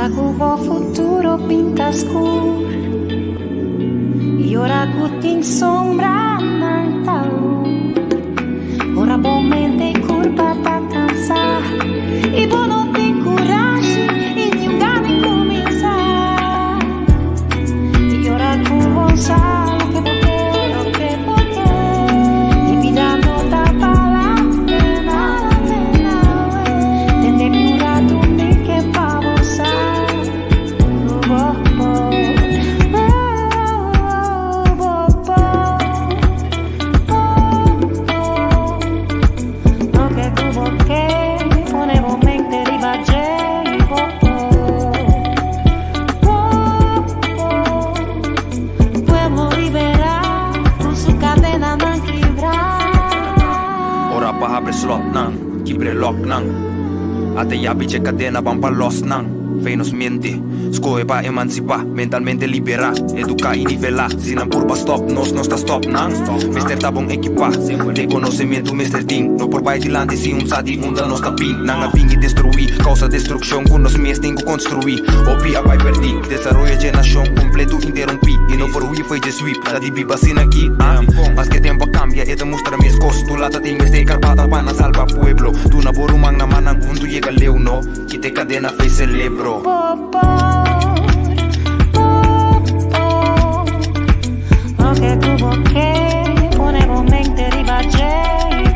Ora cubo futuro pinta scuro e ora cuti in sombra nanta luz. Ora bommente curva ta cansar e bono tem coragem e ninguém nem começar. E ora cubo sabe que porque e vida não dá para nada tende miura tu me que pa gozar. Abre slot nang, kibre lock nang. Ate yabi che cadena van pa los nang. Fenos miente, scoe pa emancipa, mentalmente libera, educa y nivela, sin purba stop, nos no está stop nang. Mister tabong equipa, de conocimiento Mr. Ding, no por baitilante si un sati unda no está pin, nang a ping y destruí, causa destrucción con los mies tengo construí, opi a vai perdi, desarrollo generación completo interrumpí, y no por hui foi de sweep, la di biba sin aquí, mas que tiempo cambia, y te muestra mis cosas, tu lata te de carpata para salva pueblo, tu na borumang na manang junto llega leo no, que te cadena fe celebro. Lo que tuvo que poner mente ribaggei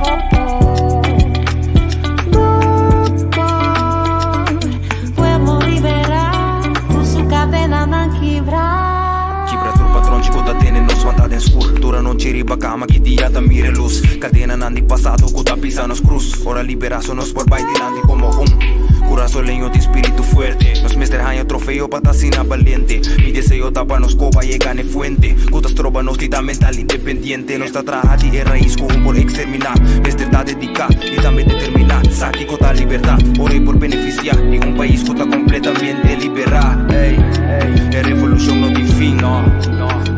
pueblo liberar con su cadena non quebrar. Quebra tu patrón chico da tiene nos vantada en scur. Tura non ci riba cama che dia ta mire luz. Cadena nandi passato cu ta pisa nos cruz. Ora libera sonos por baitilandi como corazón leño de espíritu fuerte. Nos mister haño trofeo patasina valiente. Mi deseo tapa nos copa y gane fuente. Cutas tropa nos tita mental independiente. Nos traja di e raíz como por exterminar. Mister ta dedica y también determinar. Saki cota libertad. Ora por beneficiar. Y un país cota completamente liberar. Ey, la revolución no tiene fin. No.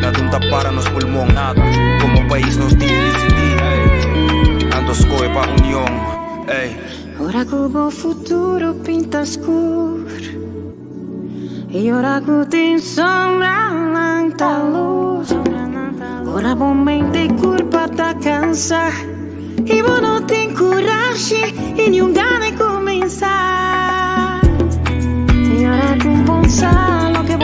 La tunta para nos pulmón. Nada. Como país nos tiene decidir. Ando scoe pa unión. Ey. Ora cubo futuro pinta scuro e ora cuti in sombra nanta luz. Ora bommente curva ta cansar e bono tem coragem e ninguém nem começar. E ora com bom salo que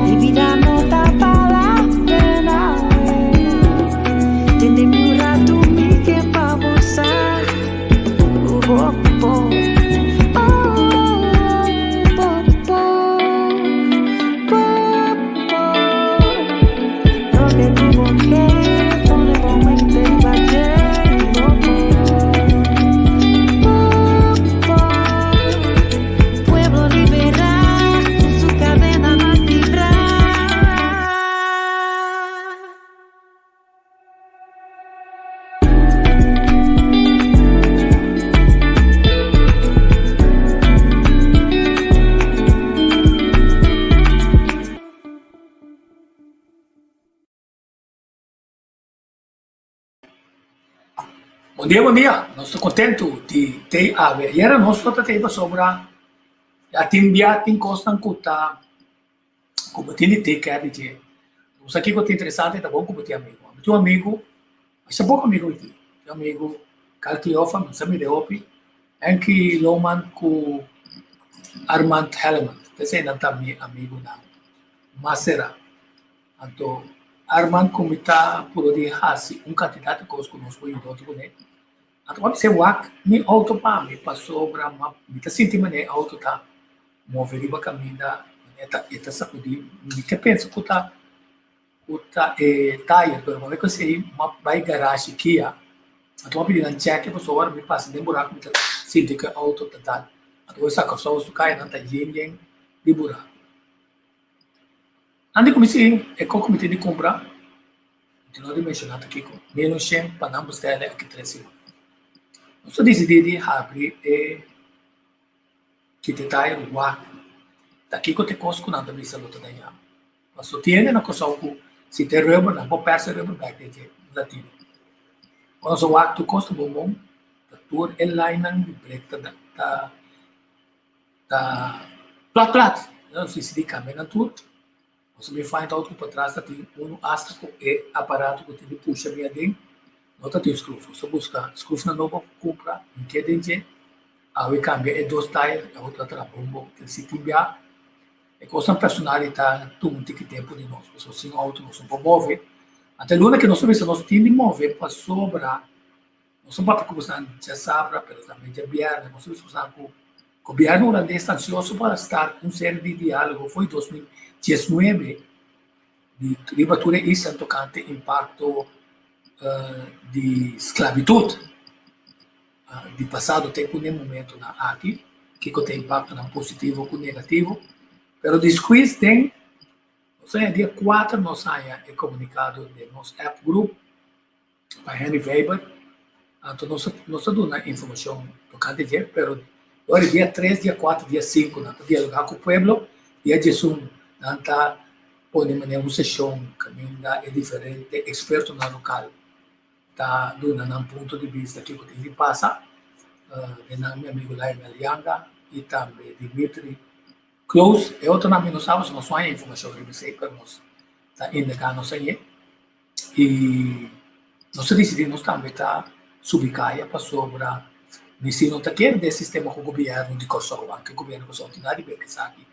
e vida não tá para nada. Tende miura tu me que pa gozar. Bom dia. Nós estamos contentes de ter a ver. E era nós que teve sobre a timbia tem constant kuta como tem te quer dizer. Nós aqui que é interessante tá bom como tem amigo. Tu amigo, mas é pouco amigo aqui. Teu amigo Kaltiofa, mas me deu opi, em que Loman com Armand Helman. Esse não tá meu amigo não. Masera. Então Armand como está por de hasi candidato que conosco e outro né. Então você wak me auto pa me passou para uma me tá sentindo né auto tá mover iba caminho da eta sacudi me que pensa que tá tire pero como é que sei uma vai garagem aqui a então pedindo check para só me passa de buraco me tá sentindo que auto tá então essa coisa o cai não tá yen de buraco. Andi comecei é com o comitê de comprar. Então, eu mencionado aqui com menos 100 para não buscar aqui 13. Eu decidi abrir que detalhe o ar. Daqui que eu te cosco nada me sabe toda aí. Mas eu tinha na coisa que se tem rubber não pode passar rubber back de latino. Quando o ar tu costa bom, da tour line não break da da plat, não sei se de câmera tudo, você me faz então para trás, tem um ástico e aparato que tem de puxa minha dentro, não tem screw, você busca screw na nova, compra, em que dentro, aí cambia, é 2 tires, a outra bomba, que se timbia, e coisa personalidade, tudo que tempo de nós, pessoas sem auto, nós não podemos mover, até luna que nós sabemos, nós temos de mover para sobrar, nós não podemos já sabe, mas também já vier, nós sabemos que o governo holandês está ansioso para estar com série de diálogo, foi em 2019, de ribatura isso tocante impacto de esclavitud, de passado tempo no momento na aqui, que tem impacto não positivo ou negativo, mas depois tem, não sei, dia 4 nós saia é comunicado de nosso app group para Henry Weber, então nós damos informação tocante de, mas agora dia 3, dia 4, dia 5, nós dialogar com o povo, dia 11, nós podemos fazer uma sessão que é diferente, experto na local, está dando um ponto de vista que tem que passar, meu amigo lá em Alianga, e também Dimitri Close, e outro nome não sabemos, nós temos informação que você para nós, está indicando aí, e nós decidimos também estar subicaia para sobre ensino taqueiro desse sistema com o governo de Kosovo, que o governo de Kosovo tem nada a ver com isso aqui.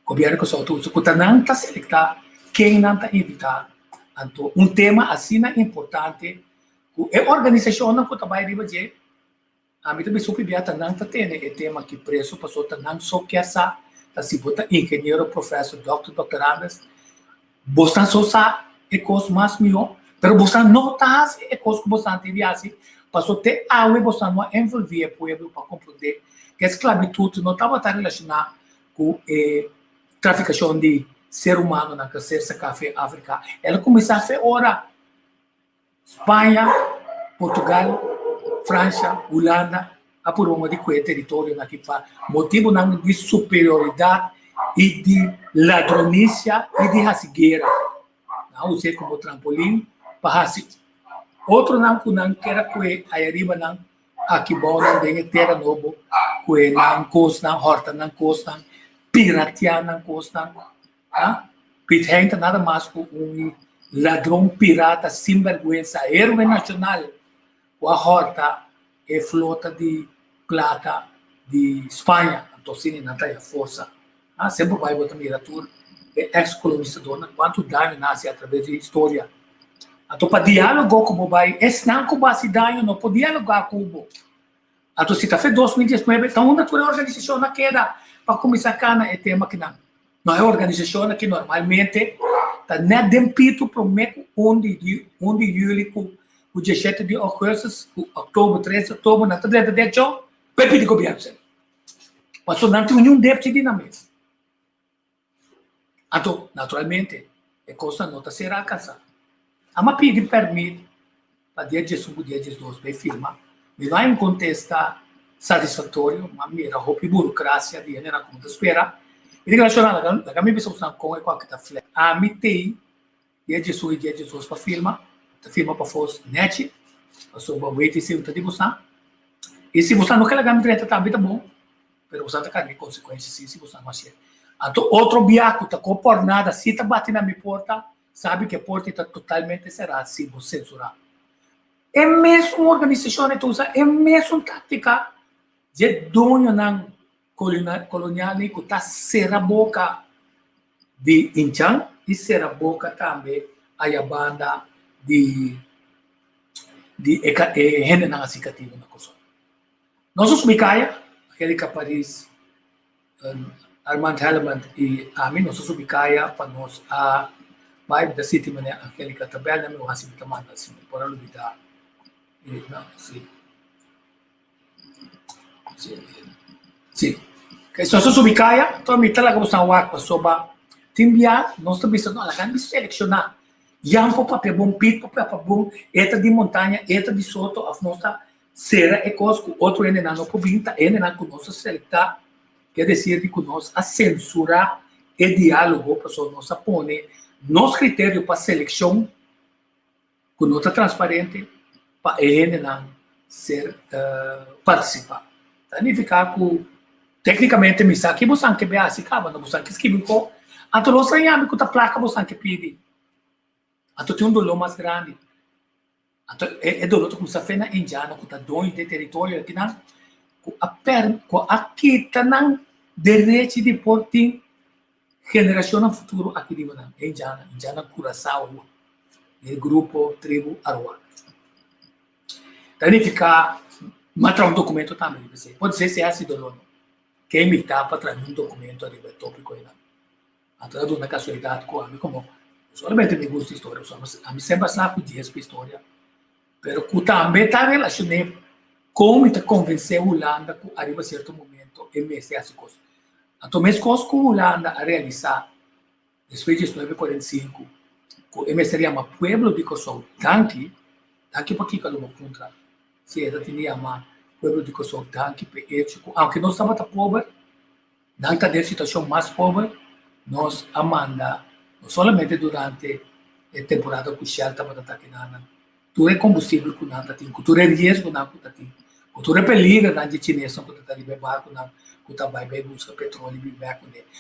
O governo de Kosovo, o não está selectar quem não está evitar. Então, tema assim é importante. A organização não pode trabalhar de a mim também super bem, não está tendo o tema que preço passou, não só quer saber, se você engenheiro, professor, doutorandas, você só sabe é coisa mais melhor, mas você não está é coisa que você tem de assim. Passou até a você não envolver o povo para compreender que a esclavitud não estava relacionada com a traficação de ser humano na terceira café África. Ela começou a ser hora Espanha, Portugal, França, Holanda, a por uma de qualquer território aqui para motivo não de superioridade e de ladronícia e de rasgueira. Não usei como trampolim para rasgar. Outro não quer que aí arriba não aqui bom não tem terra novo que não costa não horta não costa piratear não costa tá gente nada mais que ladrão pirata sem vergonha héroe nacional a horta é flota de plata de Espanha então sim não tem força sempre vai botar miratura ex-colonizador quanto dano nasce através de história. Então, para diálogo com o pai, esse não com base daño, não pode dialogar com o pai. Então, se está feito 2019, então, uma organização na queda, para começar a cana, é tema que não é organização que normalmente está nem dempito para o meio onde julho, com o 17 de outubro, 13 de outubro, na 30 de agosto, vai pedir governo. Mas não tem nenhum débito de dinamismo. Então, naturalmente, a coisa não será alcançada. A ma pedi permito para dia 15, dia 12, para firma. Me vai em contesta satisfatório, mas mira, roupa burocracia, de não como te espera. E digo, nacional, a minha pessoa com é qual que está flex. A mi tem dia 18 e dia 12 para firma para fosse net, para sobre wait e se você buscar. E se você não quer levar direto também tá bom, mas você está com consequências se você não achar. Então outro biaco está com por nada, se está batendo na minha porta, sabe que a porta está totalmente cerrada se você censurar. É mesmo uma organização que usa, é mesmo tática de dono não colonial que está cerrando a boca de Inchan e cerrando a boca também a banda de gente não aceitativa na coisa. Nós somos Micaia, aquele que Paris, Armand Helmand e a mim, nós somos Micaia para nós a vai da city mana aquele que tabela meu assim também assim por ali da não sim que só subicaia então me tala como são para soba timbia nós também só lá kan selecionar já um papel bom pit papel bom eta de montanha eta de soto a nossa será é cosco outro ainda não pobinta ainda não conosco selectar quer dizer que conosco a censura e diálogo para só nossa pone nosso critério para seleção, que não está transparente, para ele não ser participar. Significa que Tecnicamente, mi sa que você que be assim, cara, não você que escreve com. Então, nós sabemos que a placa você que pede. Então, tem dolor mais grande. Então, dolor que você fez na Indiana, que está dono de território aqui, não? Com a quita não direito de portem geração no futuro aqui de Manam, Indiana Curaçao, o grupo tribo Arawak. Daí fica mostrar documento também, pode ser se é assim dolor. Quem me dá para trazer documento a nível tópico aí, atrás de uma casualidade com a mim, como solamente me gusta história, a mim sempre sabe dias para história, pero que também está relacionado com me convencer a Holanda que arriba certo momento e me essas coisas. Então, as coisas que a Holanda a realizar depois de 1945, que me seria um pueblo de Kosovo, tanque para que eu não contra, se ela tinha uma pueblo de Kosovo, tanque, aunque nós estamos pobres, dentro da situação mais pobre, nós amanda, não somente durante a temporada que o Shell estava atacando, tudo é combustível que nada tem, tudo é risco que nada tem, tudo é perigo na de chinesa que está ali barco na que está vai buscar petróleo e vai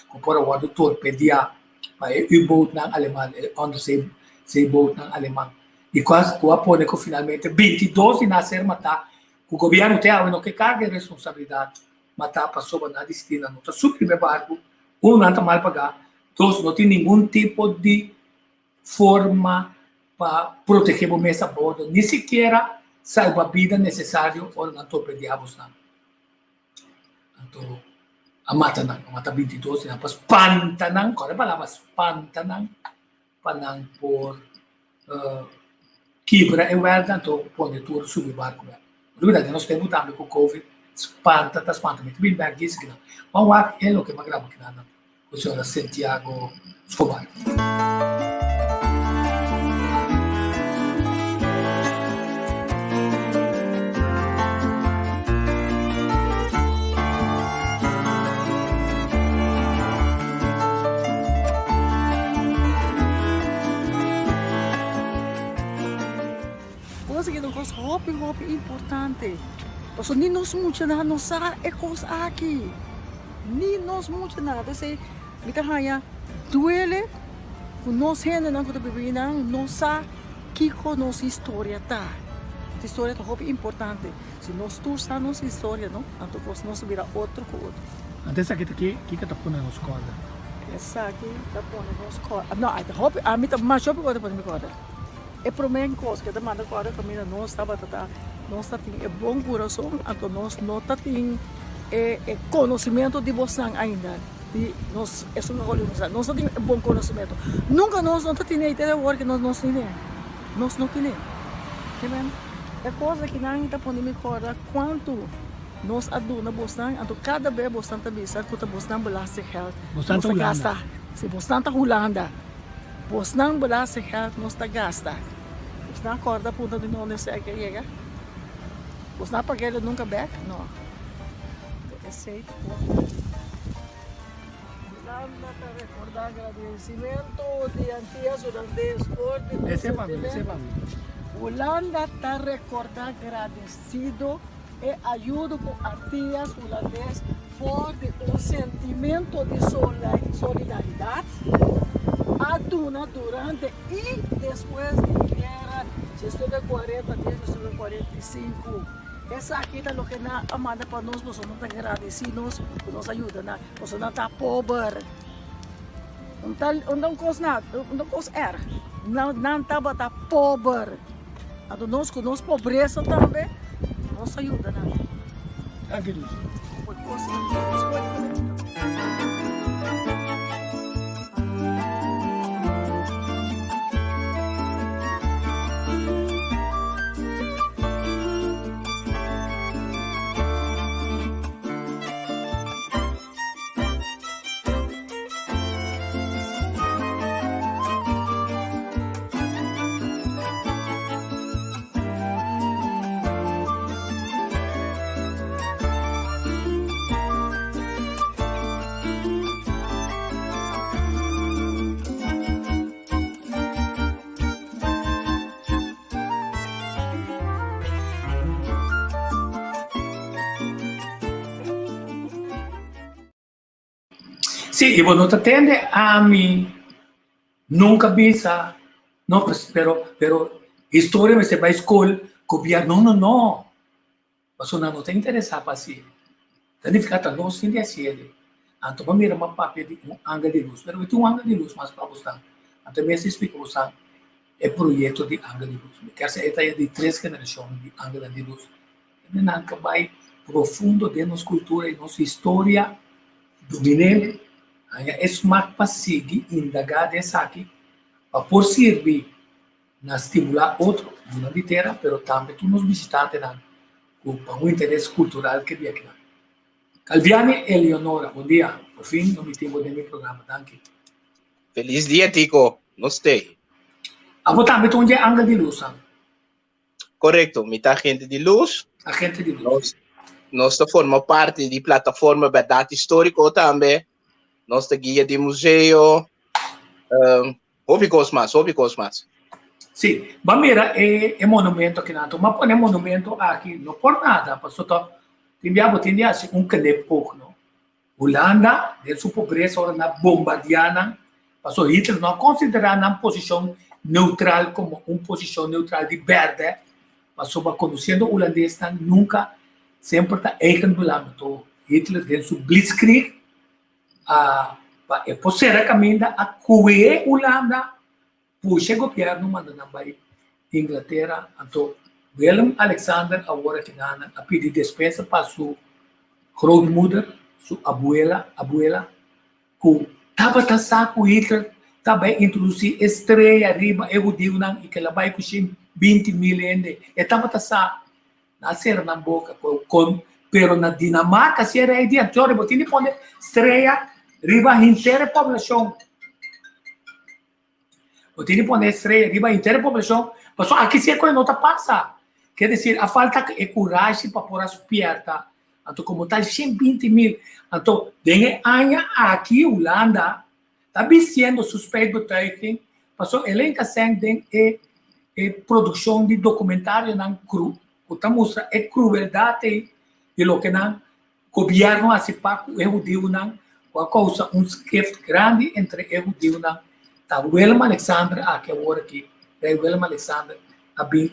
com por o lado torpedear para U-boat na alemão, onde se boat na alemão e quase que apone que finalmente 22 de nascer matar o governo tem a que carga responsabilidade matar passou na destina não está subir barco não está mal pagar dois não tem nenhum tipo de forma para proteger o mês a bordo nem sequer salva-vida necessário para não torpedearmos não. Então, a mata 22, na pas panta nang, kaya pala mas panta nang panang por quebra e welda to pone tur subi barco. Verdade, nós temos também com Covid, espanta, muito bem bergis que não. Vamos lá, é o que mais grave que nada. O senhor Santiago Escobar. Coisa que não gosto, roupa importante. Então, nem nós muito nada, não sabe é coisa aqui. Nem nós muito nada. Você, me carrega, duele, com nós ainda não que bebê não sabe que com nossa história tá. A história é roupa importante. Se nós todos sabemos nossa história, não? Então, nós vira outro com outro. Antes aqui que está pondo nos corda. Essa aqui está pondo nos corda. Não, a roupa, a mim tá mais roupa que outra para me corda. É para mim coisa que demanda agora que nós estava nós tem bom coração, então nós não tem conhecimento de você ainda. De nós é só nós não tem bom conhecimento. Nunca nós não tem ideia agora que nós não temos. Nós não temos. Entendeu? É coisa que não está pondo me corda quanto nós aduna bostan, então cada vez bostan também sabe que bostan belasting health. Bostan ta Holanda. Se bostan ta Holanda. Bostan belasting health nós ta gasta. Você acorda punta de onde você quer chegar? Você não paga ele nunca back? Não. É safe. Holanda para recordar agradecimento de antigas holandês. Esse é para mim. Holanda está recordar agradecido e ajuda com artistas holandês por um sentimento de solidariedade aduna durante e depois da guerra, gestão de 40 dias, gestão de 45. Essa aqui é o que não manda para nós, nós não estamos agradecidos, nos ajuda, nós não estamos pobres. Não coisa erra, não estamos pobres. Então nós com nossa pobreza também, nos ajuda. Aqui, Sí, y bueno, te atiende a mí, nunca visa, no, pues, pero historia me se va a escuela, gobierno, no. Mas não te interessa assim. Significa não se de assim. Então, vamos mirar uma papel de ângulo de luz. Mas tem ângulo de luz mais para você. Então, me explica você é projeto de ângulo de luz. Que essa é de 3 gerações de ângulo de luz. E não vai profundo de nossa cultura e nossa história do minério. É mais para seguir, indagar dessa aqui, para por servir na estimular outro, não de terra, mas também tu nos visitantes com o interesse cultural que vi aqui. Calviani Eleonora, bom dia. Por fim, no tempo do meu programa. Danke. Feliz dia, Tico. Nostei. A botar, me tunde ângulo de luz. Correto, mita agente de luz. Agente de luz. Nós forma parte da plataforma Verdade Histórico também. Nós guia de museu. Houve coisas mais. Sim, Bamira é monumento aqui na mas põe monumento aqui, não por nada, passou to, tem assim canepo, não? Holanda, de sua pobreza, ora na bombardeana, passou Hitler não considerar na posição neutral como uma posição neutral de verde, passou para conhecendo holandês nunca sempre está eigen belang to Hitler de sua blitzkrieg, é possível caminho a cuer Holanda puxa o governo mandando para Inglaterra, então Willem Alexander agora que nana a pedir dispensa para sua grootmoeder, sua abuela, que estava taçar com Hitler, também introduzir estreia arriba, eu digo não, e que ela vai custar 20 mil ende, e estava taçar, nascer na boca, pero na Dinamarca, se era ideia, teoria, botini pode estreia arriba inteira a população. O tiene que poner estrella arriba inteira a população, mas aqui se a coisa não está passa. Quer dizer, a falta é coragem para pôr as pernas. Então, como está 120 mil, então, tem anos aqui, Holanda, está vestindo suspeito de teiken, mas ele ainda tem produção de documentário na cru, que está mostrando a crueldade de lo que o governo assim para o judeu não, por causa shift grande entre o judeu não. Tá Willem Alexander que agora aqui Willem Alexander a bem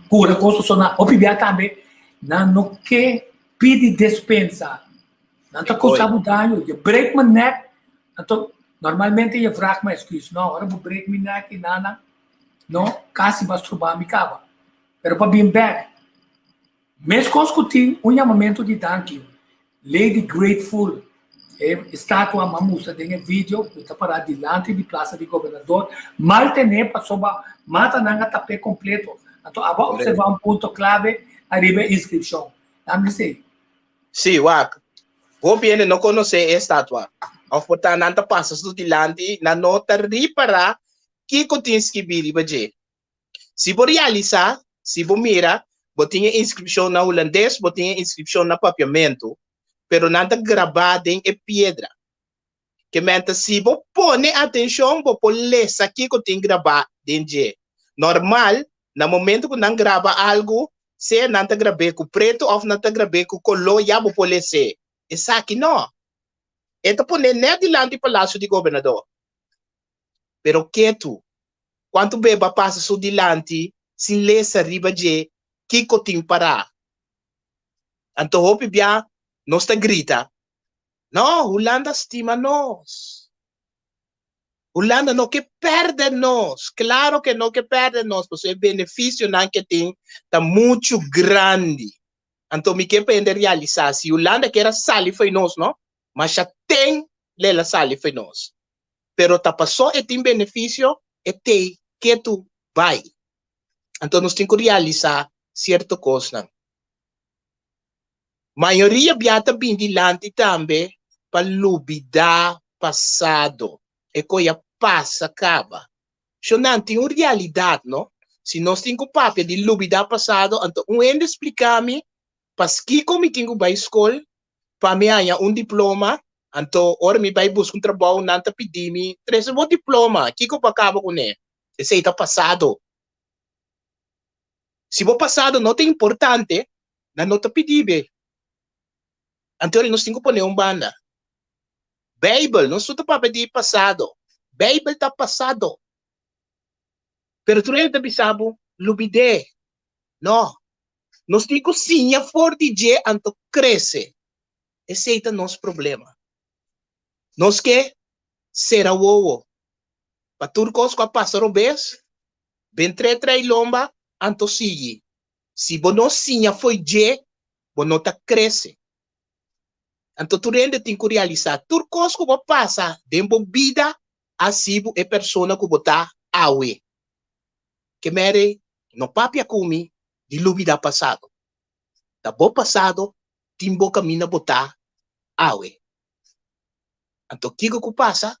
cura construção opinião também não que pede dispensa não tá causando dano you break my neck então normalmente eu vraag mais excuse não agora vou break my neck e nada não quase vai trobar me cava pero para bem back mesmo conscutir chamamento de thank you Lady Grateful estátua mamusa tem vídeo que está para adiante de Praça de Governador mal tem para sobre mata nanga tapé completo então agora observar ponto clave arriba inscrição também sei sim wak governo não conhece a estátua ao portar nanta passas do dilante na nota ripara que continha que biri baje se for realizar se for mira botinha inscrição na holandês botinha inscrição na papiamento pero nada gravado em pedra. Que menta se você põe atenção, você ler isso aqui que tem gravado dentro. Normal, no momento que não grava algo, se não está gravado com preto ou não está gravado com color, já você ler isso. Isso aqui não. Então, põe nem adiante do Palácio de Governador. Pero que tu, quando beba passa so dilante, sem ler essa riba de que tem parar. Então, hope bia nós está grita, não, Holanda estima nós. Holanda não quer perder nós. Claro que não quer perder nós, porque o benefício não que tem está muito grande. Então, me quer aprender a realizar. Se Holanda quer sair foi nós, não? Mas já tem lela sair foi nós. Pero tá passou e tem benefício e tem que tu vai. Então, nós temos que realizar certa coisa. Maioria biata bindilante também para lubida passado. E coisa passa acaba. So não tem uma realidade, não? Se nós temos o papel de lubida passado, então um ainda explicar-me para que como tenho para a escola, para me ganhar diploma, então ora me vai buscar trabalho, não te pedir-me, três diploma, que eu acaba com ele? Esse aí está passado. Se o passado não é importante, não te pedir. Então, nós temos que pôr banda. Bible, não está para de passado. Bible está passado. Pero tu ainda bisabo, lubide. No. Nós tem cozinha for DJ anto cresce. Esse é o nosso problema. Nós que será o para turcos com a pássaro bes, ben tre lomba anto sigue. Se bono sinha foi je, bono ta cresce. Anto tu rende tem que realizar turcos com a passa, dembo vida, asibo e persona que bota awe. Que mere no papia kumi di lubida passado. Da bo passado, timbo camina bota awe. Anto kiko ku passa,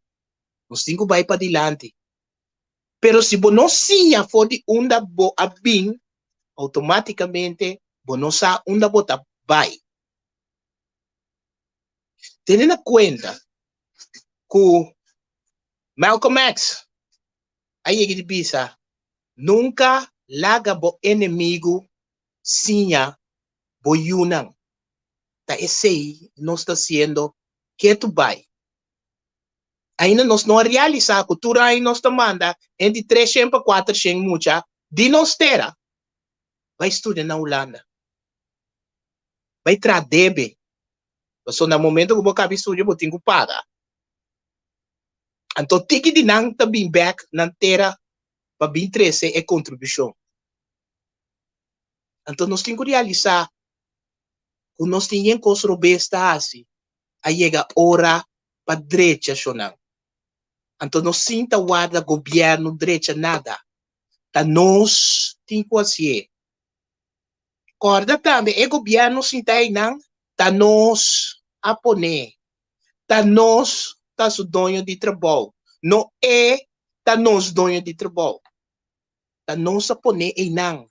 nós temos que vai para dilante. Pero se você não sinha for de onda bo abin, automaticamente você não sabe onda bota vai. Tendo em conta que Malcolm X, aí ele diz, nunca larga bo inimigo sinha bo yunang. Ta esse nós está sendo que tu vai. Ainda nós não realizamos a cultura aí nós manda entre 300 para 400 mucha de nós terá vai estudar na Holanda vai tradebe só no momento que você estuda você tem que pagar então tiki de não tá bem back na terra para bem 13 é contribuição então nós temos que realizar que nós temos que construir assim aí chega hora para direita chonang. Então, não sinta guarda governo direita nada. Tá nós tem que fazer. Corda também, é governo sinta aí não. Tá nós a poner. Tá nós tá o dono de trabalho. Não é tá nós dono de trabalho. Tá nós a poner aí não.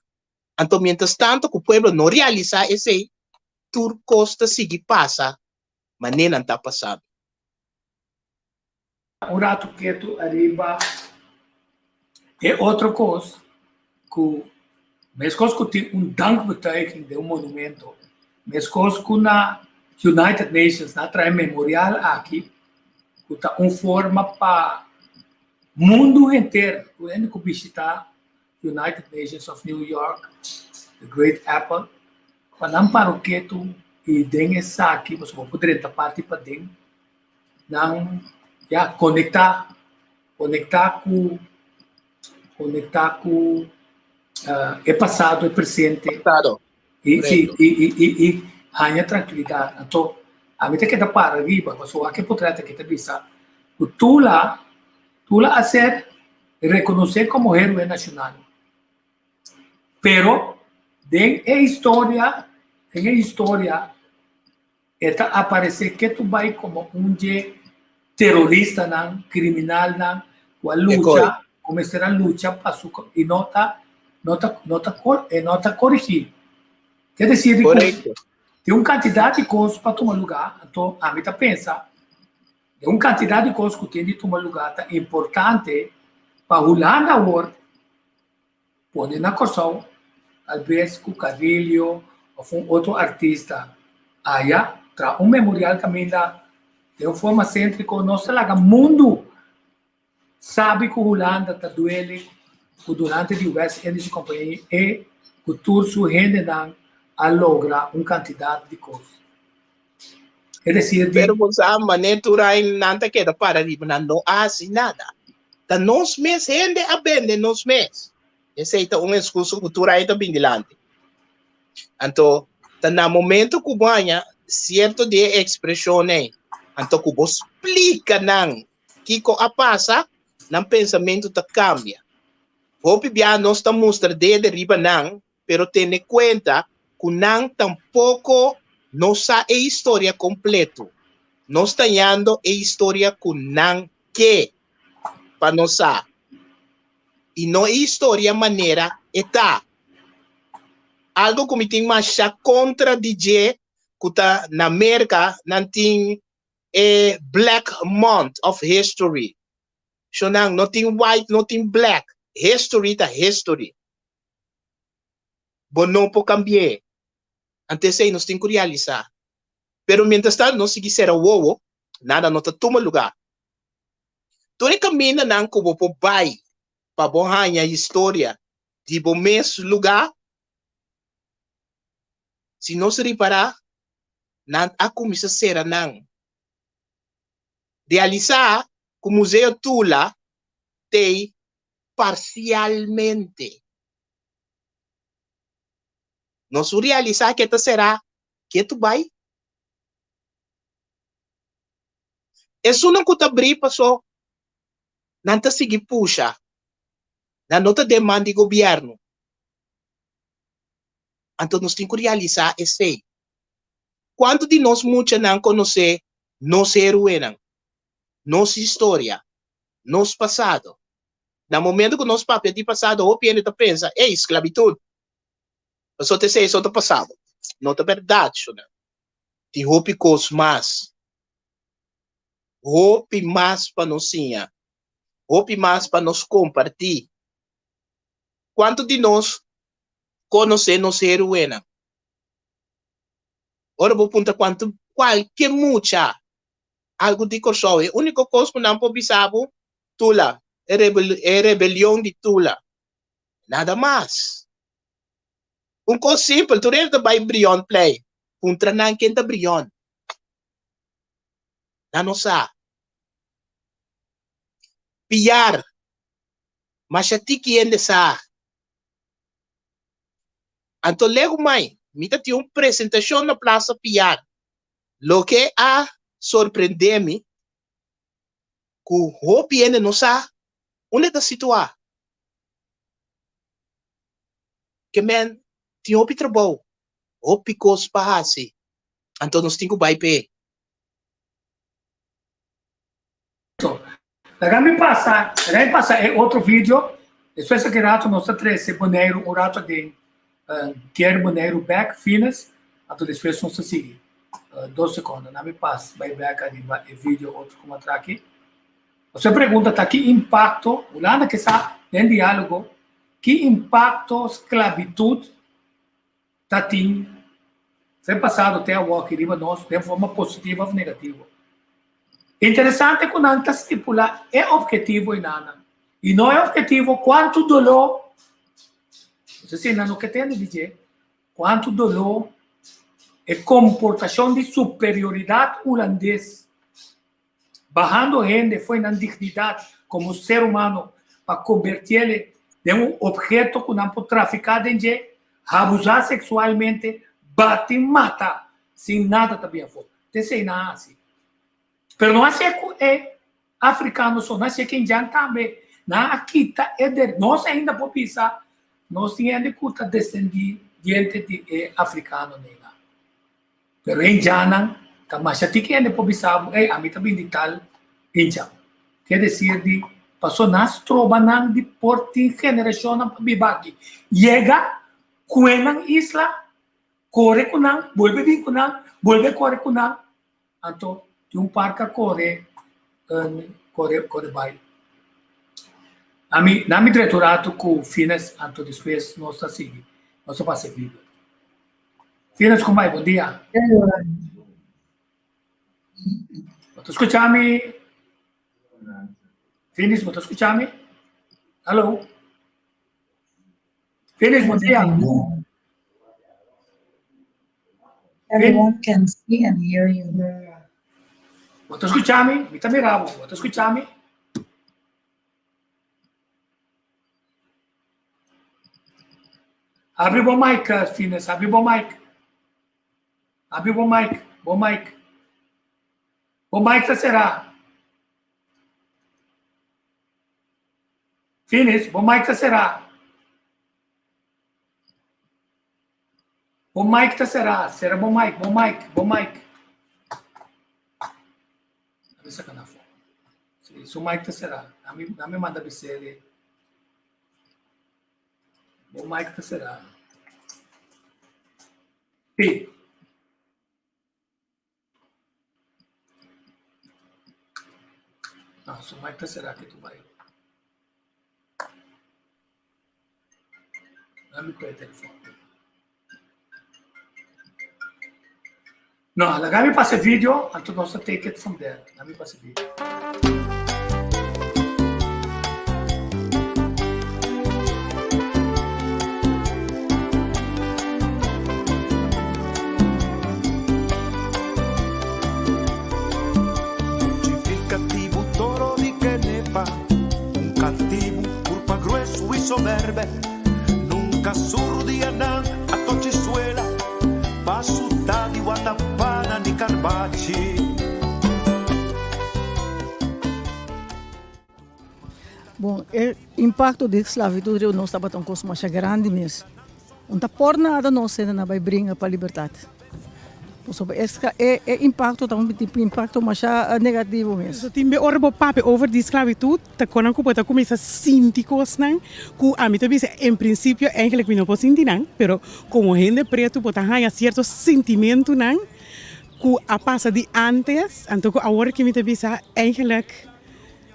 Então, mientras tanto, que o povo não realiza esse, tudo costa seguir passa, mas nem não tá passando. Um rato quieto arriba é outra coisa que mesmo que tem dankbetuiging de monumento, mesmo que na United Nations na traz memorial aqui, que tá forma para mundo inteiro, que visitar United Nations of New York, the Great Apple, para não para o quieto e den essa aqui, você pode poder entrar parte para den, não conectar com é passado, é presente e ganha tranquilidade. Então, a mim tem que dar para arriba, mas o que pode ter que te avisar, tu lá a ser reconhecer como héroe nacional. Pero en historia está aparecer que tu vai como terrorista, não, criminal, não, com a luta, começar a luta para e nota corrigir. Quer dizer, tem uma quantidade de coisas para tomar lugar. Então, a mim pensa, tem uma quantidade de coisas que tem de tomar lugar, tá importante para o Holanda World, pôr na corção, talvez com Carrilho ou com outro artista, aí, traz memorial também da de uma forma cêntrica, nossa laga mundo sabe que a Holanda está doendo durante o West Indies Company e que tudo su gente a lograr uma quantidade de coisas. É dizer, pero você a maneira não te queda para ali, não há assim nada. Tá nós mesmos, gente abende nós mesmos. Esse é um discurso cultural ainda bem dilante. Então, tá no momento que ganha certo de expressão, então, que você explica não que a passa, não pensamento tá cambia. Hope bia nós está mostrando de riba não, pero tem em conta que não tampouco não sabe a história completa. Nós está dando a história que não quer para nós saber. E não a história maneira está. Algo que me tem mais contra DJ que está na América, não tem a Black Month of History. So não tem white, não tem black. History tá history. Bom, não pode cambiar. Antes aí nós temos que realizar. Pero mientras tanto, nós seguimos ser o Nada não toma lugar. Tu caminha não como por bai para borrar a história de bom mesmo lugar. Se não se reparar, não há como se será não. Realizar que o Museu Tula tem parcialmente. Não se realizar que será que tu vai. Isso não custa abrir para só. Não te seguir puxa. Não te demanda de governo. Então nós temos que realizar esse. Quanto de nós muitos não conhecer nossa heroína, nossa história, nosso passado. No momento que nosso papel de passado, o piano pensa, é esclavitud. Eu só te sei, só te passado. Não é verdade, né? Tem roupa mais. Roupa mais para nós tinha. Roupa mais para nós compartilhar. Quanto de nós conhecer nossa heroína? Ora, vou perguntar quanto, qualquer mucha, algo de corso. A única coisa que não podemos Tula, é rebelião de Tula. Nada mais. Coisa simples, tu deve vai Brion play. Contra não quem tá Brion. Não sabe. Piar. Mas a ti que ainda sabe. Então, lego mais. Mita tinha uma apresentação na Praça Piar. Lo que a surpreender-me, que o Hopi ainda não sabe onde está situado. Que, man, tinha Hopi trabalho. Hopi cos pahasi. Então, nós temos que vai pé. Dagami passa é outro vídeo. Depois que rato nós três boneiro, o rato de quer boneiro back finas, até depois nós seguir. 2 segundos, não me passa, vai back ali, o vídeo outro como atrás aqui. Você pergunta tá que impacto, o lado que está em diálogo, que impacto esclavitud tá tem, se passado até o que riba nós de forma positiva ou negativa. Interessante que não está estipulado é objetivo e nada. E não é objetivo quanto dolor, você sei não que tem a dizer, quanto dolor é comportação de superioridade holandês. Barrando gente foi na dignidade como ser humano para convertir-lhe de um objeto que não pode traficar de abusar sexualmente, bate e mata, sem nada também for. Tem nada assim. Pero não é africano só, não é que indiano também. Na aqui é de nós ainda por pensar, nós temos que descender diante de africano nem nada. Pero indiano, mas aqui que ainda por pensar, a mim também de tal indiano. Quer dizer de passou nas trobas de porte geração para bibaki. Chega com a isla, corre com não, volve vir com não, volve corre com não. Então tem parque corre vai. Na minha diretorado com Finas, então depois nós seguimos, nós passa vídeo. Finas, como vai? Bom dia. ¿Me escuchami? Finis, ¿me escuchami? Hello. Finis, bom dia. Everyone can see and hear you. ¿Me escuchami? Me está mirando. ¿Me escuchami? Abre o mic, Finis. Abre o mic. Abre o mic. O mic. O mic será. Finis, o mic será. O mic será. Será bom mic, bom mic, bom mic. Essa que na foto. Se o mic será. A mim manda BCL. O mic será. Sim. Não, se o mic será que tu vai. Dá-me o telefone. No, let me pass a video and to also take it from there. Let me pass a video. Significativo toro di Kenepa, un cattivo, curva grueso y soberbe, nunca surdiana a tochisuela, pasuta di Guatapana ni Carbachi. Bom, o impacto da esclavitud não estava tão coisa mais grande mesmo. Não está por nada não sendo na vai brincar para a liberdade. É impacto também tipo impacto mais negativo mesmo. So timbe orbo pape over die esclavitud, te konan ko pota começa sinticos nan, ku a mim também em princípio eigenlijk não posso sentir nan, pero como gente preto pota há certo sentimento nan, ku a passa de antes, então ku agora que me também eigenlijk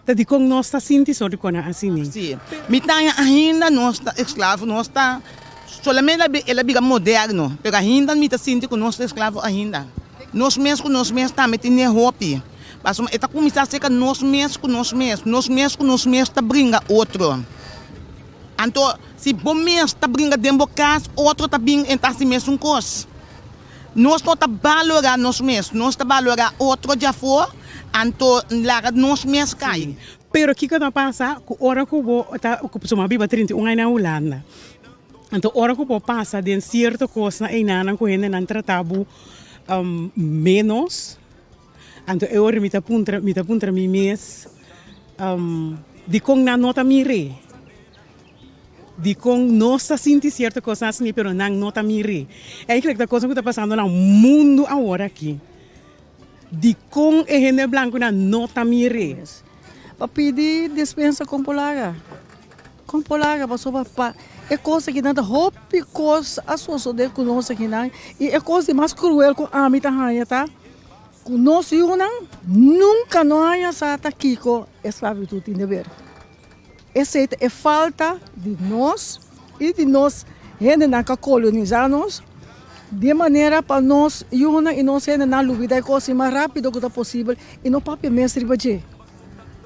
dat die kong nós está sentindo só de kona assim. Sim. Mitanya ainda nós está escravo, nós está solamente ela biga moderno, pero ainda me está sentindo que nós está escravo ainda. Nós mesmos está metendo roupa. Mas está começando a ser que nós mesmos está brinca outro. Então, se bom mesmo está brinca dentro da casa, outro está brinca em assim mesmo coisa. Nós não está valorar nós mesmos, nós está valorar outro já for. Anto laga nos mes cai. Pero o que está passa, que hora que vou tá ocupando biba 31 na Holanda. Então hora que vou passa de certa coisa na inana com ele não tratado menos. Então eu me tá puntra mi mês de com na nota mire. De com nossa sentir certa coisa assim, pero não nota mire. É que a coisa que está passando no mundo agora aqui. De com e gente branco na nota mire. Para pedir dispensa com polaga. Com polaga, para é coisa que nada roupa, coisa associada com nós aqui não. E é coisa mais cruel com a mita raia, tá? Com nós nunca não há sata aqui com esclavitud em dever. Essa é falta de nós e de nós gente na colonizar nós. De maneira para nós, e nós ainda na luvida, coisa mais rápido que possível, e não papel mesmo ribaje.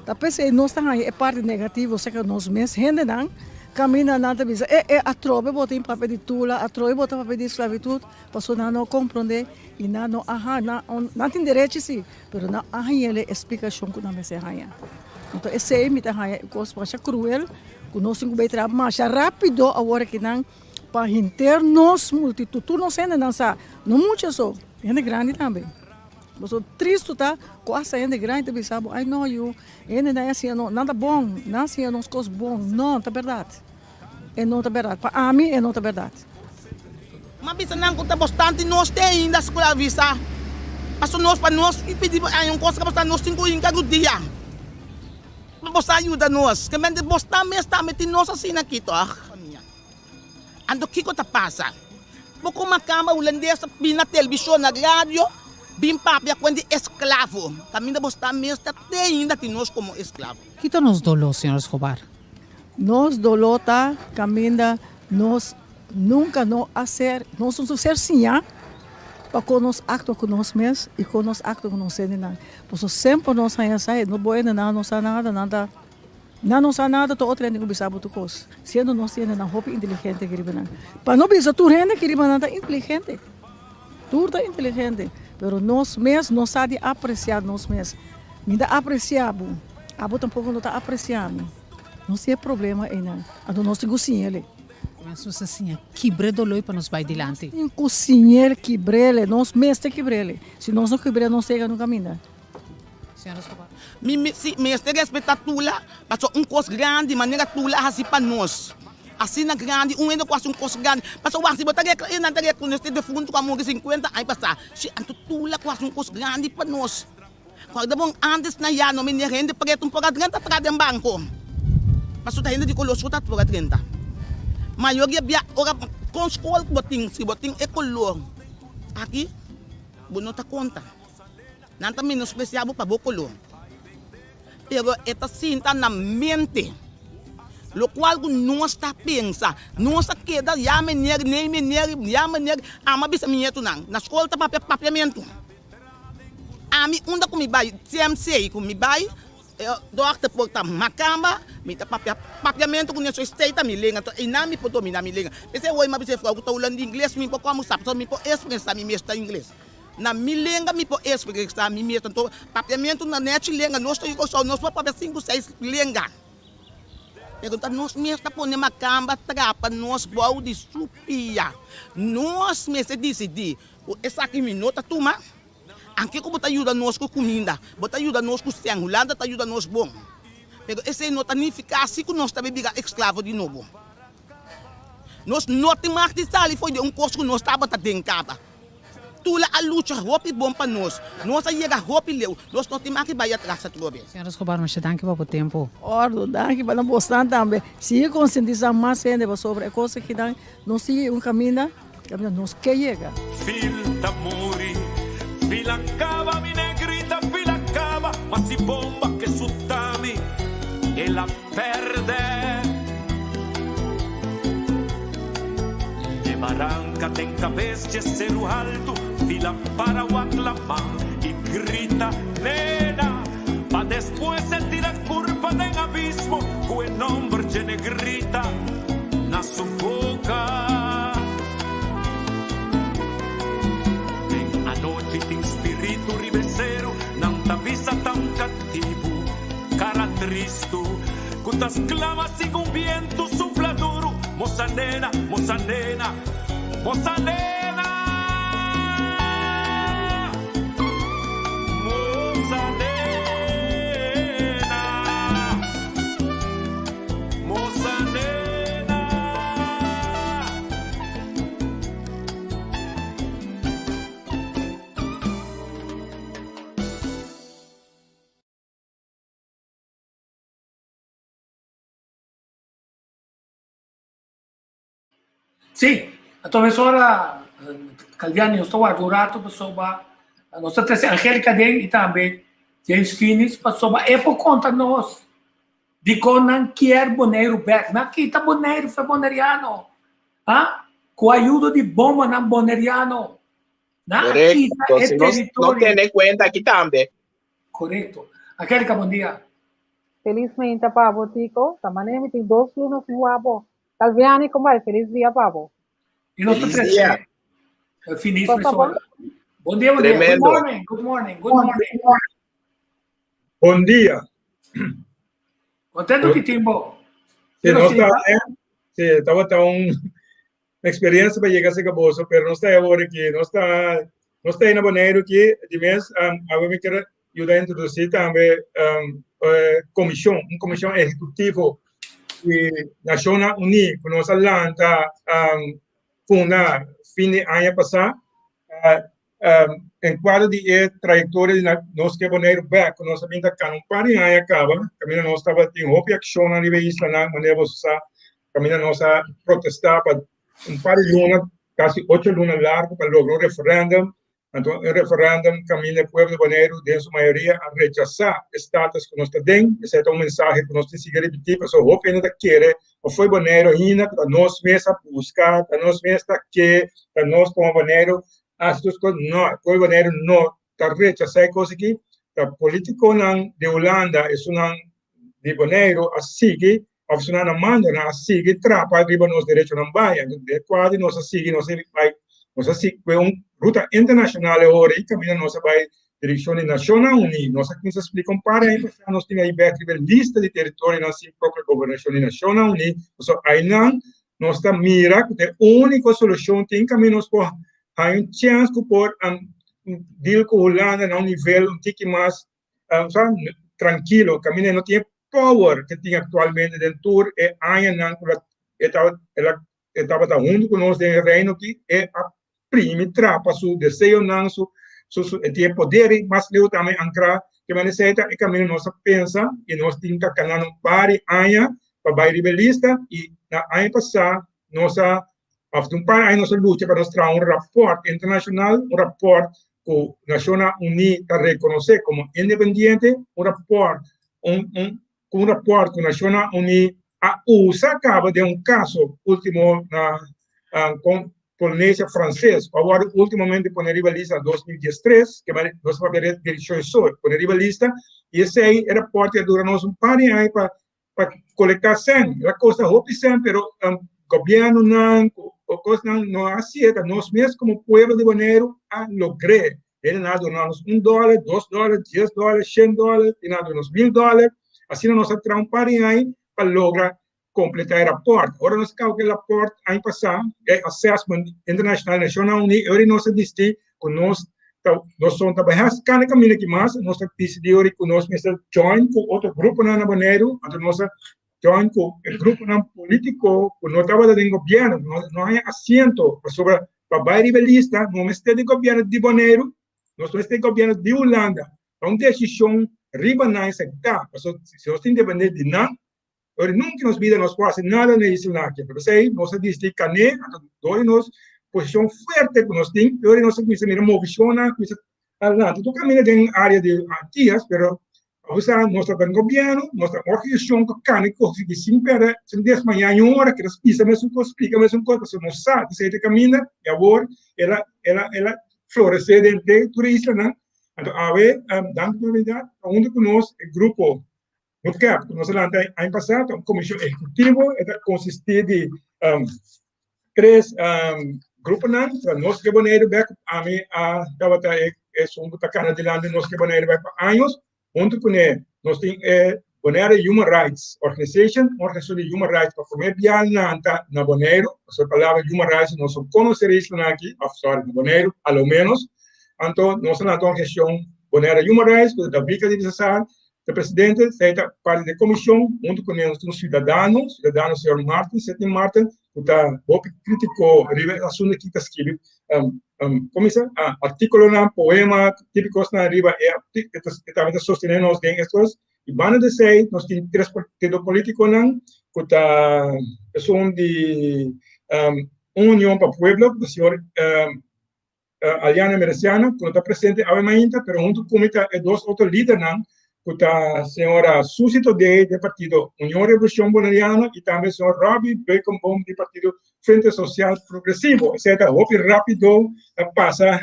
Tá pensando, nós também é parte negativa, ou seja, nós mesmos ainda não caminha nada bisa. A tropa bota em papel de tula, a tropa bota papel de esclavitud, passou não compreender e não tem direito sim, mas não há ele explicação que não me sei há. Então esse é me tá há coisa mais cruel, que nós temos que trabalhar mais rápido agora que não para internos multitud, tu não sendo dançar, não muito só, é grande também. Mas o triste tá, quase é grande também sabe, ai não eu, ele não é assim, não nada bom, não assim não coisas bom, não tá verdade, é não tá verdade, para mim é não tá verdade. Mas bisa não conta bastante nós tem ainda escravista, mas nós para nós pedir aí coisa que bastante nós 5 horas do dia, para você ajuda nós, que mente bastante mesmo está metendo nós assim aqui tá. Ando que está passa? Porque uma cama holandesa na televisão, na rádio, bem papia quando escravo. Também da bosta mesmo até ainda tem nós como escravo. Que está nos dolor, senhor Escobar? Nós dolota, caminha, nós nunca não fazer, nós não ser sim, para que nós acto com nós mesmos e com nós acto com nós não. Por isso sempre nós saímos, não pode não sabe nada. Não sabe nada, todo outro gente que sabe tudo coisa. Sendo nós temos uma roupa inteligente que riba para não bisa tu gente que riba nada inteligente. Tudo é inteligente, pero nós mesmos não sabe apreciar nós mesmos. Ainda apreciamos, abo tampouco não está apreciando. Não tem problema aí não. Então nós temos que ele. Mas você assim, quebre dolor para nos vai adiante. Tem cozinheiro quebrele, nós mesmos tem quebrele. Se nós não quebrer, nós chega no caminho. Senhor Escobar. Me respeita tula, mas coisa grande, maneira tula assim para nós. Assim na grande, ainda quase coisa grande. Mas o assim botar na tarefa com este defunto com a mão 50, aí passa. Se anto tula quase coisa grande para nós. Quando bom antes na ya no me rende preto para 30 atrás do banco. Mas o ainda de colosso tá para 30. Maior que bia ora com escola boting, se boting é color. Aqui, não tá conta. Não também não especial para bocolor. Pero esta cinta na mente, lo cual não está pensa, não está queda, já me nega, ama bisa minha tu não, na escola tá papiamento. Ami unda com mi bai, TMC com mi bai, doctor porta macamba, mi ta papiamento com isso state mi lenga, to inami poto mi na mi lenga. Pese oi ma pese frau to ulando inglês mi po como sabe, so mi po expressar mi mestra inglês. Na mi lenga mi po expressar mi mestra to papiamento na net lenga, nós to iko só nós po papia 5 6 lenga. Pergunta nós mestra pone macamba trapa nós bau de supia. Nós mestra decidi, essa aqui mi nota tuma. Anche como ajuda nós com comida, bota ajuda nós com sangue, Holanda ajuda nós bom. Pero esse não tá nem ficar assim que nós também biga escravo de novo. Nós não tem mais de sali foi de curso que nós estava dentro casa. Tula a luta roupa bom para nós. Nós a chega roupa leu, nós não tem mais que vai atrás a trobe. Senhora Escobar, mas danke para o tempo. Ordo, danke para mostrar também. Se conscientizar mais ainda sobre a coisa que dá, não se caminho, nós que chega. Filta muri, fila cava mi negrita, fila cava, ma si bomba che suttami e la perde. De barranca tem cabeça de ser o alto, fila para o aclamar y grita, nena, pa después se tira curva en abismo, con nombre de negrita na su boca. Tem spirito rivesero, não t'avisa tão cativo, cara tristo, cutas clavas e com viento sopla duro, moça nena, moça nena, moça nena, moça nena, moça nena. Sì, a professora Calviani, eu estou adorado para a nossa terceira Angélica Den e também James Finis para é por conta nós de como não quer boneiro back, não quita boneiro foi boneriano, com a ajuda de bomba não boneriano, não quita é território. Não tem em conta aqui também. Correto. Angélica, bom dia. Felizmente, Pablo, Tico. Tamane me tem 2 lunas no abo. Calviani, como vai? Feliz dia, Pablo. E nós terceiro. Finis, professora. Bom dia, bom dia. Good morning, good morning, good morning. Bom dia. Contento que timbo. Sí, no está, sí, estaba una experiencia para llegar a Caboso, pero no está ahora aquí, no está en Bonaire aquí, de mes, a ver me quiero ayudar a introducir también comisión ejecutivo de Naciones Unidas, que nos Atlanta fundar fin de año pasado, en cuadro de trayectoria de nos que Bonaire back, que nos había que un par de años acaba, camino nos estaba en otra acción a nivel isla, manera de camino nos a protestar para un par de lunas, casi 8 lunas largas para lograr un referéndum. Entonces, el referéndum camina el pueblo de Bonaire, de su mayoría, a rechazar estatus que nos den. Ese es un mensaje que nos tiene que repetir, pero o pena de quiere, o fue Bonaire, para nos mesmo buscar, para nos mesmo que, para nos como Bonaire, as duas coisas, não, o Bonaire não está rechazando coisas aqui, o político de Holanda é de Bonaire, a seguir, a funcionar na manda, a seguir, trapa, arriba nos direitos não vai, quase nós a seguir, nós vai, uma ruta internacional agora, e caminha nossa vai, direção de Nações Unidas, nós aqui nos explica para aí, nós temos aí lista de território, nós temos própria governação de Nações Unidas, aí não, nós está mira, que a única solução tem caminho nós por há chance que por deal com a Holanda a nível um pouco mais tranquilo, caminho não tem power que tem atualmente dentro e ainda não ela estava junto com nós no reino que é a primeira trapa su desejo não su tem poder mas eu também ancrar que vai necessitar e caminho nós pensa e nós temos que canar um par de anos para vai rebelista e na ano passado nós há um par de anos luta para mostrar rapport internacional, rapport que a Nações Unidas reconhece como independente, rapport que a Nações Unidas a USA acaba de caso último Polinésia francês, agora ultimamente poner rivaliza 2013, que vai nós para ver direção sul, poner rivaliza, e esse aí era parte dura nós par de aí para coletar sangue, a costa hopi sangue, pero governo não, o coisa não aceita, nós mesmos como povo de Bonaire a lograr, ele nada donamos $1, $2, $10, $100, e nada nos $1,000, assim nós atrás par de aí para lograr completar a porta. Agora nós calculamos a porta ano passado, assessment internacional nacional unido, agora nós decidimos que nós somos trabalhando cada caminho que mais, nós decidimos que nós vamos join com outro grupo na Bonaire, então nós join com o grupo político, que não estava dentro do governo, não há assento sobre para bairro rivalista, não estamos de governo de Bonaire, nós estamos de governo de Holanda. Então, decisão riba não aceitar, se nós independente de nada, agora, nunca nos vida nós quase nada na Isla, pero sei, nós dizemos que né, agora nós posição forte que nós temos, agora nós precisamos movisionar, precisamos tu caminha em área de dias, pero usa nosso governo, nossa organização que cana conseguir sempre sem desmanhar em hora que explica mesmo coisa, porque nós sabe se ele caminha e agora ela florescer dentro da isla, né? Então, a ver, dando prioridade, onde que nós grupo no CAP, nós lá ano passado, a comissão executiva consistia de 3 grupos, nós que Bonaire vai a mim estava um botacana de lá, nós que Bonaire vai para anos, onde que nós tem Bonaire Human Rights Organization de Human Rights para comer bem na Bonaire, a palavra Human Rights nós conhecer isso aqui, sorry, na Bonaire, ao menos, então nós lá temos a questão Bonaire Human Rights, da bica de decisão. O presidente feita parte da comissão, junto com os cidadãos, senhor Martin, Setim Martin, que criticou a assunto que está escrito, artículo, poema, típicos na riba, que também sostenendo os estes, e van a dizer, nós temos 3 partidos políticos, que são de União para o Pueblo, do senhor Aliana Mereciana, que está presente, ainda, mas junto com 2 outros líderes, a senhora Susi Todei, do Partido União Revolução Bolivariana, e também o senhor Robbie Becombom, do Partido Frente Social Progressivo. Etc. Hope rápido passa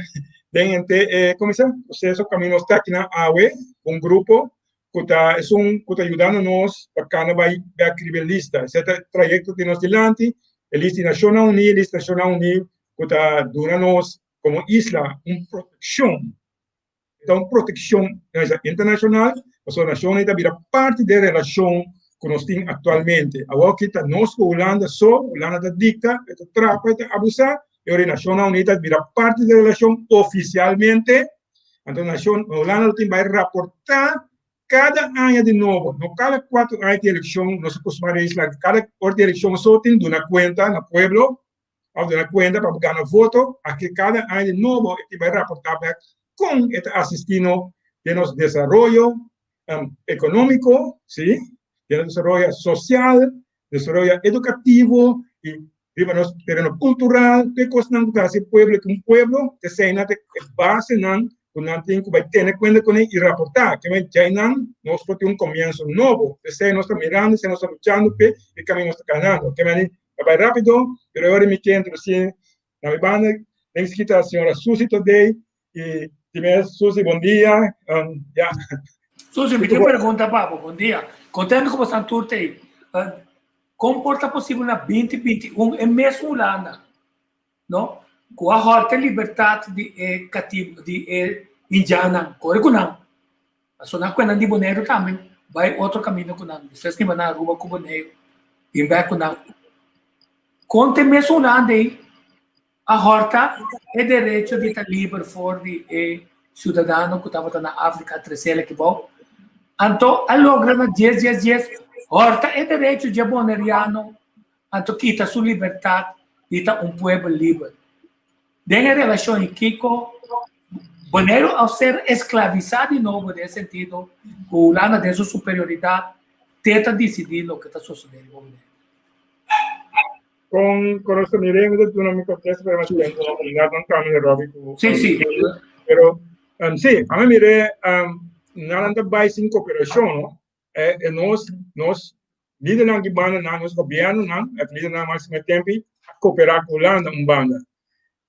dentro comissão, o processo caminho está aqui na AUE, grupo que está ajudando-nos para que vai escrever lista. Esse trajeto que nós delante, a lista nacional unida, que está dando-nos como isla uma proteção. Então, proteção internacional, a nação ainda vira parte da relação que nós temos atualmente. Agora que está nós com Holanda está dicta, está trapa, está abusar, e a Nação Unida vira parte da relação oficialmente. Então, a Nação Holanda vai rapportar cada ano de novo, no cada 4 anos de eleição, nós costumamos dizer que cada hora de eleição só tem uma conta no pueblo, ou uma conta para ganhar voto, aqui cada ano de novo, vai rapportar com asistindo de nosso desenvolvimento econômico, ¿sí? De desenvolvimento social, desenvolvimento educativo e de nosso terreno cultural, de coisas não que esse pueblo que pueblo, que se ainda base não, que não tem que vai ter conta com ele e rapportar, que já não, nós podemos começo novo, que se nós estamos mirando, se nós estamos lutando, e caminho está ganhando, que vai rápido, mas agora me quero introduzir na minha banda, tem que estar a senhora Susi Todei, e Susi, bom dia. Susi, me pergunta, Pablo, bom dia. Contando como estão tudo aí, como porta possível na 2021, é mesmo Holanda, não? Com a horta liberdade de cativo, de indiana, corre não. A sua coisa de Bonaire também, vai outro caminho com não. Vocês que vão na rua com Bonaire, e vai com não. Conte mesmo Holanda aí, a horta é direito de estar livre fora de cidadão que estava na África, terceira que bom. Então, a logra na 10, horta é direito de boneriano, então quita sua liberdade, e está povo livre. Tem a relação em Kiko, Bonaire, ao ser escravizado de novo, nesse sentido, o Holanda de sua superioridade, tenta decidir o que está sucedendo em Bonaire. Con esto miremos de una mi contexto para más tiempo, no cambio Robbie. Sí. Pero sí, a mí mire, nada de base sin cooperación, ¿no? Nos líderes que van a nos gobierno, ¿no? Líderes na máximo tempo cooperar com Holanda, banda.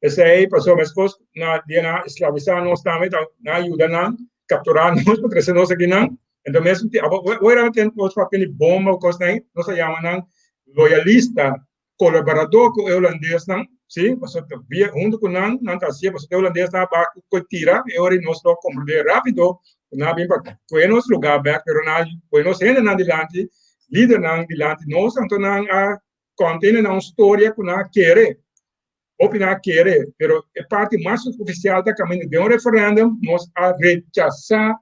Esse aí passou mais coisas na dia escravizar nós também, na ajuda não, capturar nós, para trazer nós aqui não. Então mesmo que agora tem os papéis bomba ou coisa aí, nós chamamos não loyalista, colaborador com o holandês não, sim, passou via junto com não tá assim, passou o holandês na barca com tira, e agora nós não compreender rápido, não bem para conhecer lugar back, pero não conhecer ainda não dilante, líder não dilante, nós então não a contém uma história que não quer opinar querer, pero a parte mais oficial da caminho de referendo, nós a rechazar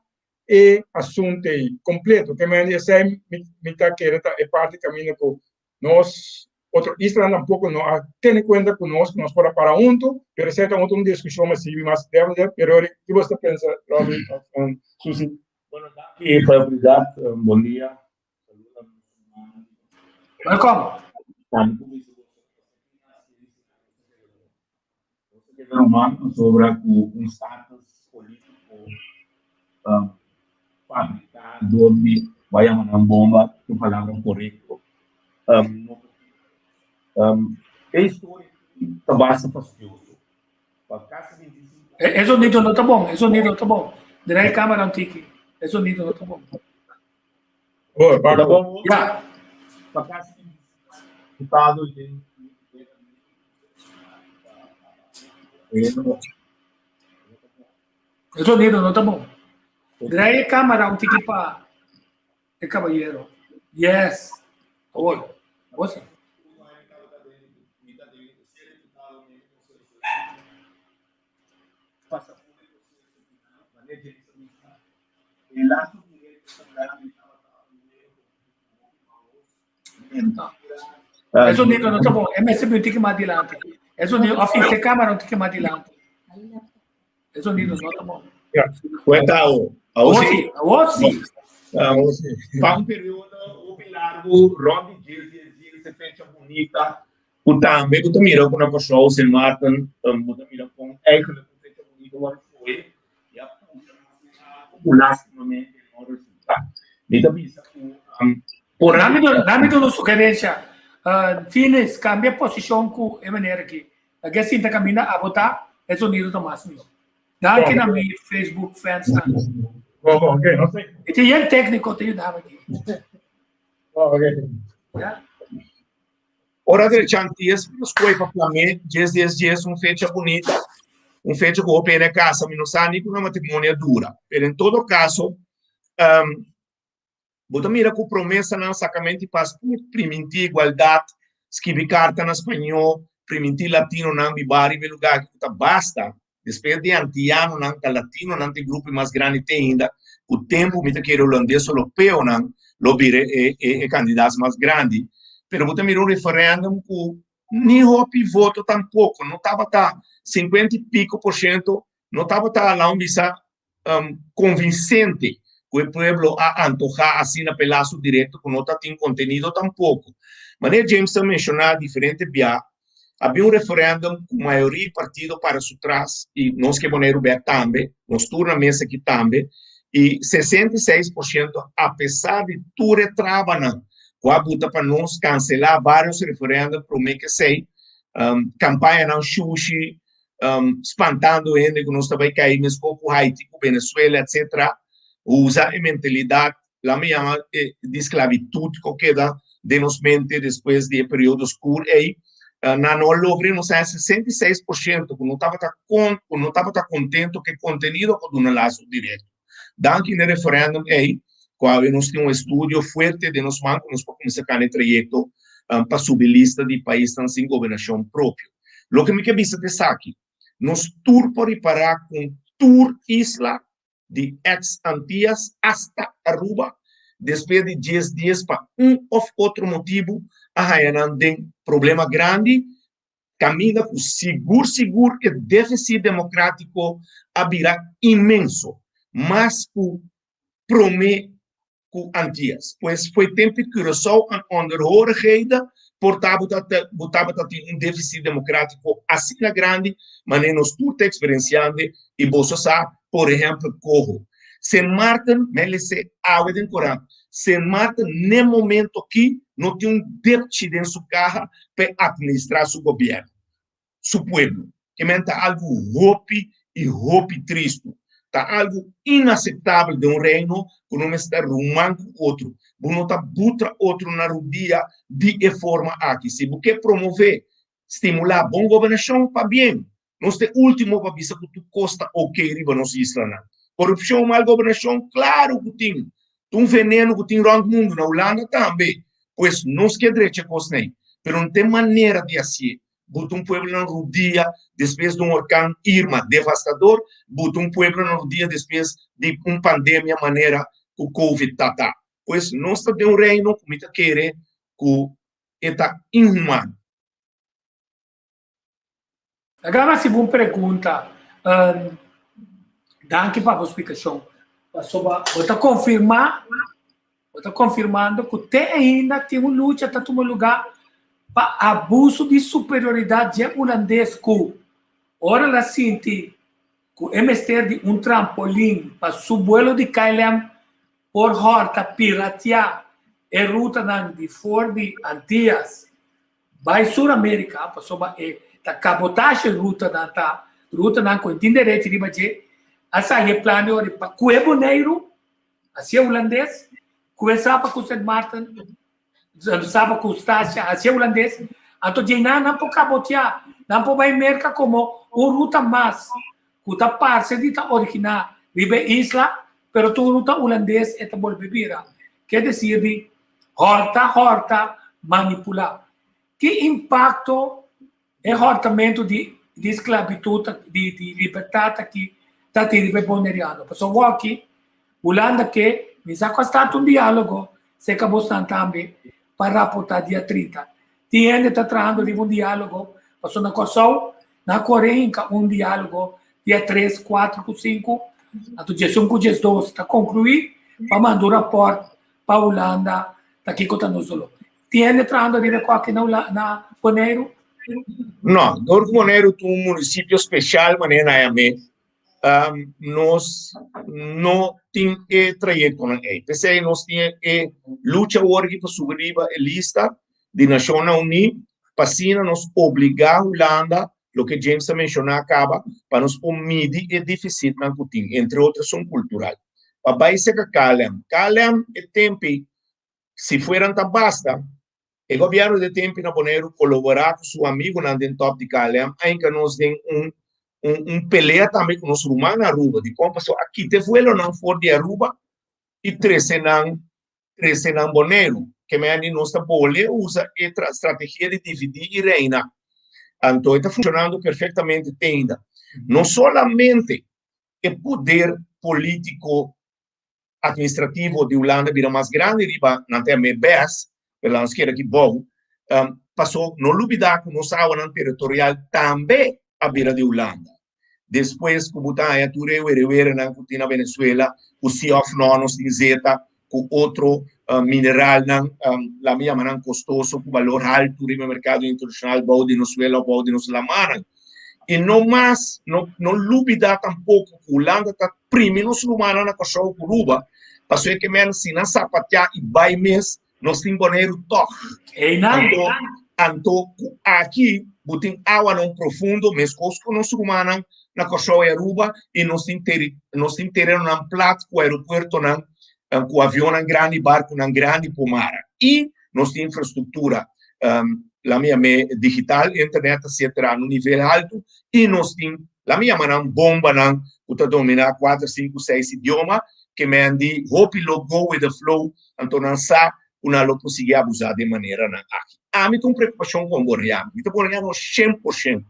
o assunto completo, que me diz me está querendo a parte caminho que nós outro Israel tampouco não tem conta conosco, nós para junto, pero essa é outra discussão mais deve, pero que você pensa, Robin, Susi? Bueno, aqui para obrigado, bom dia. Welcome. Sobre um status político fabricado de vai uma bomba, que palavra correto. É história que basta fastidioso. Eso nítido não tá bom, eso nítido tá bom. Direi câmera antiga, eso nítido não tá bom. Boa, tá bom. Já. Para casa deputado de eso nítido não tá bom. Direi câmera antiga para o caballero. Yes. Agora, você. Eso nítido não tá bom. MSB tem que mais adiante. Eso nítido, a câmera não tem que mais adiante. Eso nítido não tá bom. Então, Você. Para um período largo, Ron de Dias, se fecha bonita, o também, eu miro com a pessoa, St. Martin, eu miro com eigenlijk, se fecha bonita, o foi, e a população, normalmente, não resulta. Então, por âmbito da sugerência, Fines cambia posição com a maneira que a gente está caminhando a votar, é o nível do máximo. Dá aqui na minha Facebook fans. Ok, não sei. E tem um técnico que eu dava aqui. Ok. Ora del chanties, nos coi para Flamengo, dias, fecha bonita, fecha que opera casa, mas não sabe que uma matrimônia dura. Pero em todo caso, bota mira com promessa não sacamente para permitir igualdade, escrever carta em espanhol, permitir latino não bibari em lugar que tá basta. Depois de antiano não tá latino não tem grupo mais grande tem ainda, o tempo me que holandês europeu não lo vire candidatos mais grande. Pero bota mira referendum que nem hopi voto tampouco, não tava 50 e pico por cento, não tava lá um bisa convincente que o pueblo a antojar assim na pelaço direto que não tem conteúdo tampouco. Mas James mencionou diferente via havia referendum com maioria partido para su trás e nós que poner o também, nós turna mesa aqui também e 66% apesar de tudo trabalhando a buta para nós cancelar vários referendos para o mês que sei, campanha não xuxi, espantando ainda que nós também caímos com Haiti, com Venezuela, etc. Usa a mentalidade, lá me chama de esclavitud, que queda de nos mente depois de períodos curtos, aí, não logramos 66%, que não estava contente com o conteúdo que do laço direto. Daqui no referendo, aí, qual nós temos estudo forte de nos bancos, nós podemos começar a trajeto para subir lista de países sem governação própria. O que me quer dizer aqui, nós tour por parar com tour isla de ex-Antillas hasta Aruba, depois de 10 dias para ou outro motivo, tem problema grande, caminha com seguro que déficit democrático abrirá imenso, mas com promete Antillas, pois foi tempo que Curaçao onderhoorigheden portava um déficit democrático assim grande, mas nós tudo experienciando e você sabe, por exemplo, Corro. Saint Martin, melhor água de Corão. Saint Martin, no momento aqui, não tem déficit em sua carra para administrar seu governo, seu povo. que está algo hopi e hopi triste. Está algo inaceitável de um reino que não está rumando com outro. Não está butra outro na rodia de forma aqui. Se você promover, estimular a boa governação, para bem. Nós temos último para ver se tu costa ok riba nossa isla. Corrupção, mal governação, claro que tem. Um veneno que tem no mundo, na Holanda também. Pois nós que direito costa nem. Mas não tem maneira de assim. Buta pueblo na rodia depois de huracán Irma devastador, buta pueblo na rodia depois de pandemia maneira o Covid tata. Pois nós temos um reino que está querendo que está inhumano. Agora, uma segunda pergunta. Danke para a explicação. Vou confirmando que tem ainda tem uma luta para tomar lugar para abuso de superioridade holandês que ora la senti que emester de um trampolim para su vuelo de KLM por horta piratear a ruta de Ford de Antillas vai Sul-América para sobre a cabotagem ruta não com direito de bater a sair plano para Cuevo Neiro assim holandês começar para St. Martin sabe que está assim holandês, então já não pode cabotear, não pode vai merca como uma ruta mais, que está parte da original, vive isla, pero tu ruta holandês é para beber, quer dizer de horta manipular. Que impacto é hortamento de esclavitud, de liberdade aqui está tendo boneriano. Pessoal aqui, Holanda que me saca constante diálogo, se acabou também para rapportar dia 30. Tiene está tratando de um diálogo, passou na Kosovo, na Coreia, diálogo dia 3, 4, 5, até dia 5, dia 12, está concluído, para mandar rapport para a Holanda, aqui que nós solo. Tiene tratando de ver aqui na Bonaire? Não, Norte Bonaire é um município especial, mas nós não temos trajeto na EI. Pensei, nós temos luta hoje para subir a lista de Nações Unidas, para nos obrigar a Holanda, o que James mencionou, acaba, para nos medir o déficit na Putin, entre outras, são culturais. Para baixo que Calem é tempo, se fueran tan basta, o governo de tempo na Bonaire colaborar com seu amigo na top de Calem, ainda nos tem pelea também com os humanos na Aruba, de como passou aqui te vuelo não for de Aruba e 13 não Bonaire, que me nossa bolha usa a estratégia de dividir e reinar. Então está funcionando perfeitamente ainda. Não solamente o poder político administrativo de Holanda vira mais grande, não tem mais pela esquerda que bom, passou no Lubida com nossa área territorial também a beira de Holanda. Depois, como está a Tureu na Venezuela, o CIOF não nos zeta, com outro mineral, la minha manan custoso, com valor alto no mercado internacional, bom de Venezuela, bom de nossa lamana. E não mais, não Lubida tampouco, Holanda está primeiro nos humanos na Kosovo Curuba, passou que menos se não sapatear e vai mês, nós temos Bonaire toc. Então, aqui, botem água não profundo, mas cosco nos humanos na Kosovo e Aruba, e nós temos terreno na plato com o aeroporto, com o avião grande, barco grande, pomara. E nós temos infraestrutura, a minha digital, internet, etc., no nível alto, e nós temos, a minha bomba, que dominar 4, 5, 6 idiomas, que me andi, hope go with the flow, então não sabe, não lo conseguir abusar de maneira aqui. Me tem uma preocupação com o Boreano. Me tem um Boreano 100%.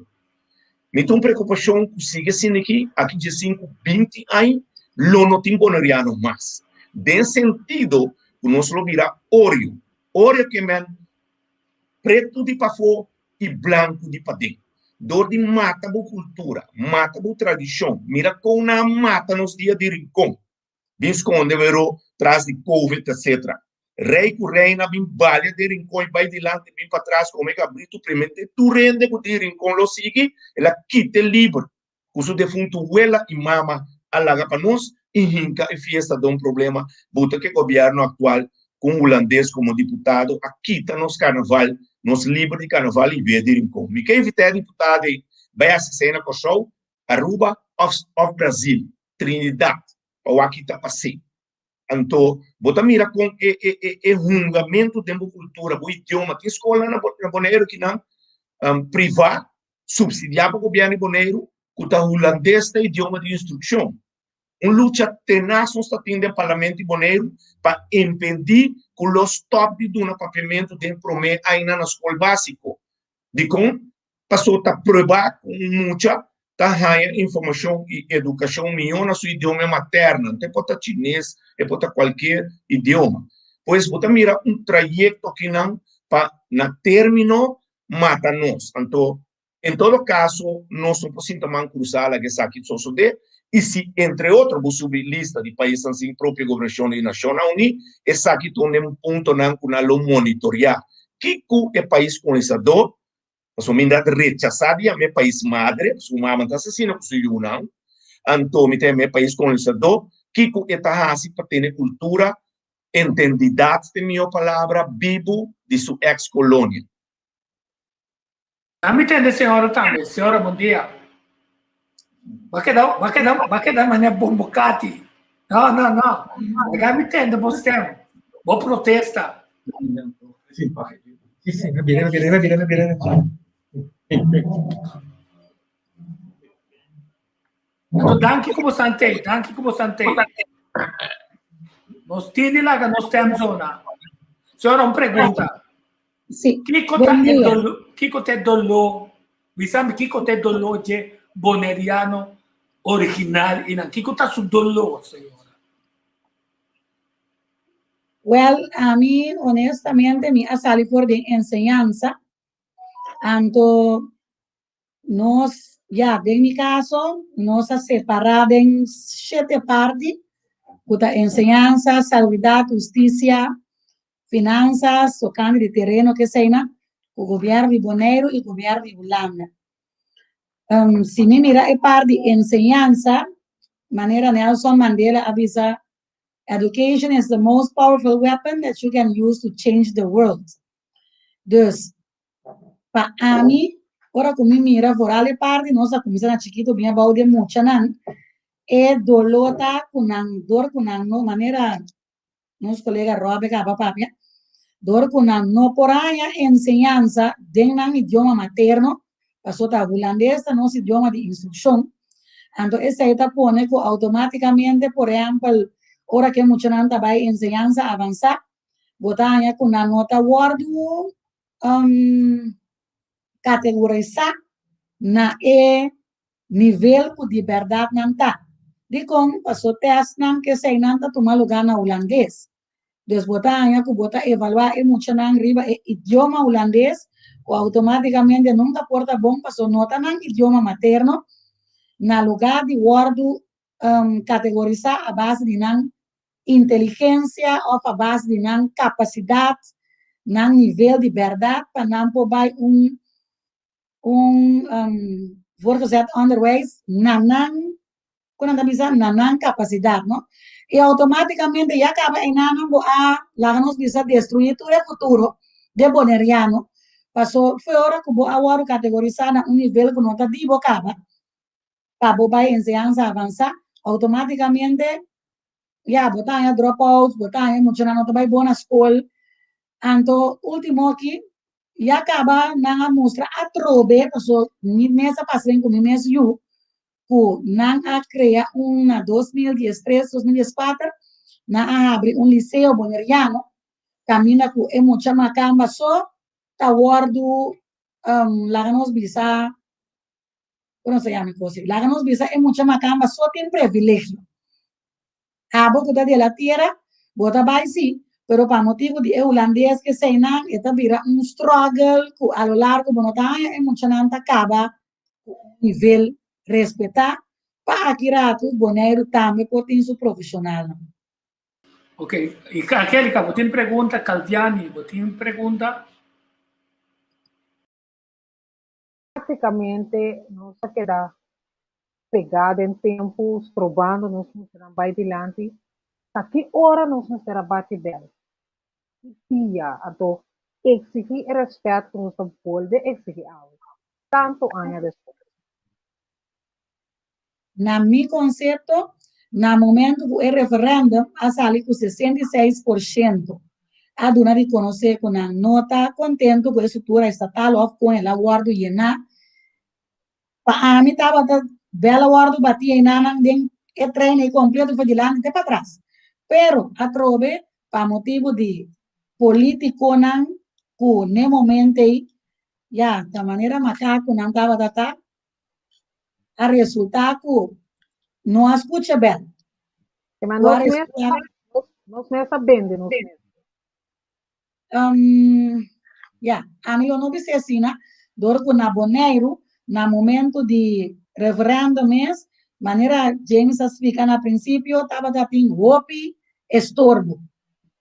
Me tem uma preocupação com o siga assim aqui de 5, 20 anos, não tem Boreano mais. De sentido, que nós lo vira óleo. Óleo que é preto de pafô e branco de padê. Dor de mata a cultura, mata a tradição. Mira com na mata nos dias de rincão. Bem esconde, verão, traz de Covid, etc. Rei com reina, bem balha de rincão, e vai dilante, bem para trás, como é que abrito, primeiro, tu rende com o rincão, lo sigue, ela quita livre. Com o defunto, huela e mama, alaga para nós, e rinca e fiesta de um problema, buta que o governo atual, com o holandês como deputado, aqui está nos carnaval, nos livre de carnaval e via de rincão. Me quer evitar deputado vai assistir na show Aruba of Brasil, Trinidad, ou aqui tá passei. Então, bota mira com o rungamento da cultura, o idioma, tem escola na Bonaire que não privado, subsidiado pelo governo Bonaire, que tá holandês é idioma de instrução. Luta tenaz está tendo no parlamento de Bonaire para impedir que os top de um papiamento de prometer ainda na escola básica. De como passou a provar com muita informação e educação melhor na sua idioma materno, não pode ser chinês, pode ser qualquer idioma. Pois, você mira trajeto que não, para, na término, mata nós. Então, em todo caso, nós não podemos também cruzar a que está aqui só de, e se, entre outros, você subir lista de países assim, própria governação e Nações Unidas, essa aqui tem ponto não que não monitorear. Que é país colonizador, a sua mindade rechazada é meu país madre, sua mamãe está assassina, sua Yunnan, então, me tem meu país colonizador, que é assim para ter cultura, entendidade de minha palavra, vivo de sua ex-colônia. A me entende, senhora, também. Senhora, bom dia. Vai quedar, mas não é bom bocati. Não. Agora me entende, você. Vou protesta. Sì, va bene. Então, danke como sante. Nós temos lá que nós temos zona. Senhora, uma pergunta. Sì, Kiko te dolo, mi sa Kiko te dolo je boneriano original e não Kiko tá su dolo, senhora. well, a mí, honestamente, mi ha salido por de enseñanza. Anto, nos, ya, en mi caso, nos ha separado en 7 partes, puta enseñanza, salud, justicia, finanzas, o cambio de terreno que sea, o gobierno de Bonaire y gobierno de Holanda. Si me mira el par de enseñanza, manera Nelson Mandela avisa, education is the most powerful weapon that you can use to change the world. Dus, para mí, ahora como me mira, por ale parte, nossa comisa na chiquito, bien abajo de mucha nan, dolota kunan, dor kunan, no manera, nos colega Robe, papapia, dor kunan, no por allá enseñanza, de un idioma materno, pasó a holandés, no es idioma de instrucción. Entonces, esta pone que automáticamente, por ejemplo, ahora que mucha nanta va a enseñanza avanzar, botanya con una nota word, categorizar na nivel de verdad nanta. De con pasó test nam que se nanta toma lugar na holandés. Entonces, botanya que bota evaluar mucha nan riba idioma holandés, o automáticamente nunca porta bom pasó nota nan idioma materno, na lugar de word categorizar a base de nan inteligencia ou a base de nan capacidade, nan nível de verdade, para não poder voor gezet underwijs, quando nanan capacidade, não? E automaticamente já acaba em nanan lá nos bisa destruir todo o futuro de boneriano, passou foi hora que bo agora categorizar na nível que não tá de acaba, para poder enseñanza avançar, automaticamente ya botar dropouts, botar mucha nota vai boa na escola. Então, último aqui, e acaba na mostra a trobe, so nessa passagem com mês eu, que na a criar 2013, 2014, na abre liceu boneriano, camina com muita macamba só, tá guardo lá nos bisa, como se chama coisa, lá nos bisa muita macamba só tem privilégio. Abo que de la tierra, bota vai sim, pero para motivo de holandês que sei não, esta vira struggle que a lo largo do tempo é muito nanta acaba nível respeitar para aqui rato boneiro também pode ter seu profissional. Ok, e Angélica, você tem pergunta, Calviani, você tem pergunta? Praticamente não se queda pegada em tempos, provando, nós não vai adiante. A que hora nós não será bate bem? Dia, então, exigir respeito que nós pode exigir algo. Tanto anos depois. na mi concepto, na momento do referendo, a salir com 66%. A dona de conhecer que não está contente com a estrutura estatal ou com ela guardo llenar. Para mim estava bela guardo batia na den e treino completo foi de lá até para trás. Pero a trove para motivo de político não que no momento já da maneira macaco não estava data a resultado que não escuta bem. Mas nós mesmos sabemos, nós mesmos. A mim eu não sei assim, né? Dorco na Boneiro, na momento de referendo mesmo, maneira James explica na princípio, estava dating hopi estorbo.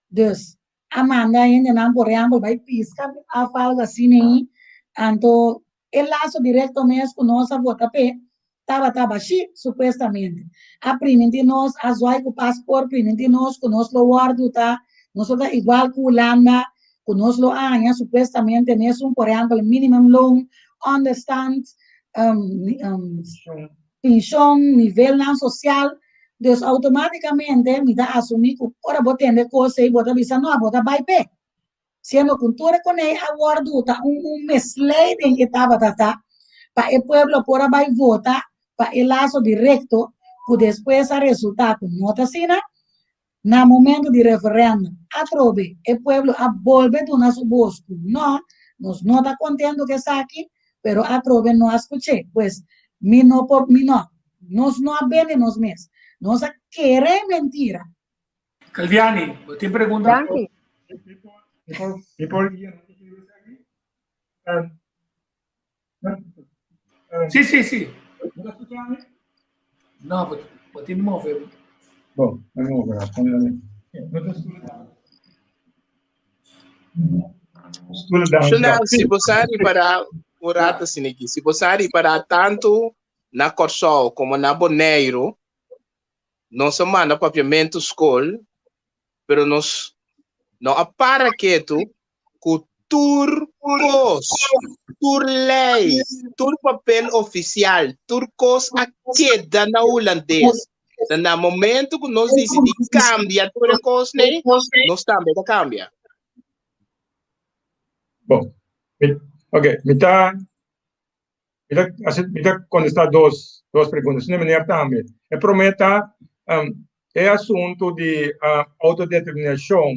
Dus, Amanda ainda não por exemplo vai piscar a falga assim nem, então el laço direto mesmo com nossa votape, estava chi supostamente. A primeira nós azuai com passaporte, primeira nós com nós lo guardo tá, nós tá igual com Holanda. Conosco aña supuestamente mesmo, por exemplo, minimum loan, understand, pensão, nível não social, então automaticamente me dá assumir que ora vou ter coisa e vou avisar não, vou vai pé. Sendo cultura com ele agora tá misleading que estava tá, para o povo por vai votar, para o laço direto, que depois a resultado não tá assim, na momento de referendo, a trove, o pueblo a volver do nosso bosco. Não, nós não está contente que está aqui, pero a trove não escutei. Pues, nós não abemos mesmos. Nós queremos mentira. Calviani, te pergunto. Sì. No, potevi muovere. Bom, vamos lá. Se você para o rato siniki, se você para tanto na Corsol como na Boneiro, nós manda papiamento escola, pero nós não apara quieto com tur leis, tur papel oficial, tur cos a queda na holandês. No momento que nós decidimos cambiar toda coisa, nós também cambia. Bom, ok, me está contestar duas perguntas. Na maneira também, eu prometo é assunto de autodeterminação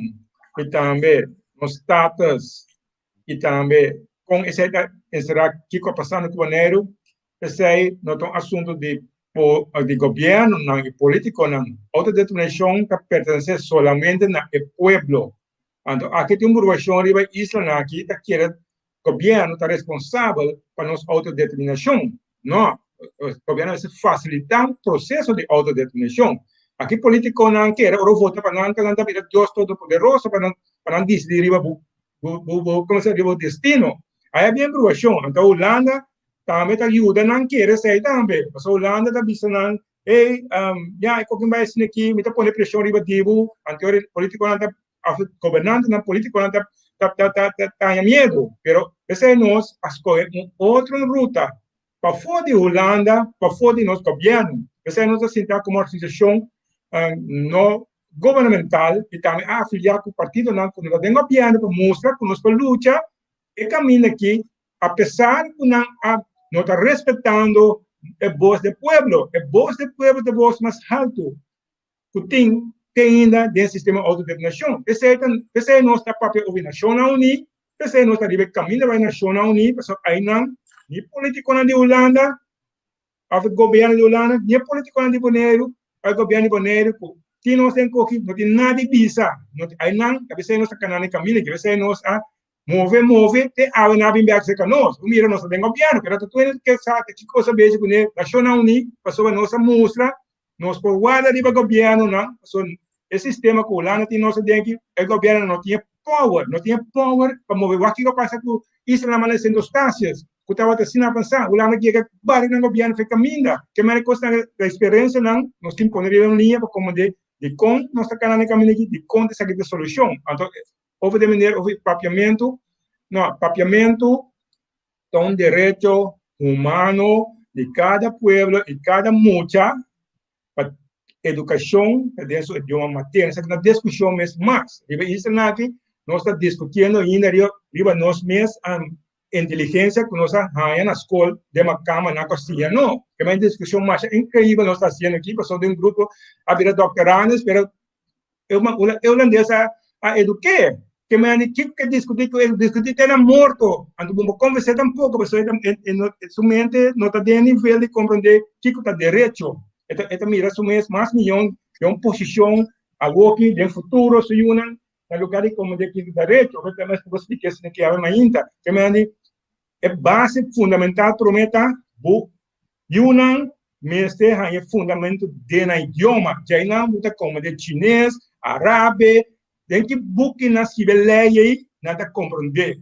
e também no status e também com esse será que passando com o dinheiro, esse é um assunto de governo, não, e político, não. Autodeterminação que pertence solamente ao povo. Então, aqui tem uma relação de Isla aqui, que o governo está responsável para nossa autodeterminação. Não, o governo vai facilitar o processo de autodeterminação. Aqui político não quer, ou vota para não cantar Deus todo poderoso para não decidir como se o destino. Aí é bem relação. Então, Holanda também está ajudando, não quer sair também. Mas a Holanda está dizendo, já, eu vou mais aqui, me está pondo pressão negativa, então o político não está governante, não político não está medo. Pero esse é nós escolher outra ruta para fora de Holanda, para fora de nosso governo. Esse é nós sentar como organização não governamental e também afiliar com o partido não com o governo para mostrar que nós luta e caminho aqui, apesar de não está respeitando a voz do povo. A voz do povo é a voz mais alta que tem ainda dentro do sistema de autodeterminação. Esse é nosso papel da Nacional Unida, esse é nosso caminho da Nacional Unida, porque aí não, nem político de Holanda, o governo de Holanda, nem político de Bonaire, o governo de Bonaire, que não tem nada de visa. Aí não, a vezes nós canal de caminho, que a vezes nós move, te abre na bimba que nós. O mira nós tem governo, que tu tens que saber que coisa beijo com a Nacional Unida, para nossa mostra, nós por guarda de governo, não, o sistema que o Holanda tem nosso dentro, o governo não tinha power para mover. O que passa com isso na maneira de instâncias, que estava assim a pensar, o Holanda quer que barre no governo fica caminho, que mais custa a experiência não, nós temos que poner em linha para como de como nós está canal de caminho aqui, de como essa de solução. Então, houve de maneira, houve papiamento, é um direito humano de cada pueblo y cada mucha para educación de su idioma materno. Esa es una discusión es más. Riba isso aqui, nós está discutindo ainda riba nós mesmos inteligencia que nós há na escola de uma cama na cozinha. Não, é uma discussão mais incrível nós está fazendo aqui, passou de um grupo a vir doutorandos, pero uma holandesa a educar. Que me han dicho que discutir era morto. Ando vamos conversar tampoco, porque en su mente no está de nivel de comprender que está derecho. Esta mira su mes más millón de una posición algo que de futuro se unan en lugar de como de que derecho. Porque más que explique se que habla ainda. Que me han dicho es base fundamental prometa bu unan mestre hay fundamento de na idioma. Ya no muita como de chinês, árabe. Tem que buscar na civilidade nada compreender.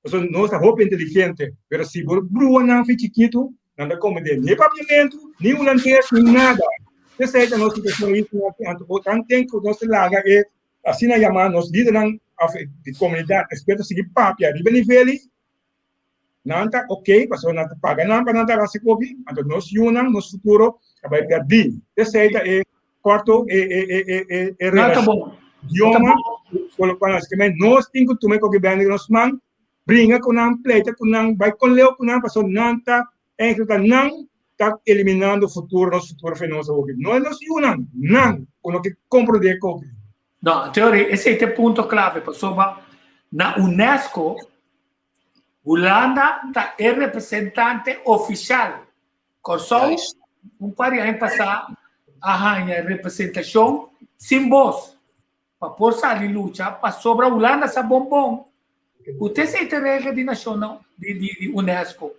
Então, nossa roupa inteligente, mas se você brua não fica chiquito, nada compreender. Nem papiamento, nem holandês, nem nada. Essa é a nossa situação. Tanto tempo que nós larga é assim na chamada, nós lideramos de comunidade, respeito seguir papia, de nível, não está ok, passou não está paga não para não estar se cobrir. Então nós unamos nosso futuro vai perder. Essa é quarto relação. Idioma, colocando as que nós temos que tomar que bem nos man, brinca com um pleito, com vai com leu, com passou não tá, não tá eliminando o futuro, nosso futuro financeiro. Não nos unam, não, com o que compreender com. Não, teoria, esse é o ponto clave, pessoal. Na UNESCO, Holanda é representante oficial. Corsou, par de anos passado, a representação sem voz. Para forçar a luta, para sobre a Holanda, essa bombom. Você se interessa de nacional, de UNESCO,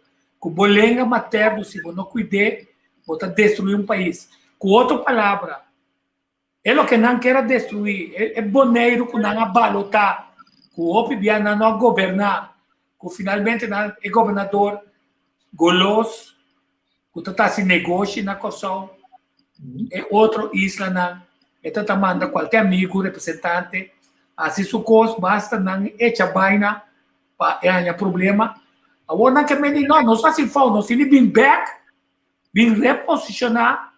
que o bolenga materno, se você não cuidar, você destruir um país. Com outra palavra, é o que não quer destruir, é boneiro que não abalotar, que o OPBA não governar, que finalmente não é governador goloso, que está se negócio na Kosovo, é outra isla não. Então, manda qualquer amigo, representante, assim, su coisa, basta não echa vaina para problema. Agora, não quer me não, nós fazemos falta, nós temos que vir back, vir reposicionar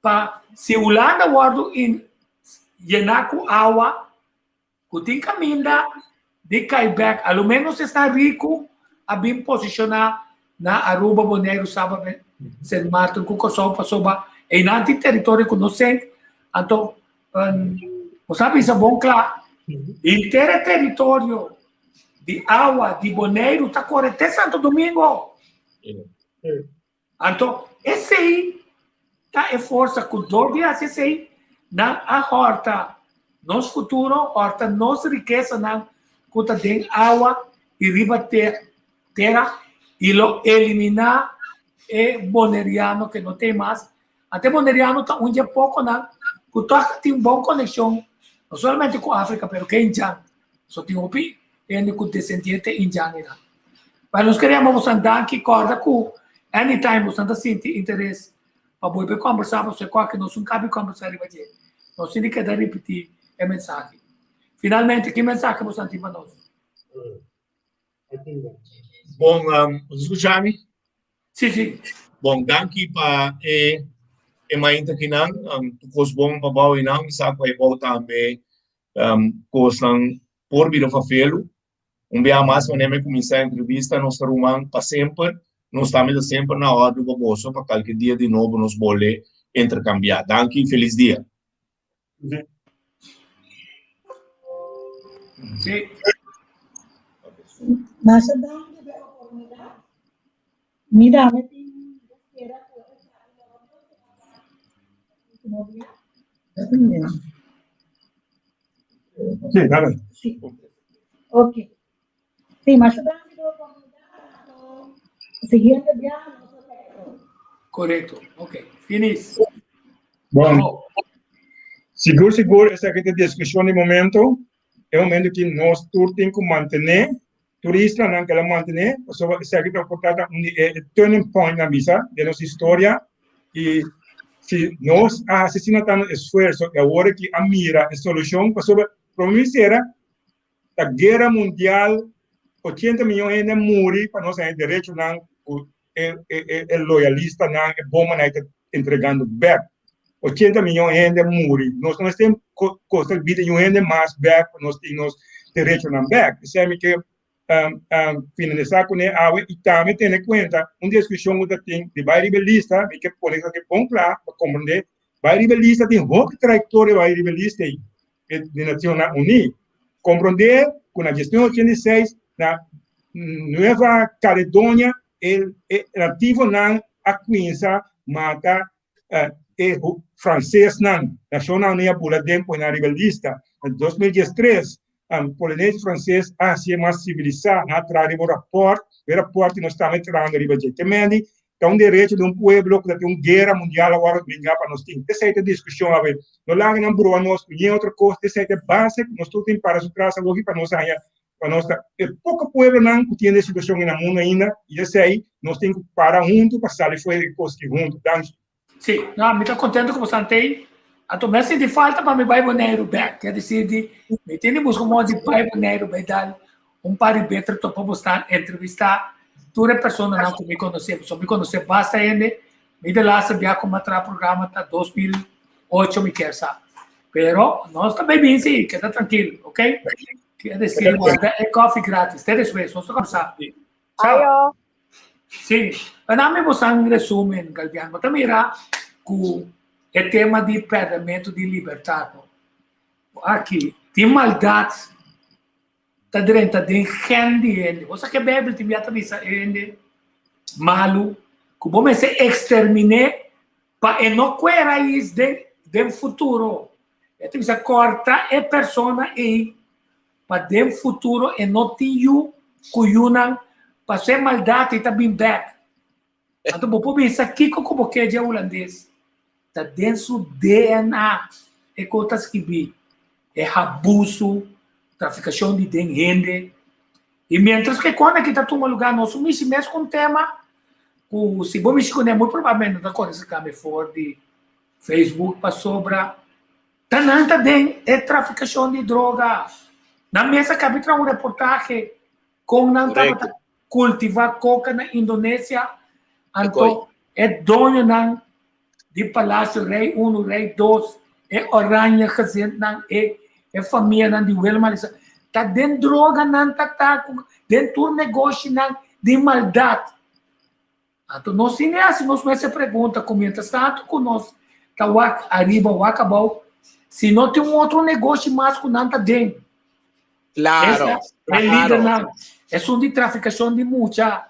para, se o Holanda guarda em llenar com água, que tem caminho de cair back, ao menos está rico a vir posicionar na Aruba, Bonaire, Sábado, São Martin, com Kosovo, passou em nanti território que nós temos. Então, sabe, isso é bom, claro. Inteiro território de água de Bonaire está correndo até Santo Domingo. Então, esse aí está em força com 2 dias, esse aí, na horta, nosso futuro, horta, nossa riqueza, na conta de água e riba terra, e lo eliminar é boneriano que não tem mais. Até boneriano está um dia pouco, não. O Toca tem uma boa conexão, não somente com a África, mas com a Índia. Só tem um pi, e com descendente indiano. Mas nós queremos andar aqui, corda com, anytime, nós andamos sem interesse, para poder conversar, você qual que nós não cabe conversar, nós temos que repetir a mensagem. Finalmente, que mensagem você tem para nós? Bom, escuchame? Sim. Bom, danke para mainta kinang tukos bom babaw inang isa ko ibaw tambe kosang por biro fafelo dia mais maneme começar a entrevista nós rumang para sempre nós estamos sempre na hora do baboso para qualquer dia de novo nos bole intercambiar. Danke, feliz dia. Sim. Mas dando a oportunidade, mira, me Sí, dale. Sí. Ok. Sí, mas siguiente viaje. Correto. Ok. Finish. Bom, seguro, essa aqui é a discussão de momento. É um momento que nós todos temos que manter, turista não quer manter, essa aqui é um turning point na visa de nossa história e se nós assistimos tanto esforço, agora que a mira a solução para o problema será a guerra mundial, 80 milhões de morrer para nós ter direito a el loyalista na bomba na está entregando back. 80 milhões de gente morre. Nós temos costas vida de gente mais back, nós temos direito na back. Isso é que finalizar com a e também ter em conta uma discussão que tem de bairro rebelista, que por isso que bom claro para compreender, bairro rebelista tem pouca trajetória bairro rebelista de Nações Unidas. Compreender com a gestão 86 na Nova Caledônia, el nativo não acuinsa mata francês não, nacional nem a pula tempo na rebelista. Em 2013 polonês francês se mais civilizado, atrás do rapport não está entrando na rebeldia. Também tem direito de pueblo que tem uma guerra mundial agora brincar para nós ter. Essa é a discussão a ver. Não lá não broa nós em outra coisa, essa é a base que nós temos para o traço aqui para nós aí. Para nós pouco pueblo não que tem situação no mundo ainda e esse aí nós temos que parar junto para sair fora de coisa junto. Sim, não, me estou contente com você tem. A tomar se de falta para me vai boneiro back, quer dizer, me tem de buscar um monte de vai boneiro, vai dar par de betra para buscar entrevistar toda a pessoa não que me conhece, só me conhece basta ainda, me de lá sabia como entrar programa até 2008 me quer sabe, pero nós também bem sim, queda tranquilo, ok? Quer dizer, é coffee grátis, até depois, nós vamos começar. Tchau. Sim, mas me buscar um resumo, Galviano, mas também irá com o tema de impedimento de liberdade. Aqui, tem maldade, está dentro de gente, você que bebe, tem viata de gente, malo, que bom se exterminar para não correr raiz do futuro. Tem que cortar a pessoa e para do futuro e não tinha cuyunan para ser maldade e também back. Então, vou pensar aqui como que é holandês. Está dentro do DNA. É coisas que vi. É abuso, traficação de gente. E mientras que quando aqui está todo lugar, nós somos mesmo com o tema, se vou me esconder, muito provavelmente não conhece que for de Facebook para sobra. Tananta den é traficação de droga. Na mesa que havia uma reportagem com nanta cultivar coca na Indonésia, então é dono não de Palácio Rei 1, Rei 2, é Oranha Gezent não é família não de Wilma, tá dentro droga não tá dentro negócio não de maldade. Então nós cineastas nós essa pergunta comenta tanto com nós tá arriba o acabou se não tem outro negócio mais com não tá dentro. Claro, claro. É de traficação de mucha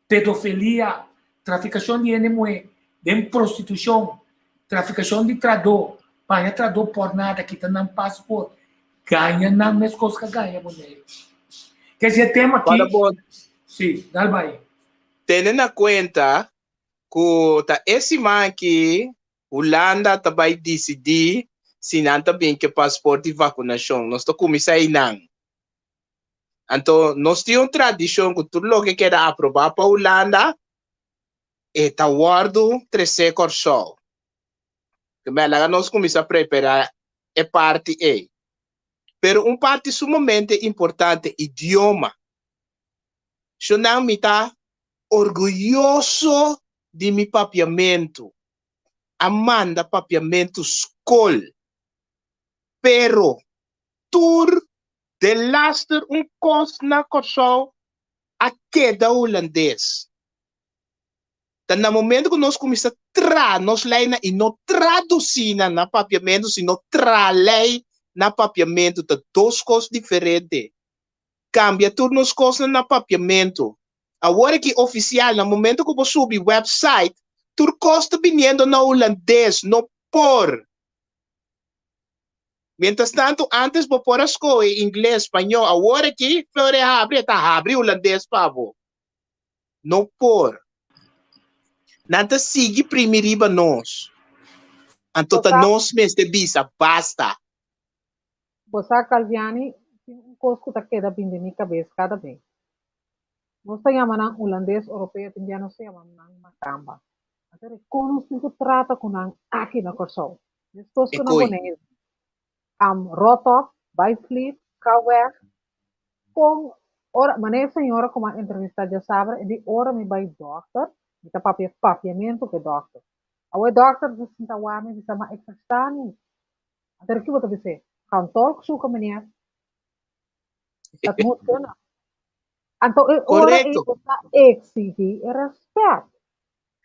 pedofilia, traficação de animais, de prostituição, traficação de trador, para trador por nada, que está no passaporte, ganha na mesma coisa que ganha, mulher. Quer dizer, tema aqui. Sim, dá aí. Tendo em conta que esse man aqui, Holanda vai decidir se não também que passaporte de vacinação, nós estamos começando aí não. Então, nós temos uma tradição que tudo o que quer aprovar para a Holanda é tá guardo 13 corso. Que nós começamos a preparar a parte A. Pero parte sumamente importante, idioma. Eu não me está orgulhoso de meu papiamento. Amanda papiamento school. Pero, tur de laster na corso a queda holandês. Então, no momento que nós começamos a nós leina e não traduzir na papiamento, se não lei na papiamento, de duas coisas diferentes. Cambia tudo as coisas na papiamento. Agora que oficial, no momento que você subir website, tudo costa vindo na holandês, não por. Mientras tanto, antes vou pôr as coisas em inglês, espanhol, agora que flore abre holandês, pavo. Não por. Nanta sigue primeiro nós. Então, nós mesmo de visa, basta. Você, Calviani, um coisa que queda bem de minha cabeça cada vez. Nós chamamos holandês europeu, também nós chamamos macamba. Então, como se trata com aqui na Corsol. Estou na bonita. Rotok, Bijvliet, Kouweg, com ora, maneira senhora como a entrevista já sabe, de ora me vai doctor, Mita papiamento que doctor. Awe doctor dus sinta wame bisa ma ik verstaan niet. Ater ki wat bisa. Gaan tolk zoeken meneer. Dat moet kunnen. Anto ora e Correcto. ota exigi e respect.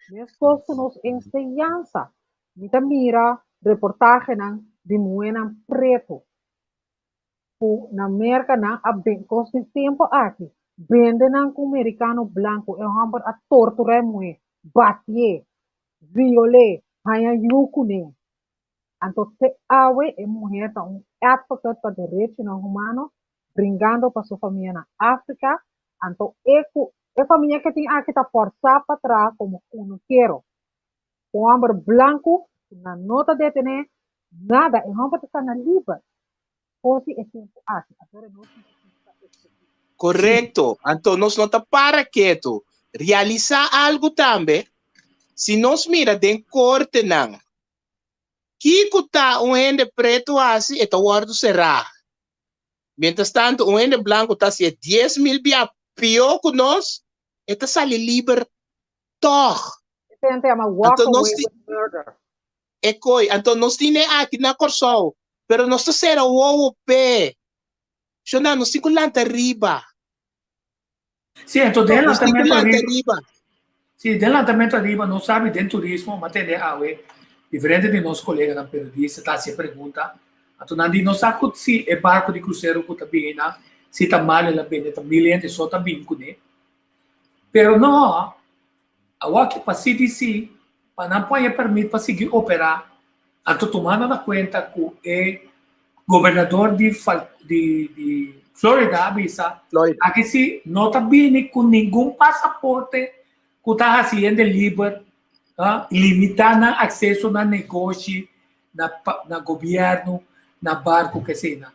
Mes costo nos enseñanza. Mita mira reportaje nang dimuenan preto. Na América na a bem costa tempo aqui. Vende nang com americano blanco e hamper a tortura mue, batie, viole, haya yukune. Anto te awe e mulher tá advocate para direitos humanos, brigando para sua família na África. Anto e família que tem aqui tá forçar para trás como uno quero. O hamper blanco na nota de tener nada e hamper tá na livre. Fosse e tempo aqui. Agora não Correcto. Entonces, nos nota para quieto. Realiza algo también. Si nos mira de corte, nan. Kiko ta un gente preto así, esto guardo será. Mientras tanto, un gente blanco ta si 10,000 bia pio con nos, esto sale libre toch. Gente llama walk away with murder. Entonces, nos tiene aquí na corso, pero nos está será wow pe. Yo no nos tiene lanta arriba. Sì, entonces del Nos tiene lançamento lanta arriba. arriba. Sì, del lançamento arriba, não sabe de turismo, mas tem diferente de nossos colegas na periodista, tá se pergunta. Então, não sabe se é barco de cruzeiro que está bem, se está mal, ela bem, está milhões só está bem com ele. Pero não, a que para CDC, para não pode permitir para seguir operar, então tomando na conta que o governador de Florida avisa que se não está bem com nenhum passaporte que está fazendo livre, limitando acesso na negócio, na governo, na barco que seja.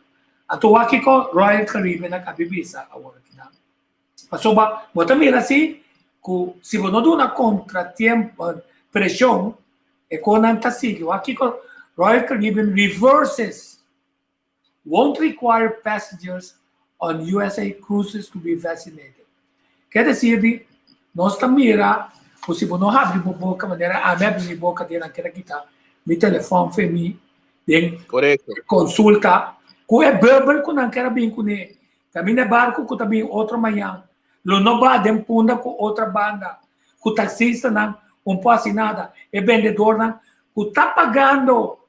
Então aqui com Royal Caribbean na cabibisa agora que não. Passou ba, bota mira assim, que se você não dá uma contratempo, pressão, é quando está seguindo. Aqui com Royal Caribbean reverses, won't require passengers on USA cruises to be vaccinated. Quer dizer, nós mira, se você não abre a boca, maneira abre a boca de naquela que está, meu telefone foi mim, consulta, que é verbal que não quer bem com ele. Também é barco que também outra manhã, lo não vai de punda com outra banda, que o taxista não pode nada, é vendedor que está pagando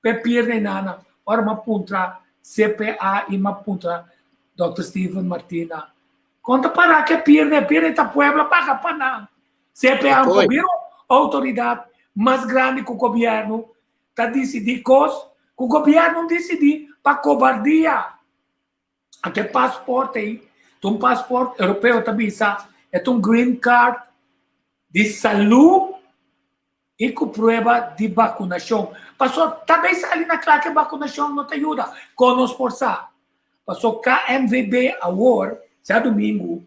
para perder nada, ora uma punta CPA e uma punta Dr. Steven Martina. Conta para que pierde esta puebla paga para nada. CPA é um governo, autoridade mais grande que o governo, está decidindo coisas que o governo não decide para cobardia. Até passaporte aí, um passaporte europeu também é um green card de saúde e com prova de vacunação. Passou também ali na classe que vacunação não te ajuda, com nos forçar. Passou KMVB Award, já domingo,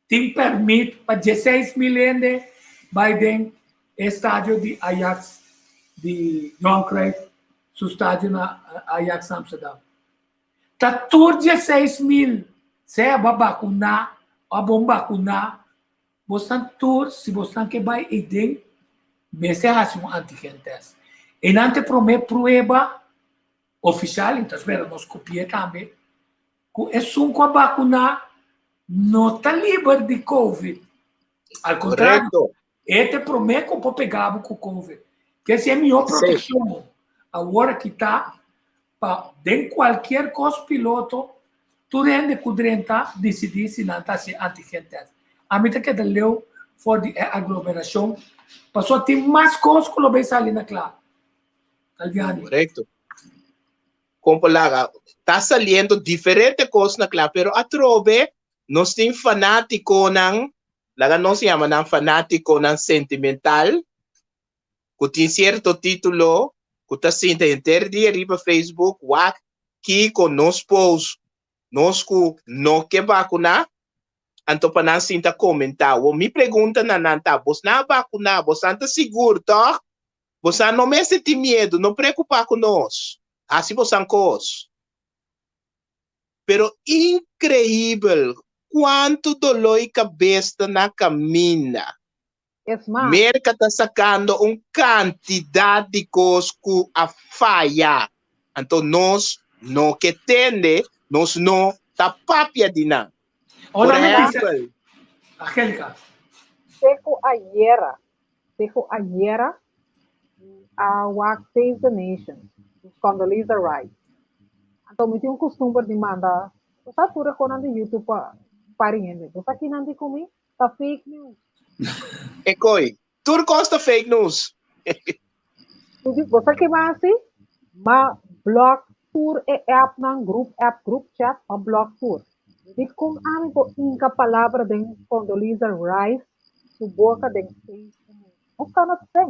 tem permite para 16 milhões de Biden estádio de Ajax, de Johan Cruyff, seu estádio na Ajax Amsterdam. Está tudo 16 mil. Se é para vacunar, ou bom vacunar, você tudo, se você quer vai ir mas é um antigen test. E não te promete prova oficial, então espera, nós copiamos também, que é um com a vacuna não está livre de Covid. Ao contrário, ele promete que pode pegar com Covid. Que essa é a melhor proteção. Agora que está, de qualquer coisa piloto, tu rende que o decidir se não está se antigen test. A mim que deu for de aglomeração, passou a ter mais coisas que o bem ali na classe. Correcto. Como lá, está saliendo diferentes coisas na classe, pero a trove nós tem fanático não, lá não se chama não fanático não sentimental, que tem certo título, que está sendo interdia riba Facebook, que com nós pôs, nós que não quer vacunar, então para nós sinta comentar. O me pergunta na nanta, você não vacunar, você está seguro, tá? Você não me sente medo, não preocupa com nós. Assim você não coisa. Pero incrível quanto dolor e cabeça na caminha. Es más, América está sacando una cantidad de cosas que a falla. Entonces, nos no que tende, nos no tapapia de nada. Por Hola, me dice, ejemplo, Angélica, dejo ayer a Wax Save the Nation, Condoleezza Rice. Então, me tem costumbre de mandar, você sabe por que de YouTube para ele, você aqui não tem comigo, tá fake news. Ecoi, tudo costa fake news. Você que vai assim, mas block tour é app ng group chat, mas block tour. Di kung ano po inka palavra de Condoleezza Rice, suboka de fake news. O cannot say.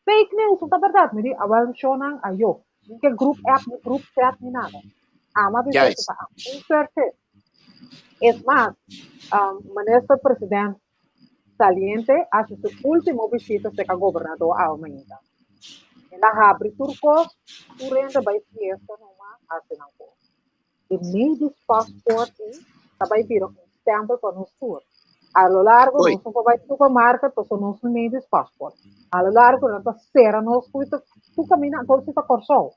Fake news, ito verdade. Medi awal show nang ayo. Yung group chat ni nada. Ama bisa Yes. ito pa. Insert it. Es más, Minister Presidente saliente hace su último visita a gobernador Almeida. En la Habri Turcos, turenda by fiesta numa hace ng po. E made this passport sabay biro stamp para nos tour. A lo largo, Oi. nós não vai supermarket, então nós não made this passport. A lo largo, nós será nós tu camina, então você tá corso.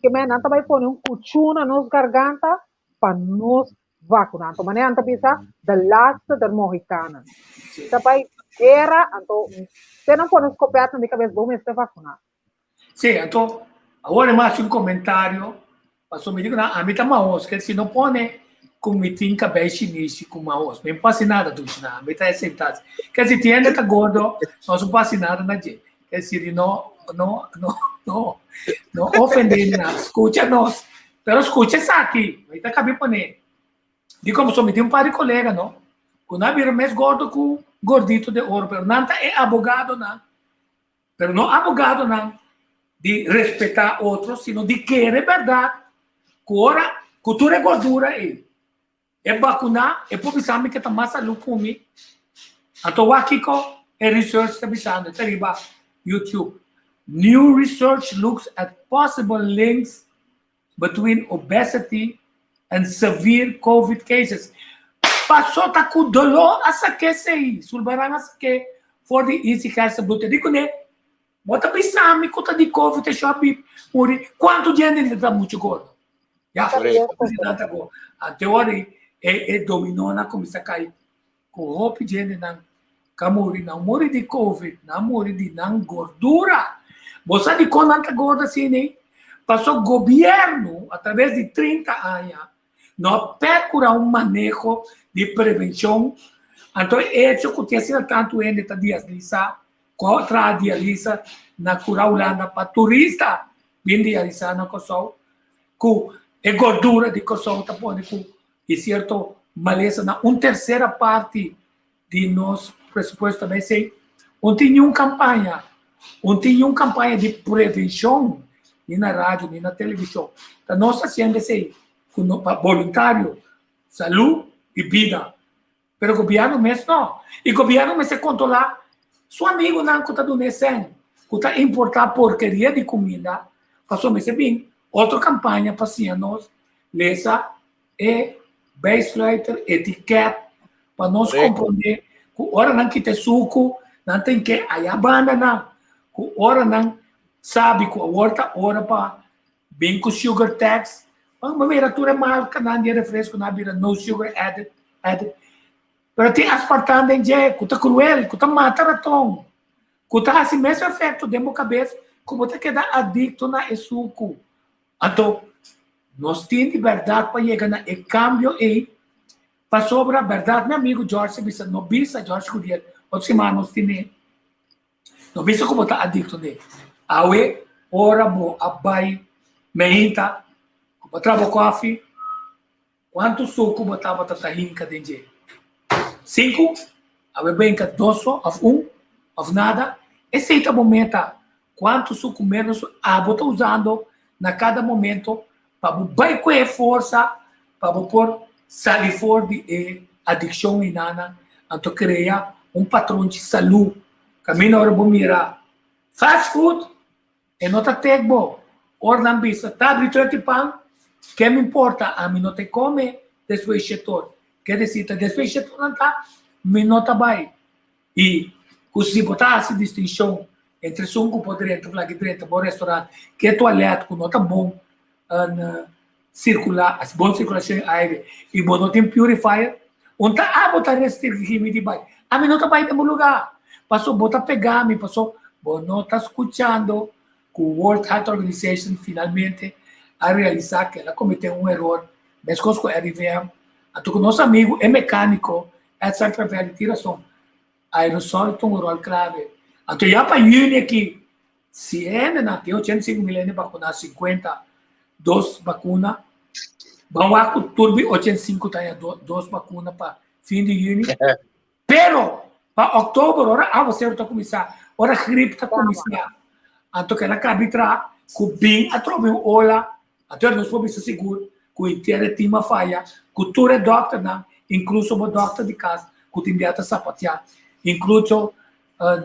Que me nanta vai pôr cuchuna nos garganta para nos vacunar. Então, maneira anta bisa the last da mohicana. Sabay era, então, você não pode nos copiar de cabeça bom este vacunar. sì, então, agora mais um comentário, passou me digo, a mim tá maos, que se não pone comitim cabelo chinês com maos, não passa nada do China, a mim tá sentado. Que se tiende que gordo, não passa nada na gente. Que se não ofender nada, escuta nós, pero escuta isso aqui, aí tá cabelo pone. Digo como só me tem par de colega, não? Quando eu viro mais gordo que gordito de ouro, pero não é abogado, não. Pero não abogado, não. De respeitar outros, sino de querer verdade. Agora, cultura é gordura aí. É vacunar, é publicar que está mais saúde para mim. Então, aqui é research está pensando, está ali, YouTube. New research looks at possible links between obesity and severe COVID cases. Passou tá com dolor a saque sei, sulbarang a saque for the easy cancer blood. Digo né, bota pensar me conta de COVID te shopping muri. Quanto dia ele está muito gordo? Já, presidente agora. A teoria é dominou na comissão cai com roupa de gente não camuri não muri de COVID, não muri de não gordura. Você de quando anda gorda assim né? Passou governo através de 30 anos não procura manejo de prevenção. Então, isso que tem sido tanto ainda está dializar, contra a dialisa na cura Holanda para turista, bem dializar na Kosovo, que é gordura de Kosovo, tá bom, e certo maleza na terceira parte de nosso pressuposto também, sei, tinha uma campanha de prevenção, nem na rádio, nem na televisão. Então, nós fazemos sei, voluntário, saúde e vida. Pero o governo mesmo não. E o governo mesmo se controlar. Seu amigo não está dando sem. Está importar porcaria de comida. Passou mesmo bem. Outra campanha para nós. Lesa e base-letter, etiqueta, para nós compreender que hora não que ter suco, não tem que a banda não. Que hora não sabe que a hora para bem com sugar tax. Ang mamiratura mahal ka na, hindi refresco na bira, no sugar added. Pero tem aspartame din, kuta cruel, kuta mataratong. Kuta kasi mesmo efeito demo cabeça, como te queda adicto na suco. Então, nós temos verdade para chegar na cambio aí, para sobre a verdade, meu amigo Jorge, não bisa Jorge Cudiel, outros irmãos têm, não bisa como está adicto nele. Awe, ora bo, abai, meinta, botava coffee, quanto suco botava tatahinka dentro? 5, a bebenca 2, of nada. Esse é o momento, quanto suco menos a bota usando na cada momento, para vai com força, para pôr sair fora de adicção e nada, então criar patrão de saúde. Caminho hora bom mirar. Fast food, é nota tegbo, or não bisa, tá abrindo pão, que me importa, a mim não te come desfechetor. Quer dizer, desfechetor não tá, me não tá bem. E se botasse distinção entre sunco por dentro, lá dentro, bom restaurante, que é toalete, com nota bom, circular, boa circulação de aire, e bom não tem purifier, onde botar restringir de baixo. A mim não está vai no lugar. Passou, bota pegar, me passou, bom, não está escutando que o World Health Organization finalmente a realizar que ela cometeu um erro, mas com o RVM, então, o nosso amigo é mecânico, é certo que ele tira som. Aerosol tem um rol clave. Então, já para junho aqui, se ainda não tem 85 milhões vacunar 52 vacunas, vamos lá com o turbi 85 tem duas vacunas para fim de junho. Pero, para outubro, ora, você está começar, ora, a gripe está começar. Então, que ela cabe atrás, com o bem, a troca, olha, então, nós podemos ser seguros, que o inteiro time falha, que tu é doctor, não, incluso o doctor de casa, que tu enviata sapatear, incluso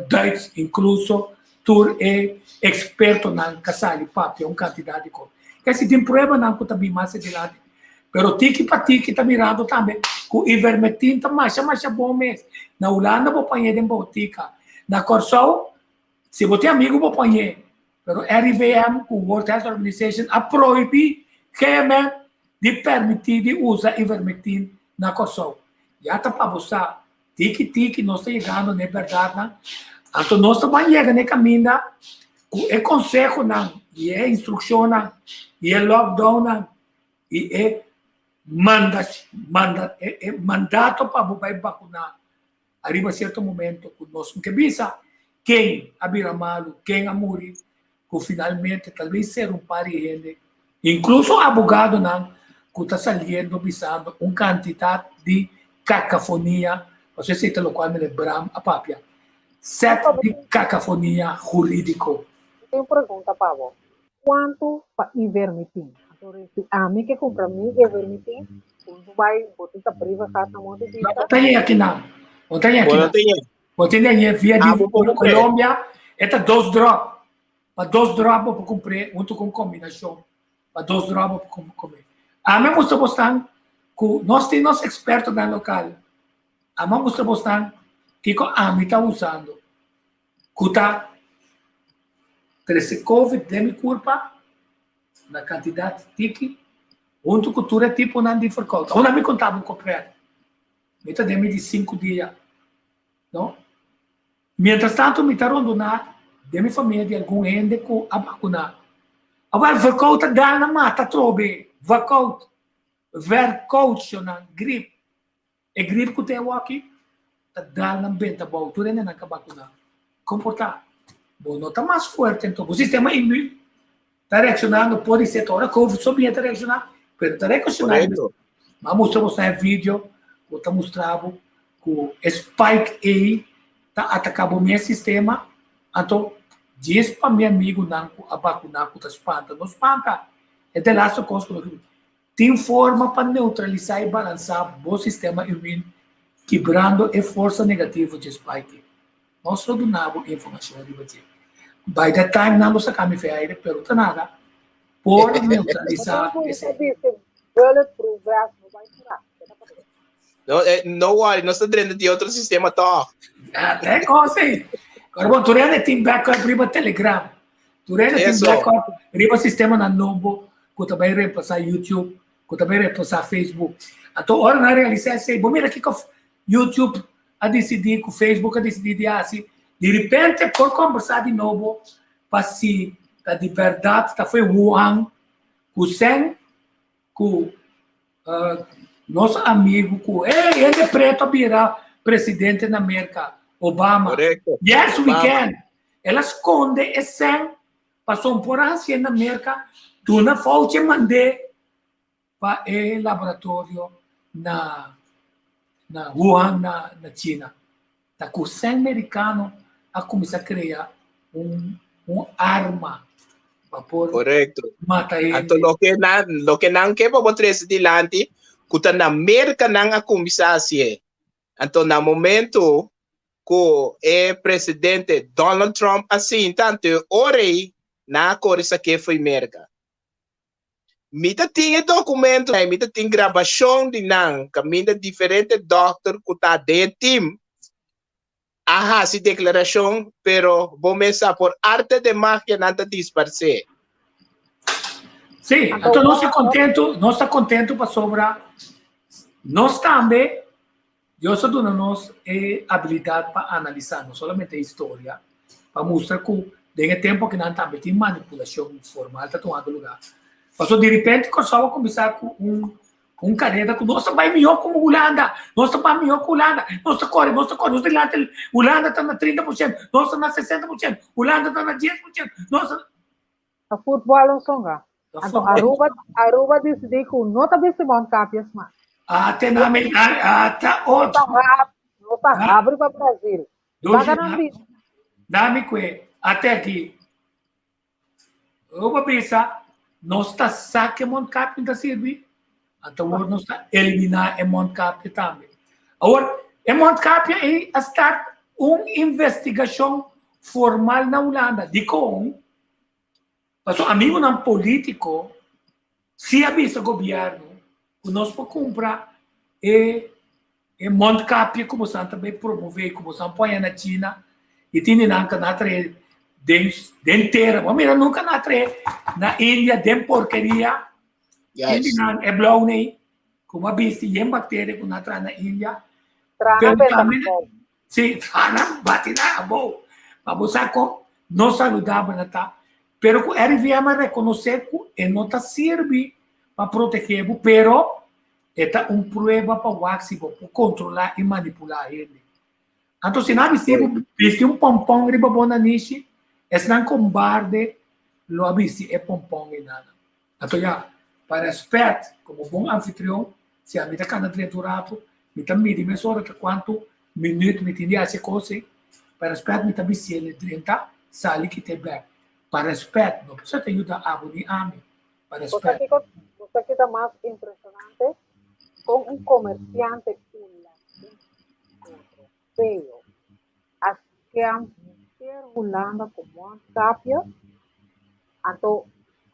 Duits, incluso tu é experto na casal, papi, quantidade de coisa. Que se tem prova, não, que também mais adiante. Pero tiki para tiki está mirando também, que o ivermectin está mais bom mesmo. Na Holanda, vou pôr em botica. Na Corsol, se você é amigo, vou pôr. Pero RVM, o World Health Organization, a proibir que de permitir de usar ivermectin na Corsol. Já está para você, tiki, nós estamos chegando, não é verdade, não? Então, nós estamos chegando no caminho, é conselho, não, e é instrução, não, e é lockdown, não, e é mandato para você vacinar. Arriba certo momento, que nós não queremos quem abrirá malo, quem a morrer, que finalmente talvez ser par de gente, incluso abogado, não, que está saliendo, visando uma quantidade de cacofonia, você sei lo qual me lembram a papia, set de cacofonia jurídico. Tenho uma pergunta, Pablo. Quanto para ivermectin? A mim que compra ivermectin, quando vai botar priva casa monte de. Não tem aqui não. Não tem aqui não. Não tem aí via de Colômbia, é 2 drops. Para 2 drops para comprar, junto com combinação. Para 2 drops para comer. A mim mostra bastante que nós temos expertos no local. A mim mostra bastante que a mim está usando. Que está esse Covid de minha culpa, na quantidade de tiki, junto com tudo tipo não de forcota. Onde me contava comprar. Me está dando de 5 dias. Não? Mientras tanto, me está rondando de minha família, de algum gente que a vacunar. Agora, forcota dá na mata, trobe. Vacout, vercoutionan, gripe. E gripe que tem aqui, dá na benta boa, tudo é na vacuna. Comportar. Bom, não está mais forte, então. O sistema imune está reaccionando, pode ser toda a Covid, só está reaccionando, mas está reaccionando. Mas mostramos no vídeo, que está mostrando que o Spike A está atacando o meu sistema, então, diz para meu amigo não a vacunar que está espanta. Não espanta. É de lá que tem forma para neutralizar e balançar o sistema imune, quebrando a força negativa de Spike. Nós só donamos informação de você. By the time, não nos acabamos de fazer, pero não nada. Por neutralizar esse. Não worry, nós estamos dentro de outro sistema, tá? É coisa aí. Agora, bom, tu tem backup riba Telegram. Tu tem backup riba sistema na novo, que também reemplaçar YouTube, que também reemplaçar Facebook. Então, hora na realizar isso aí, bom, mira aqui que o YouTube a decidir, que o Facebook a decidir de assim, de repente, por conversar de novo, para se de verdade, foi Wuhan, que sem, que nosso amigo, que ele é preto, virar presidente da América, Obama. Correcto. Yes, we can. Ela esconde e sem, passou por assim na América, tu na Fauci mandei para o laboratório na Wuhan, na China. Tá com 100 americanos a começar a criar arma para matar ele. Então, lo que não quer para botar dilante, que na América não a começar assim. Então, no momento que o presidente Donald Trump assim, tanto orei na coisa que foi América. Mita tinha documento, mita tinha gravação de não, caminho diferente doctor que está dentro time. Ajá, sí, declaración, pero vos me sa por arte de magia nada disparse. Sí, então não está contente para sobrar. Nós também, eu sou dando nós habilidade para analisar, não somente a história, para mostrar que tem tempo que não também tem manipulação formal está tomando lugar. Passou de repente que só começar com careta que nós vai melhor como Holanda, nós vai melhor que Holanda, nós corre, nós lá Holanda está na 30%, nós está na 60%, Holanda está na 10%, nós a futebol não songa. Então Aruba decidiu que não está bem se montar pias mais. Até na até outro. Não está abre para o Brasil. Dá-me que até aqui. Eu vou pensar, nós está saque Moncap não servir. Então nós está eliminar o Moncap também. Agora, o Moncap é estar uma investigação formal na Holanda. De como? Mas o amigo não político, se avisa o governo, nós podemos comprar e Moncap como se também promover, como se apoia na China, e tem na três inteira. Mas mira, nunca na três na Índia, tem porcaria. Yes. É blau nem, como a vista, tem bactéria que na trás na Índia. Sim, trana, bate na boa. Mas você não saludável na tá. Pero que RVM reconhecer que não está serve para proteger, pero é uma prova para o para controlar e manipular ele. Então, se não viste pompom riba bona nishi, é não combate, lo viste é pompom e nada. Então, já, para respeito, como bom anfitrião, se a mim está cada triturato, me está medindo mesura que quanto minuto me tinha essa coisa, para respeito, me está vestindo 30, sali que te bebe. Para respeito, não precisa te ajudar a abrir a mim. Para respeito. Você que está mais impressionante com comerciante europeu. As que han Holanda como Tapia. Então,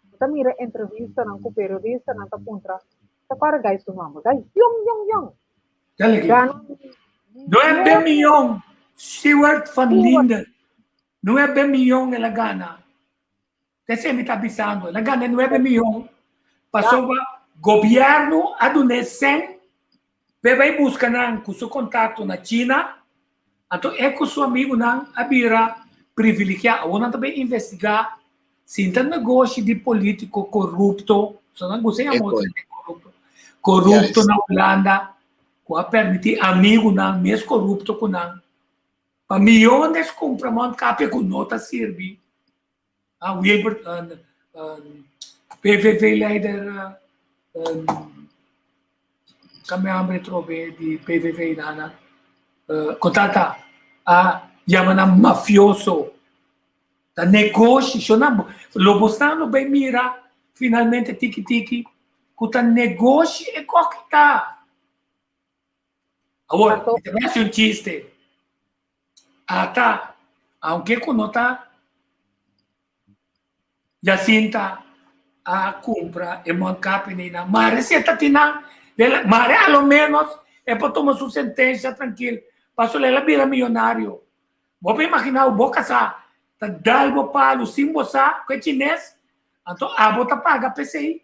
você mira entrevista com periodista, não está contra. Você para gás o nome, gás, yong. Não é bem milhão, Stewart van Linden. Não é bem milhão ela gana. Você me está avisando, ela ganha 9 milhões. Passou para o governo adolescente, vai buscar com seu contato na China, então é com seu amigo a vira privilegiado, ou não também investigar se tem negócio de político corrupto, só não gostei muito de corrupto na Holanda, que permitir amigo mesmo corrupto com para milhões de compras capa com nota serve. Wilbert, PVV-leider, kami hambre trobe di PVV nana, kontata, yaman ang mafioso, ta negosyo na, lobosano bem mira, finalmente tiki-tiki, kuta negosyo e kokita. Agora, ito é um chiste. Ata, aunque conota, Jacinta a compra e Moncap na Mare se está tinang Mare a lo menos é para tomar sua sentença tranquilo passou ela vira milionário vou imaginar o boca sa tá dalbo palo simbo sa que chinês então a bota paga PCI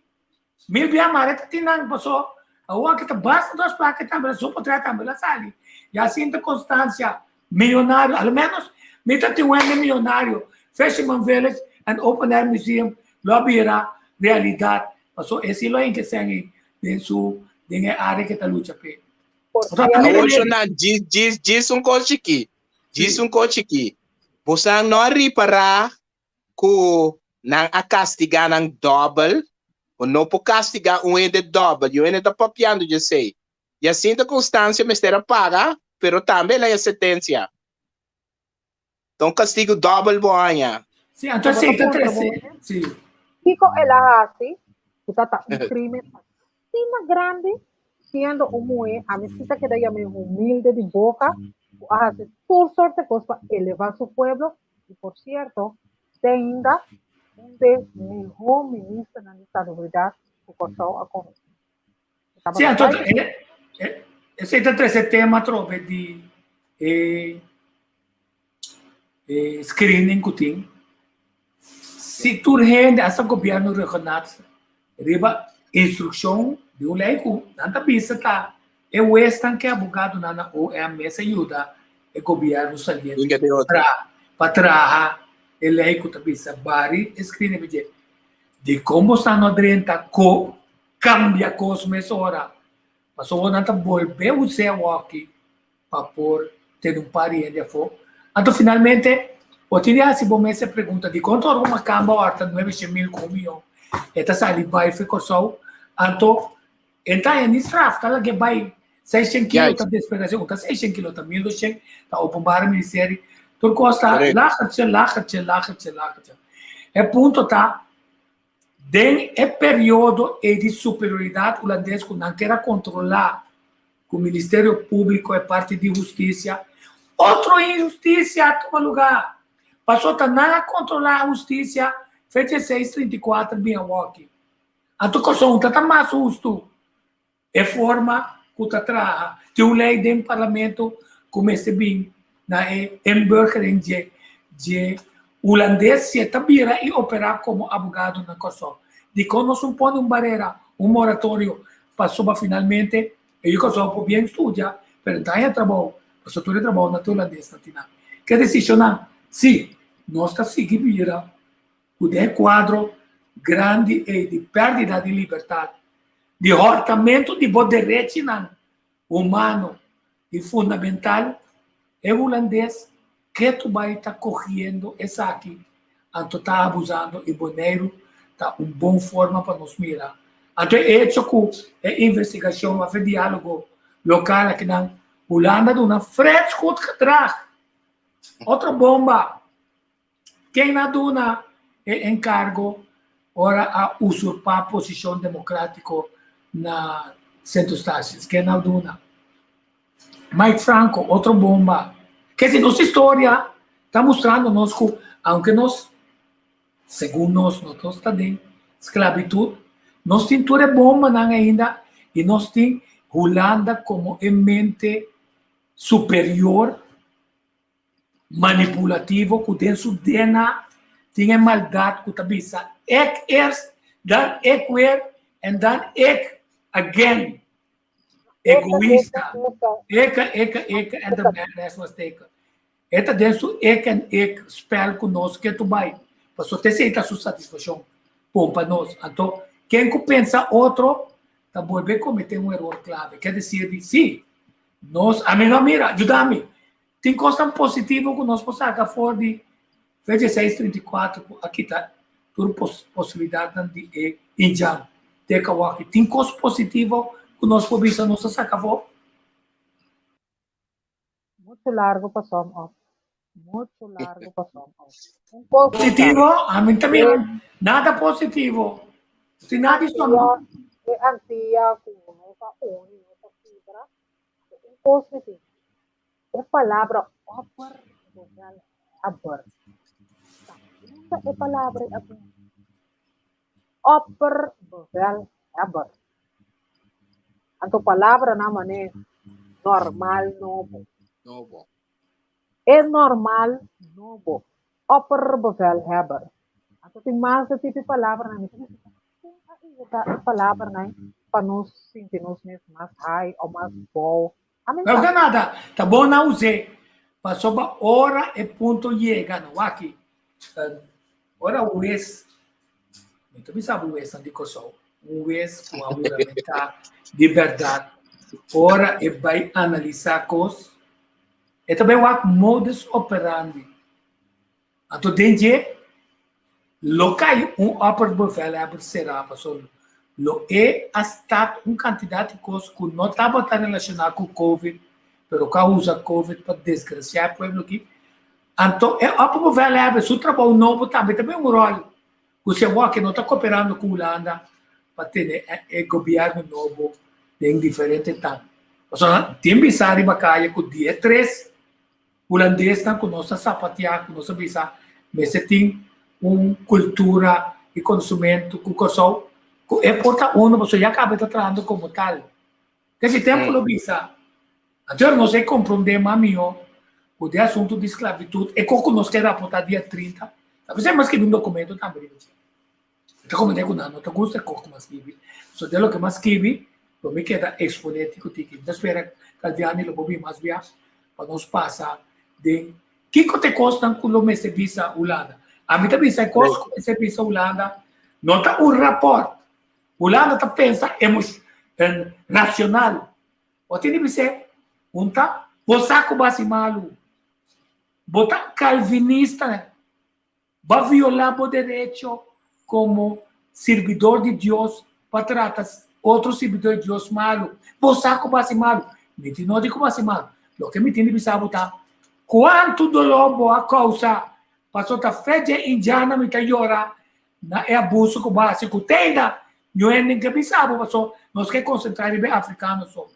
mil via Mare tá tinang passou a o que tá basta dos placas também só para tratar também sali Jacinta Constância milionário ao menos me tá tem milionário Fisherman Village and Open Air Museum lobbyra realidade. Passou esse lo que sangue de área que está luta pe. Diz um coach aqui. Você não reparar que não a castigar não double, ou não pode castigar de double. Eu ainda estou papiando de sei. E assim a constância me será paga, pero também a sentença. Então castigo double boanha. Sim, então sim, sim. Kiko Elahasi, que está crime assim grande, sendo mulher, a mesita que daí meio humilde de boca, hace toda sorte de cosas para elevar su pueblo, y por cierto, tenga dos mejor ministro na estabilidade que passou a comer. Sim, então esse tema trobe de screening que tem. Se tu rende essa governo regional, riba instrução de lei que não bisa tá é o estan que abogado na ou é a mesa ajuda é governo saliente para trabalhar a lei que tá bisa bari screening de como está no drenta co cambia cosmes ora passou não tá volver o seu aqui para por ter pariente fo então finalmente o tinha se bom essa pergunta de quanto uma camba horta 900.000 comigo esta sali vai ficou só então é nisso tá que vai 600 kg tá despegação tá 600 kg tá 1.200 tá o bombar ministério tu costa lacha é ponto tá den é período de superioridade holandês que não quer controlar que o Ministério Público é parte de justiça outra injustiça toma lugar passou a não controlar a justiça fecha 634 bem aqui a tua coisa tá mais justo é forma que está atrás tem uma lei do parlamento como esse bem na emburgering de holandês se tabira e operar como abogado na Kosovo. De quando nós põe uma barreira, moratório, passou finalmente, e o Kosovo bem estudar, mas não é trabalho, passou todo o trabalho na holandês. Que decisão? Sim, nós estamos seguindo o quadro grande de perda de liberdade, de hortamento de direitos humano e fundamental, é o holandês que tu vai estar correndo essa aqui, então está abusando e boneiro está uma boa forma para nos mirar. Então é isso que a investigação, a diálogo local aqui na Holanda, de uma fresco atrás. Outra bomba, quem na duna é encargo ora a usurpar a posição democrática na Centro-Estácios, quem na duna. Mike Franco, outra bomba. Que se nossa história está mostrando nós que, aunque nós, segundo nós está dentro esclavitud, nós temos toda bomba ainda e nós temos Holanda como mente superior, manipulativo, que dentro dela tem maldade que está bisa. Ek eerst, dan ek weer, en dan ik again. Egoísta. Ik, en de rest was teken. Eta dentro ik en ik spel conosco que tu vai. Para só ter certa sua satisfação. Bom para nós. Então, quem que pensa outro, tá volver cometer um erro clave. Quer dizer, sim, nós, a mim não mira, ajuda-me. Tem coisa positiva que nós podemos sacar fora de 2634, aqui está toda possibilidade de indiano. Tem coisa positiva que nós podemos sacar fora. Muito largo passamos. Muito largo passamos. Positivo, a mim também nada positivo. Se nada isso não. É antiga, com nossa uni, nossa fibra. Positivo. É palavra upper, upper. Essa é palavra upper, upper. Então, palavra na maneira normal, novo. É normal, novo. Upper bevelhebber. Então, tem mais de tipo de palavra na minha. A palavra na para nós sentirmos mais high ou mais bom. Não é nada. Tá bom, não usei. Passou a hora e ponto chega. Não aqui. Ora, o ex. Eu também sabe o ex, não só. O ex com a de verdade. Ora, e vai analisar coisas. E também o modus operandi. Então, dentro local, upper bevelhebber será, passou. Lo é hasta quantidade de coisas que não estava relacionada com o Covid, mas que usa Covid para desgraçar o povo aqui. Então, é upper bevelhebber, se o trabalho novo também um rol. Você vê que não está cooperando com a Holanda para ter governo novo em diferentes tempos. Tem bizarro bacaia com dia 3, holandês não conosco sapatear, conosco bisa, mas tem uma cultura e consumento que o é porta uno, você já acaba tratando como tal. Esse tempo lo bisa. Então, não sei compreender, mami, o de assunto de esclavitud, e como nós queremos apontar dia 30, talvez é mais que um documento também. Então, como digo, não te gusta como mais escrevi. Só de lo que mais escrevi, eu me queda exponente que eu então, espera que Vianney lo bobi mais via, para nós passar de que te custa com o mês de visa Holanda. A mim também sai custa com esse visa Holanda, não está um rapport. Holanda está pensa racional. O tem que ser um tá, você com base malu, botar calvinista, vai violar o direito como servidor de Deus para tratar outro servidor de Deus malo. Você com base malu, me não digo base malu. O que me tem que botar quanto dolor boa causa passou a fé indiana me tá llorar na é abuso com base com tenda não é nem que pensava passou nós que concentrar em africanos só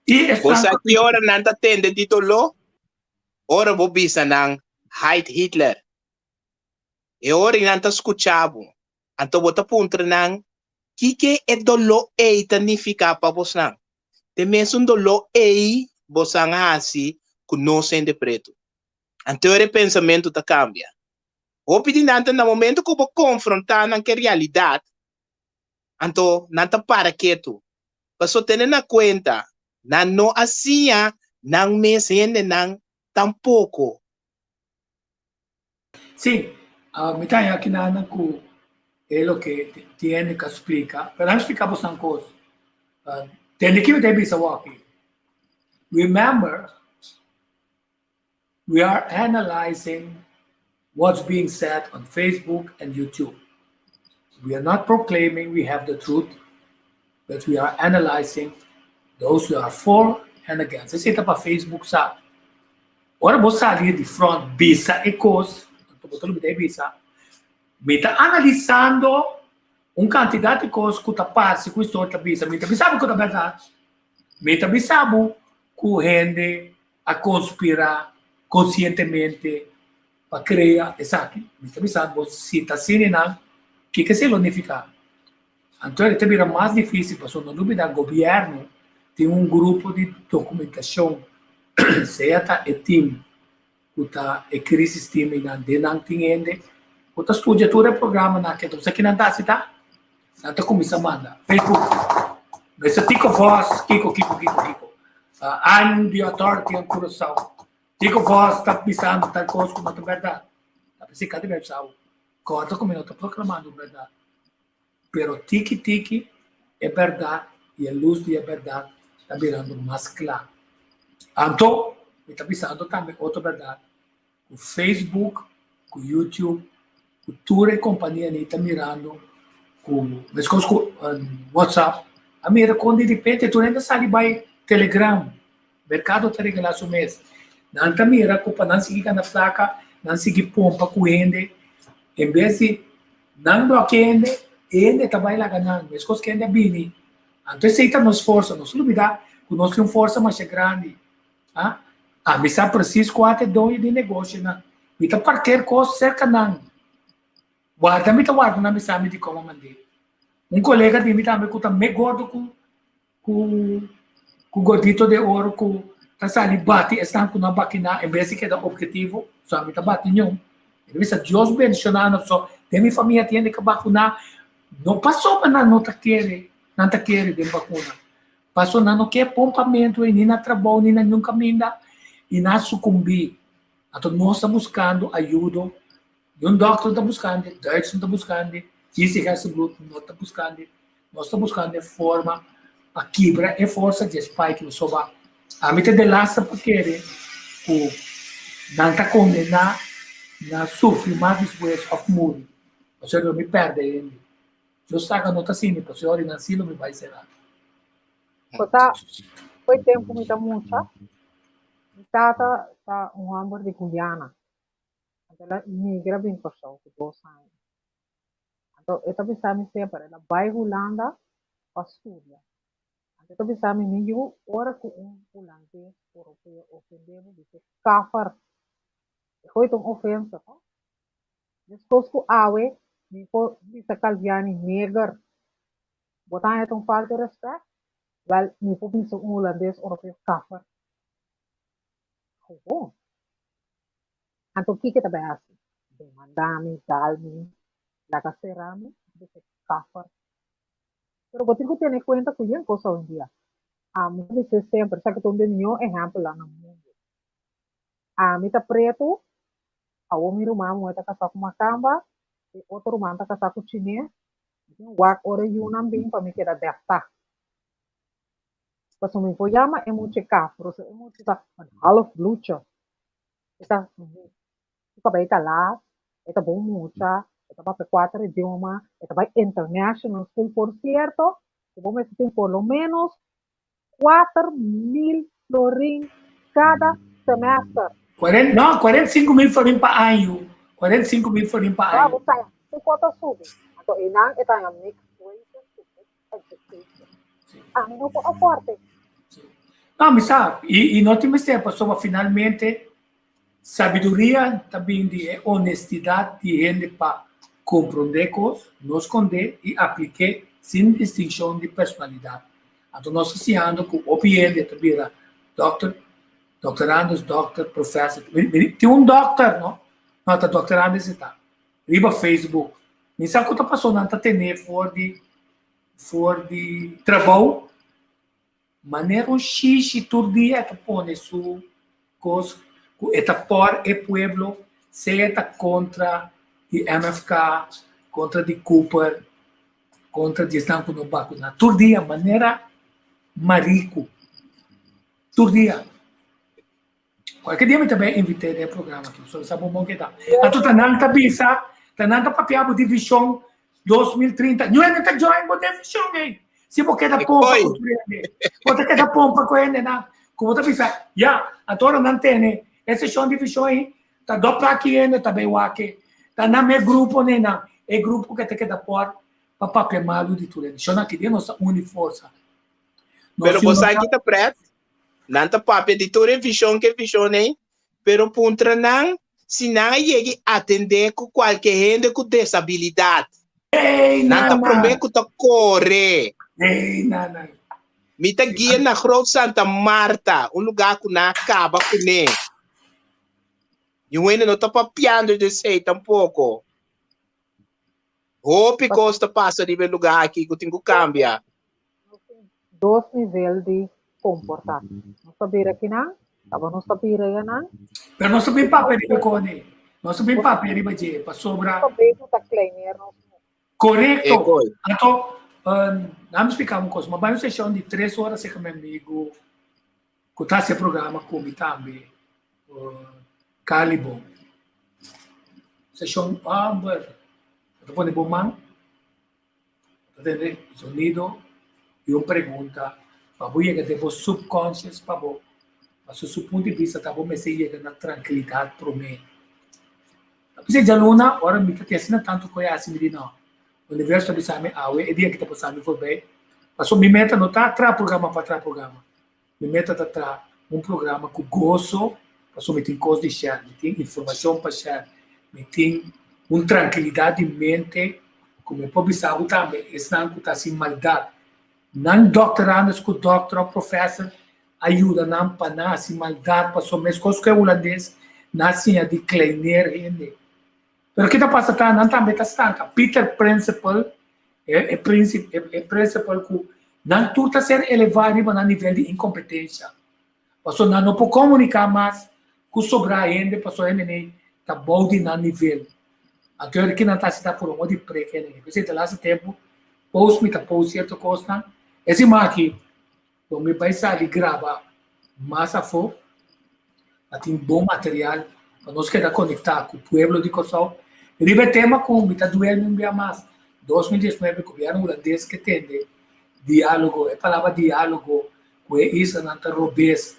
e você que ora não tá tende de dolor ora vou bisa nang Heil Hitler e ora não tá escutando então bota puntra nang que é dolor e significa para você não tem mesmo dolor e você assim conhecem de preto. Então, o pensamento tá cambia. O pedinante, no momento que eu confrontar com a realidade, então, não tá para quieto. Mas só tendo na conta, não assim, não me sente, não tampouco. Sim, me está aqui na que é o que tem que explicar. Para explicar você uma coisa, tem que ter visto aqui. Remember, we are analyzing what's being said on Facebook and YouTube. We are not proclaiming we have the truth, but we are analyzing those who are for and against. Você está para Facebook, sabe? Ora, você ali de front, bisa e coisa, estou botando bisa, me está analisando quantidade de coisas que está passando com a história da bisa. Me está pensando que é verdade. Me está pensando que a gente a conspirar conscientemente para criar, exato, me está pensando, se está sendo, que se unificar. Então, ele vira mais difícil, porque não dúvida, o governo tem grupo de documentação, certa e time, que está em crise time, não entende, que está estudando todo o programa, então, você que não está, não está começando a mandar. Facebook, mas se tico voz, Kiko. I'm the authority on Curaçao. Tico voz, está pensando tal coisa como é verdade. Está pensando, cadê o pessoal? Corta como eu estou proclamando verdade. Pero tiki é verdade e a luz de verdade está virando mais clara. Então, está pensando também outra verdade. O Facebook, o YouTube, o toda a companhia está mirando com WhatsApp. A mira quando de repente tu ainda sai by Telegram. Mercado está regalando o mês. Não está mira com não seguir na placa, não seguir pompa com ele. Em vez de não bloquear ele trabalha lá ganhando, mas coisas que ainda bem. Então, se está nos força, nos dúvida, que nós temos força mais grande. A missa precisa quatro dois de negócio, né? Mita qualquer coisa cerca não. Guarda na missa de como mandei. Colega de mim também que também gordo com gordito de ouro com tá sali bate estão com na máquina em vez de que dá objetivo, só me tá batendo. Ele disse Deus mencionando só, tem minha família tem que vacinar. Não passou para não tá querer de vacuna. Passou não quer pompamento e nem na trabalho, nem nenhum caminho e na sucumbir. Então nós estamos buscando ajuda. Doctor está buscando, Deutsch está buscando, esse Blut não está buscando. Nós estamos buscando forma a quebra e força de spike no soba. A mim de laça para querer o não está condenar na sofrer mais depois of mood. O senhor me perde ele. Eu estava não está assim, o senhor não se me vai ser nada. Foi tempo muita mucha. Tata tá hamburgo de Guyana. Ela migra bem para o que 2 anos. Então, eu também sabe sempre, ela vai Holanda para estudar. Então, também sabe ninguém ora com holandês europeu ofendendo de ser kafar. Foi uma ofensa, tá? Depois que awe, bisa Calviani neger. Botar é falta de respeito. Wel, me pode ser holandês europeu kafar. Oh, Anto kiki tabe assim. Demandami, dalmi, la caserami, de cafar. Pero botigo tiene cuenta que ya cosa hoy día. A mí dice sempre, sabe que tu niño exemplo lá no mundo. A mí tá preto, a o meu irmão está casado com uma camba, e outro irmão está casado com chinês. Wak ora yunam bem para mim que era desta. Pas me llama é muito cafro, é muito tá half lucha. Está fica bem lá, está bom mucha, está para quatro idiomas, está para international school por cierto, que vamos ter por lo menos 4.000 florin cada semestre. 45.000 florin pa ano. 45.000 florin pa Ah, ano. você tem quanto sube? Então, inang está em mix education. Ah, não pode aporte. Não, mas sabe, e nós temos tempo, só finalmente, sabedoria também de honestidade de gente para compreender coisas, não esconder e aplicar sem distinção de personalidade. Então, nós estamos com o OPN, também, doutorandos, professor. Tem doctor, não? Não, está doutorando, está. Riba Facebook. Nem sabe o que está passando, não está tendo for de trabalho. Maneira xixi todo dia que põe sua coisa, eta por e pueblo, se eta contra de MFK, contra de Cooper, contra de Estanco no Bacuna. Todo dia, maneira marico. Todo dia. Qualquer dia eu também invitei no programa aqui, só sabe bom que dá. A tu tananta bisa, tananta papiabo divisão 2030. Não é que join com divisão, hein? Se você quer pompa com ele, você quer pompa com ele, não? Como você pensa, já, agora não tem, esse chão de divisão aí, tá dobra aqui ainda, tá bem o aqui, tá na meu grupo, né, não? É grupo que te quer dar para papel malo de tudo. Chão aqui dentro, nossa uniforça. Pero você aqui tá preto, não tá papel de tudo, visão que visão, né? Pero puntra não, se não chegue a atender com qualquer gente com disabilidade. Não tá prometendo que tá correr. Ei, não. Me tá guiando na Groot Santa Marta, lugar que não acaba com ele. E o ainda não tá papiando de sei tampouco. Hope Costa passa de ver lugar aqui que eu tenho que cambiar. Dois níveis de comportamento. Não sabia aqui não? Tava não sabia aí não? Pero não sabia papel de cone. Não sabia papel de baje, para sobra. Não sabia que tá kleiner. Correto. Então, vamos explicar uma coisa. Uma banho sessão de 3 horas com meu amigo, que está esse programa comigo também, Calibo. Sessão amber, eu vou bom man, entender? Sonido e uma pergunta, para você que devo subconscious para você, para seu ponto de vista, tá bom, mas você chega na tranquilidade para mim. Você já luna, ora me que assim tanto coisa assim de não. O universo de Sami Awe, é dia que está passando por bem. Passou minha meta não está atrás programa para trás programa. Minha meta está atrás programa com gozo, passou me tem coisas de share, me tem informação para share, me tem uma tranquilidade de mente, como eu posso pensar também, esse não está sem maldade. Não doutorando com doutor, professor, ajuda não para não sem maldade, passou mesmo coisas que é holandês, não assim a de kleiner ainda. Pero kita passa tá não também tá estanca. Peter Principle é principal que não tudo ser elevado para nível de incompetência. Passou não pode comunicar mais com sobrar ainda, passou ainda tá bom de nível. A teoria que não está se dá por um de preque, né? Você tá lá esse tempo, post certo coisa, esse aqui, o meu pai sabe grava mais a fogo, tem bom material para nós quedar conectar com o povo de Kosovo. Ribe tema com está doendo um dia mais. 2019 o governo holandês que tem diálogo, é palavra diálogo, que é isso não está robês.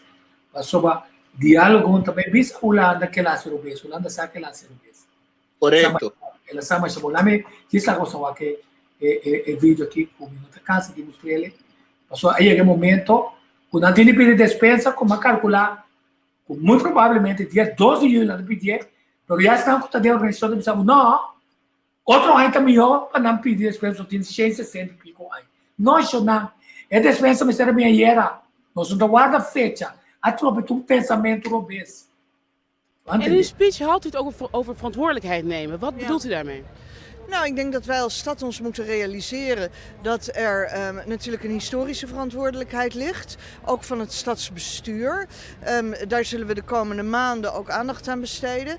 Passou diálogo também bis Holanda que lá se robês, Holanda sabe que lá se robês. Correto. Ela sabe chamou lá me diz a coisa que é vídeo aqui com minuto cansa de mostrar ele. Passou aí é momento quando não tem pedir despensa como calcular, muito provavelmente dia 12 de julho não pedir. Pero já estão com a organização de não, outro ano está melhor para não pedir despensa, tem 660 e pico aí. Nós não, é despensa, mas era minha era. Nós não guarda fecha, a tropa tem um pensamento robês. Want En in uw speech had u het ook over verantwoordelijkheid nemen. Wat bedoelt u daarmee? Nou, ik denk dat wij als stad ons moeten realiseren dat er natuurlijk een historische verantwoordelijkheid ligt. Ook van het stadsbestuur. Daar zullen we de komende maanden ook aandacht aan besteden.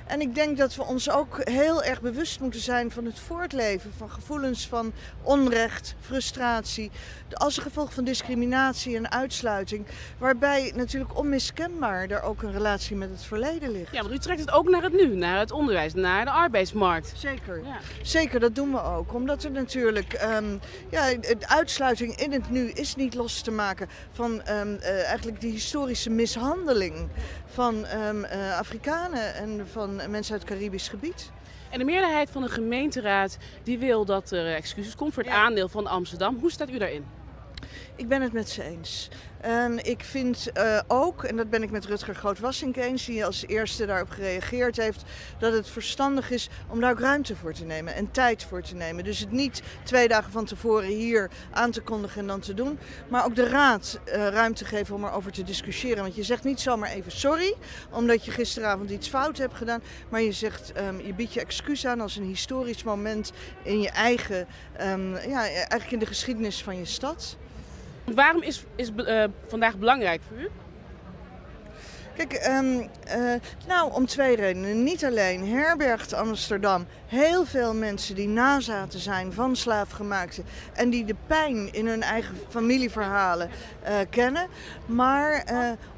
En ik denk dat we ons ook heel erg bewust moeten zijn van het voortleven van gevoelens van onrecht, frustratie. Als gevolg van discriminatie en uitsluiting. Waarbij natuurlijk onmiskenbaar er ook een relatie met het verleden ligt. Ja, want u trekt het ook naar het nu, naar het onderwijs, naar de arbeidsmarkt. Zeker. Ja. Zeker, dat doen we ook. Omdat er natuurlijk, de uitsluiting in het nu is niet los te maken van eigenlijk die historische mishandeling van Afrikanen en van mensen uit het Caribisch gebied. En de meerderheid van de gemeenteraad die wil dat er excuses komt voor het aandeel van Amsterdam. Hoe staat u daarin? Ik ben het met ze eens. En ik vind ook, en dat ben ik met Rutger Groot-Wassink eens, die als eerste daarop gereageerd heeft, dat het verstandig is om daar ook ruimte voor te nemen en tijd voor te nemen. Dus het niet 2 dagen van tevoren hier aan te kondigen en dan te doen, maar ook de raad ruimte geven om erover te discussiëren. Want je zegt niet zomaar even sorry, omdat je gisteravond iets fout hebt gedaan, maar je zegt, je biedt je excuus aan als een historisch moment in je eigen, eigenlijk in de geschiedenis van je stad. Waarom is vandaag belangrijk voor u? Kijk, om 2 redenen. Niet alleen herbergt Amsterdam heel veel mensen die nazaten zijn van slaafgemaakten en die de pijn in hun eigen familieverhalen kennen. Maar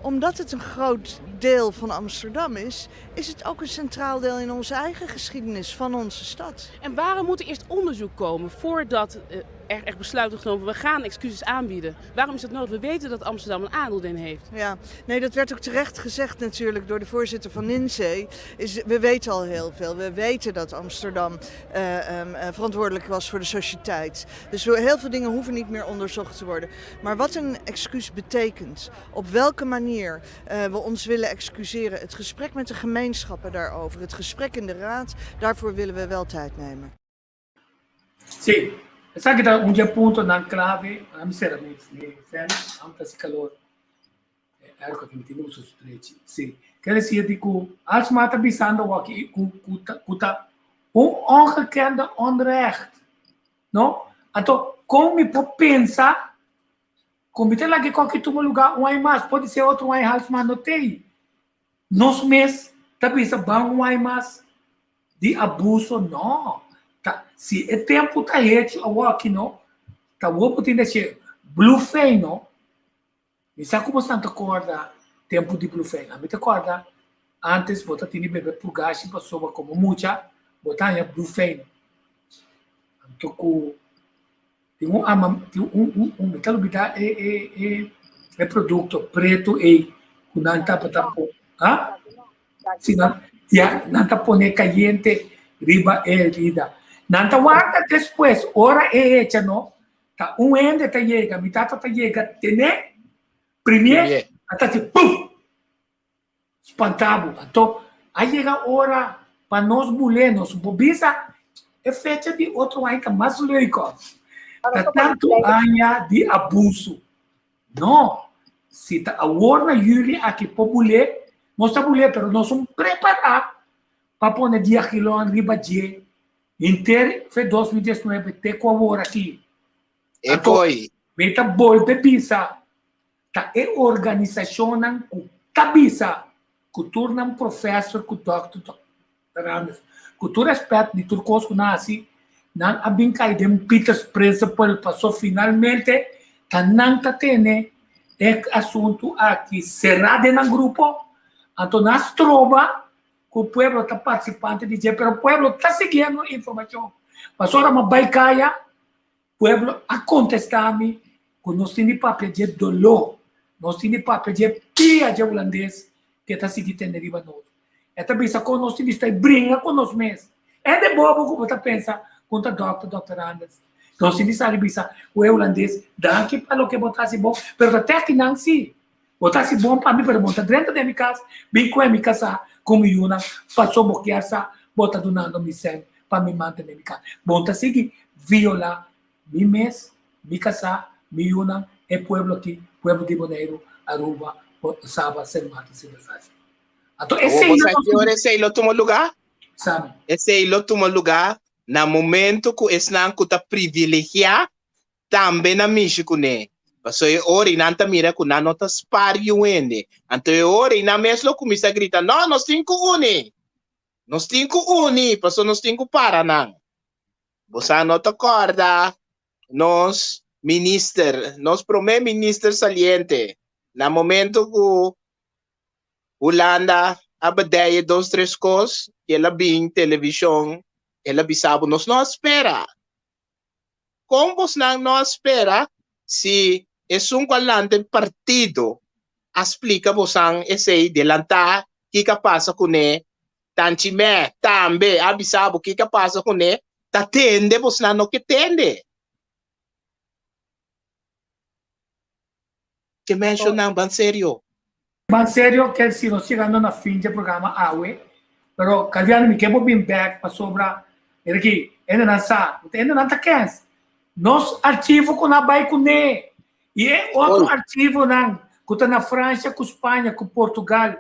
omdat het een groot deel van Amsterdam is het ook een centraal deel in onze eigen geschiedenis van onze stad. En waarom moet er eerst onderzoek komen voordat er echt besluit wordt genomen, we gaan excuses aanbieden? Waarom is dat nodig? We weten dat Amsterdam een aandeel in heeft. Ja, nee, dat werd ook terecht gezegd natuurlijk door de voorzitter van NINSE. We weten al heel veel. We weten dat Amsterdam verantwoordelijk was voor de sociëteit. Dus heel veel dingen hoeven niet meer onderzocht te worden. Maar wat een excuus betekent, op welke manier we ons willen excuseren, het gesprek met de gemeenschappen daarover, het gesprek in de raad, daarvoor willen we wel tijd nemen. Sì, sa che un punto non clave, non mi serve anche calor. Ecco che mi tengo su stretch. Sì, quer dizer que als mata bisando aqui kuta ongekende onrecht. No? Então, como me pode pensar, como te lá que qualquer lugar um mais pode ser outro um hals mas não tem. Nós mês também se bang um mais de abuso não. Se é tempo tá rede aqui não, tá o tem deixar blue fei não. E sabe como está acorda tempo de blue fei? A mim te acorda antes botar tinha bebê por gás para soba como mucha botar em blue fei. Então tem metal bita é produto preto e com nanta para ah se não nanta pone caliente riba herida. Nanta guarda después, hora hecha, ¿no? Ta ende te llega, mi tata te llega, tener, primer, hasta que ¡pum! Espantado. Então, aí chega hora para nós mulheres, bobisa, é fecha de outro ainda mais lógico. Tá tanto anos de abuso. Não. Se tá agora jullie aqui para mulher, nós estamos mulher, mas nós somos preparados para pôr dia quilômetro riba de inteiro foi 2019 até agora aqui. E poi meta bol bebisa ta é organização com cabeça que tornam professor com doctor grandes que tu respeito de turcos que nasce não abin cai de Peters principal passou finalmente ta não ta tene é assunto aqui cerrado no grupo então nas trova que o pueblo está participando de mas o pueblo está seguindo a informação. Mas agora uma baicaya, o pueblo a contestar-me que nós temos papel de dolor, nós temos papel de pia de holandês que está seguindo a riba nós. É também isso que nós temos que brincar com nós mesmos. É de bobo que você pensa contra o Dr. Anders. Nós temos que pensar o holandês dá aqui para o que botasse bom, mas até que não se botasse bom para mim, para montar dentro da minha casa, bem com a minha casa, como Yuna, passou boquear essa, bota donando me sem, para me manter na minha casa. Bota seguir, violar, mi mês, mi casa, mi Yuna, é pueblo aqui, pueblo de Bonaire, Aruba, Saba, Sermata, Cidade. Então, esse lo toma lugar? Sabe? Esse lo toma lugar na momento que esse não está privilegiado também na México, né? Paso ora inanta mira que não está spario ende. Então ora ina mesmo começa a gritar, não, nós temos que unir. Nós temos que unir, paso nós temos que parar, não. Você não te acorda? Nós primeiro-ministro saliente, na momento que Holanda abadeia 2-3 coisas, ela vem televisão, ela bisaba, nós não espera. Como você não espera, se é qualante partido, explica você esse delantar, que passa com ele, tanchime, também, abisabo, que passa com ele, tá tende, você não que tende. Que mencionam, bem sério. Bem sério, que se nós chegando na fim do programa AUE, pero Calviano me quero bem back para sobra, ele aqui, ainda não sabe, ainda não está quente. Nós arquivo com a vai com ele, e é outro arquivo não, que está na França, com Espanha, com Portugal,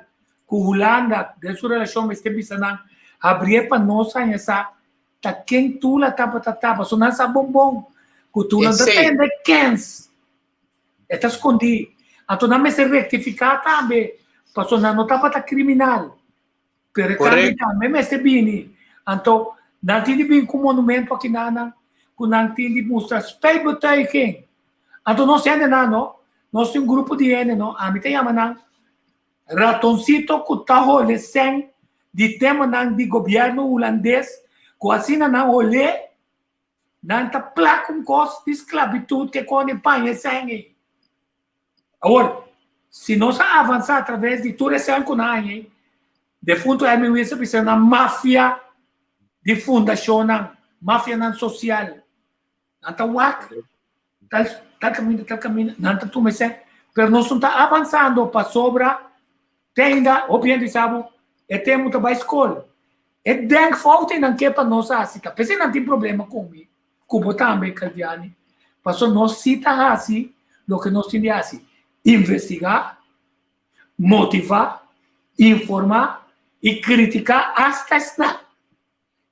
com Holanda, de sua relação, mas tem que não abrir para nós essa, tá quem tu lá tá, só não sabe bom, que tu não tem de quentes, é tá escondido. Então não me se rectificar também, porque não está criminal. Pero também me se bem. Então não tem de vir com monumento aqui nada, que não tem de mostrar respeito para quem. Então não sei nada, não. Nós temos grupo de N, não. A mim tem uma ratoncito que está rolando de tema de governo holandês, que assim não olhe, não está placa com coisa de esclavitud que com a Espanha sangue. Agora, se nós avançar através de tudo esse ano, de fundo é mesmo isso, na máfia de fundação, máfia não social. Não está wak, tal caminho, não está tudo isso. Mas nós não está avançando para sobra, tem ainda, obviamente, sabe, é tempo de ir à escola. É denk falta não que para nós assim, porque não tem problema comigo, como também, Calviani, mas nós cita assim, o que nós temos assim. Investigar, motivar, informar e criticar hasta esta.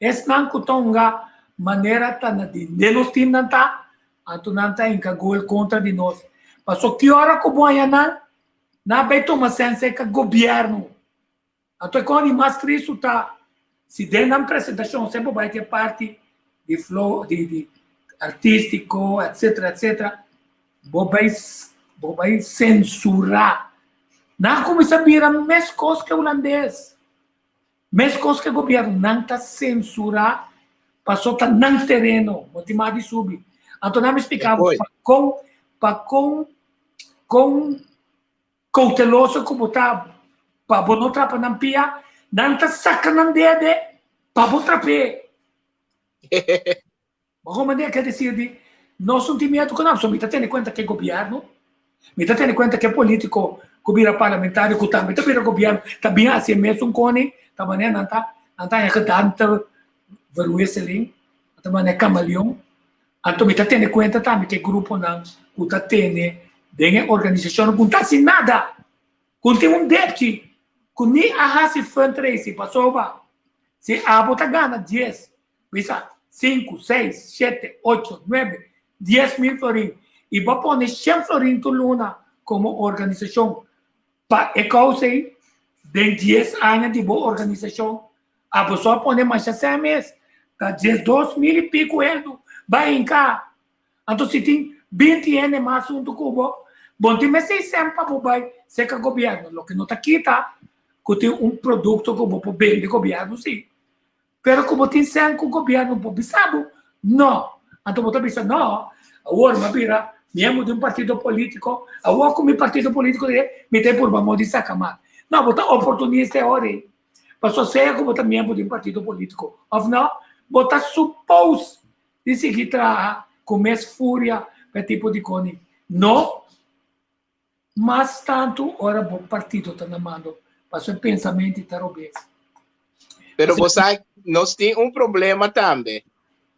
Esta kutonga maneira de nós temos não tá em cagol contra de nós. Mas que hora que boia na vai tomar sense que governo. Então quando mais triste está, se der na apresentação sempre vai ter parte de flow, de artístico, etc. Vai censurar. Não começa a virar mais coisas que o holandês. Mais coisas que o governo não está censurar, passou a não terreno, motivado de subir. Então, não me explicava, com cauteloso como está, para não trapar na pia, não está sacando dedo, para não trapar. Como é que dizer, nós não temos medo com nós, me está tendo em conta que é governo, me está tendo em conta que é político, que vira parlamentar, que também vira governo, também assim mesmo com ele, também não está ajudando vergonha ali, também é camaleão. Então me está tendo em conta também que grupo não, que está tendo de organização, que não está sem nada, que tem débito, que nem a se fantrece, passou, se a bota gana 10, pensa 5, 6, 7, 8, 9, 10 mil florins, e vai pôr 100 florins por luna como organização, para a causa de 10 anos de boa organização, a pessoa põe mais de 100 meses, está 2 mil e pico euros, vai em cá. Então, se tem 20 anos mais um do cubo, bom, tem mais 600 para vai ser que o governo, o que não está aqui, tá? Que tem produto que eu vou bem de governo, sim. Pero como tem 100 que o governo não sabe, não. Então, você pensa, não, agora me vira membro de partido político, agora como partido político, me tem por mão de sacamar. Não, você oportunista é hora. Mas você como você membro de partido político, afinal, você supôs de seguir com mais fúria para tipo de coisa. Não, mas tanto, ora, o partido está na mão, para seu pensamento está roubado. Pero você, nós temos problema também.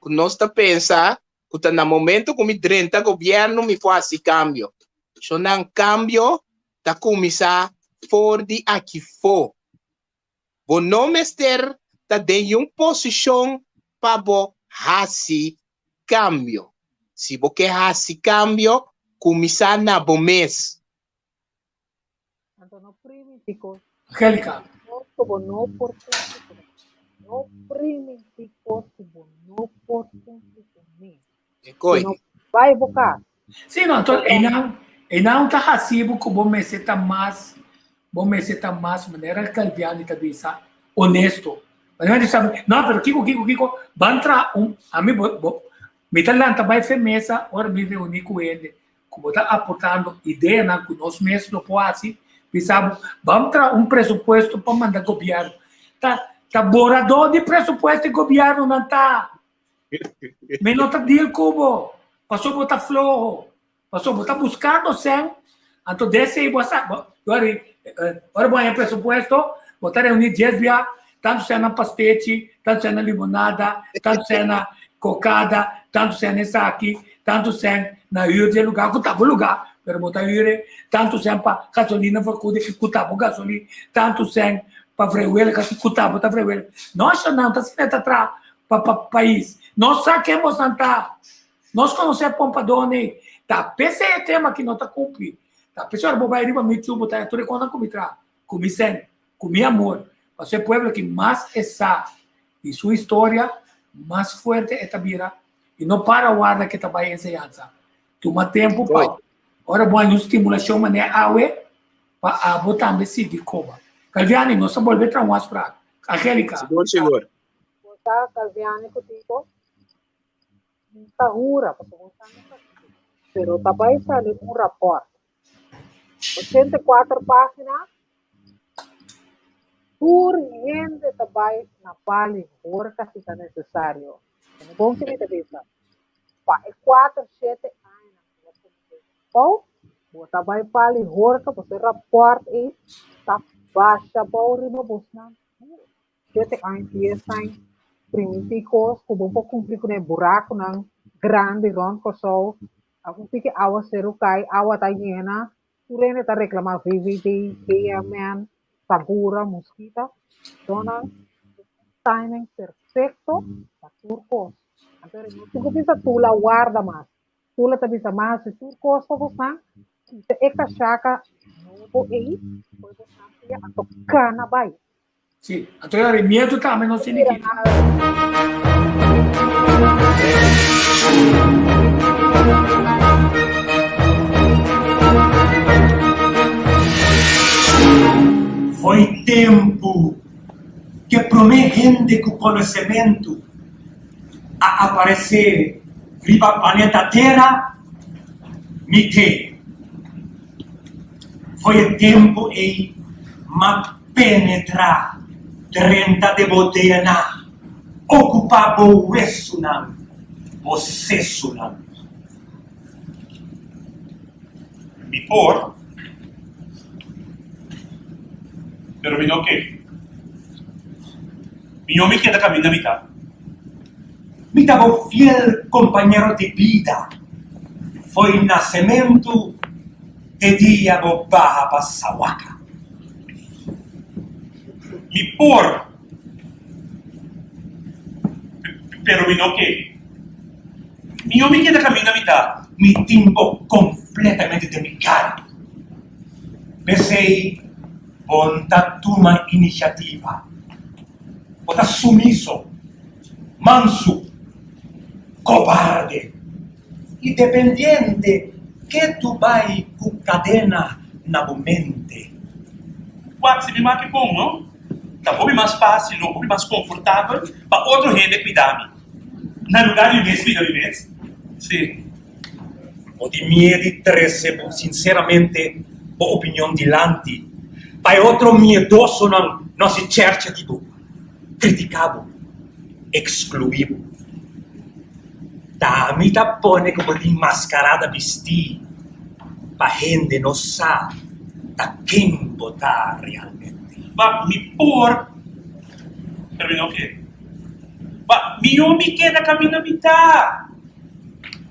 Nós está pensando que no momento que me 30 governo me faz esse cambio. So, nang cambio, está começar por de aqui fora. Bo no mester ta de un posición pa bo hasi cambio. Si bo que hasi cambio, kumisa na bo mes. Anto no primiticos. Angélica. Como no por no primiticos, como no por Coi. No vai bocar. Sim, não, então, e não tá racibo que bom meseta mais, maneira calviana e bisa honesto. Mas não sabe, não, pero Kiko, bantra a mim, me talanta vai fer mesa, ora me reunir com ele, como tá aportando ideia na que nós mesmos não pode, pensamos, vamos tra presupuesto para mandar governo. Tá borador de presupuesto de governo não tá. Me não tá deal cubo. Passou a botar flojo, passou a botar buscando sem, então desce e agora bom presupuesto, botar reunir 10 dias, tanto sem na pastete, tanto sem na limonada, tanto sem na cocada, tanto sem nessa aqui, tanto sem na de lugar, que tava lugar, pero botar tanto sem para gasolina, que tava gasolina, tanto sem para freewheel, que tava freewheel. Nós não tá sendo atrás para país, nós saquemos cantar. Nós conhecemos Pompadone, tá? Pense é tema que não tá cumprido. Tá? Pessoal, vou vai riba me chupo, tá? Tu reconta com mitra, com mi sen, com mi amor. Para ser pueblo que mais essa e sua história mais forte é tabira e não para guarda que tá vai ensinança. Toma tempo para. Ora boa uma estimulação mané awe para botar desse de coba. Calviani, nós vamos volver para um aspecto. Angélica. Seguro. Botar Calviani contigo. Tahura, pero também sale um rapport. 84 páginas. Por gente também na pali, worka se está necessário. É bom que me diga. Pa 4, 7 anos. Ou, também pali, worka, você rapport e tá baixa, bauri, no busna. 7 anos, 10 anos. Primitivos, como cumprir com o buraco ng grande ron ko so ako sige awa serukay awa tayena turene ta reclamar VVD KMN Sagura Mosquita dona timing perfecto sa turcos pero no tugo bisa tula guarda mas tula ta bisa mas sa turcos ko sa se ekashaka no po pwede sa siya ato kana bay. Sì, allora il miedo também non significa. Foi tempo que promete com conhecimento a aparecer riba planeta Terra, mite. Foi tempo e ma penetrar 30 de botena, ocupar o Wessunam, o Sessunam. Mi por, pero mi no que. Mi no me queda camino a mitad. Mitad o fiel compañero de vida, foi nascimento de dia o Baja Passawaca. Mi por, pero mi no que. Mi no me queda camino a mitad. Mi timbo completamente de mi cara. Pensei, bonta tuma iniciativa. Bota sumiso, manso, cobarde, independiente, que tu vai com cadena na mente. Ué, se me marque bom, não? Tá bom mais fácil, não mais confortável para outro gente cuidar-me. Na lugar de mesmo vida vivência. Sim. O de medo trece, sinceramente, a opinião de Lanti. Para outro miedoso não se cerca de tu. Criticado, excluído. Da mita pone como de mascarada vestir. Para gente não sabe da quem botar realmente. Va, mi por, pero mi no que. Va, mi no me queda camino a mitad.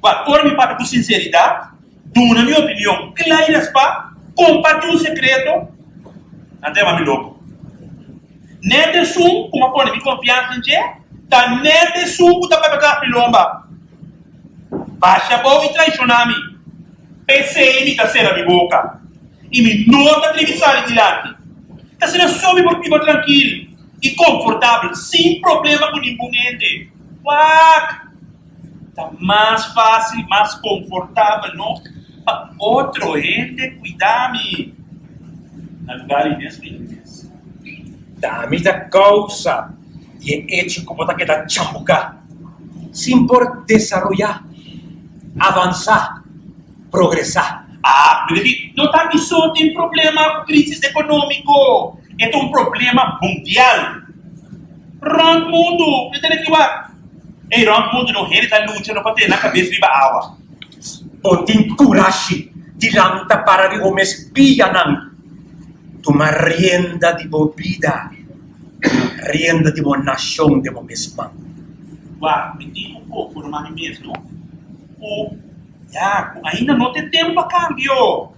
Va, ahora mi para tu sinceridad, duna mi opinión clara, pa, compartir un secreto. Ante va mi loco. Nete sum, como pode me confiança em je, tá nete sum que tá para pegar pilomba. Baixa boa e traicionar-me. Pensei me tá sendo a boca. E me nota televisão de lado. Tá sendo só me tranquilo e confortável, sem problema com ninguém. Uac! Tá mais fácil, mais confortável, não? Para outro gente cuidar-me. Na lugar desse. Dá-me da causa e ético botar que dá chambuca. Sim por desarrollar, avançar, progressar. Ah, não tá que só tem problema com crise econômico. É um problema mundial. Rang mundo, não tem que ver. Ei, rang mundo não rende da luta, não pode ter na cabeça riba água. Botin coragem de lanta para de homens pianang. Toma rienda de bo vida, rienda de bo nação de bo mesma. Uau, me diga pouco por uma mesmo. Ainda não tem tempo para cambio.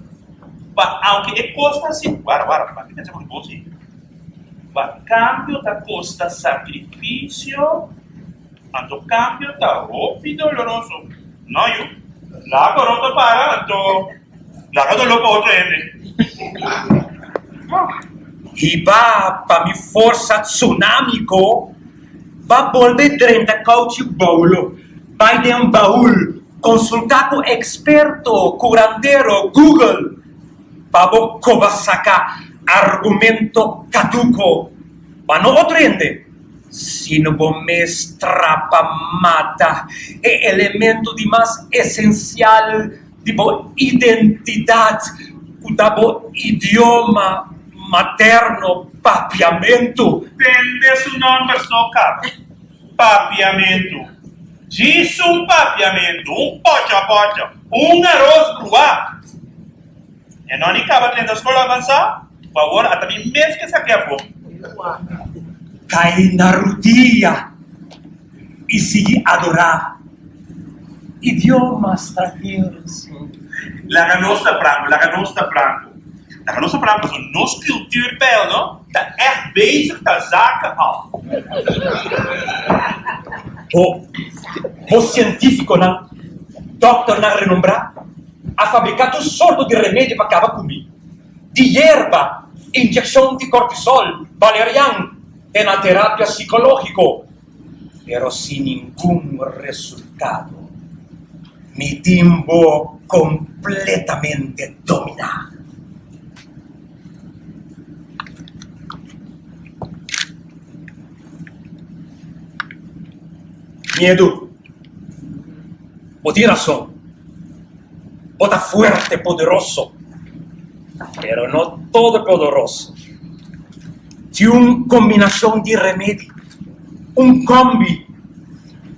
Aunque é custa assim, para pensa por você. Cambio da custa sacrifício, quando cambio da rápido doloroso. Não, eu lá agora para, então lá agora para outro ende. E va para mi força tsunamico, va volver 30 cauchi bolo, vai de um baú, consultar com experto, curandero, Google, para como sacar argumento caduco, para não outro ende. Se não vou mestrapa mata, é elemento de mais essencial de boa identidade, da boa idioma materno, papiamento. Tende su nome pessoa, papiamento. Diz papiamento, pocha, arroz cruá. E não acaba tendo a escola avançar, por favor, até mesmo que se quer. Cai na rodilha e se adorar. Idiomas estrangeiros. La nostra Franco. La nostra Franco is ons cultuurpeil, no? Dat echt bezig de zaken af. O científico, não? Doctor não renombrar, ha fabricato sorto de remédio para acabar comigo. De erva, injeção de cortisol, valerian, tem na terapia psicológica, pero sem nenhum resultado. Me timbo completamente dominado. Miedo. Vos tienes razón. Vos estás fuerte, poderoso. Pero no todo poderoso. Tiene una combinación de remedio. Un combi.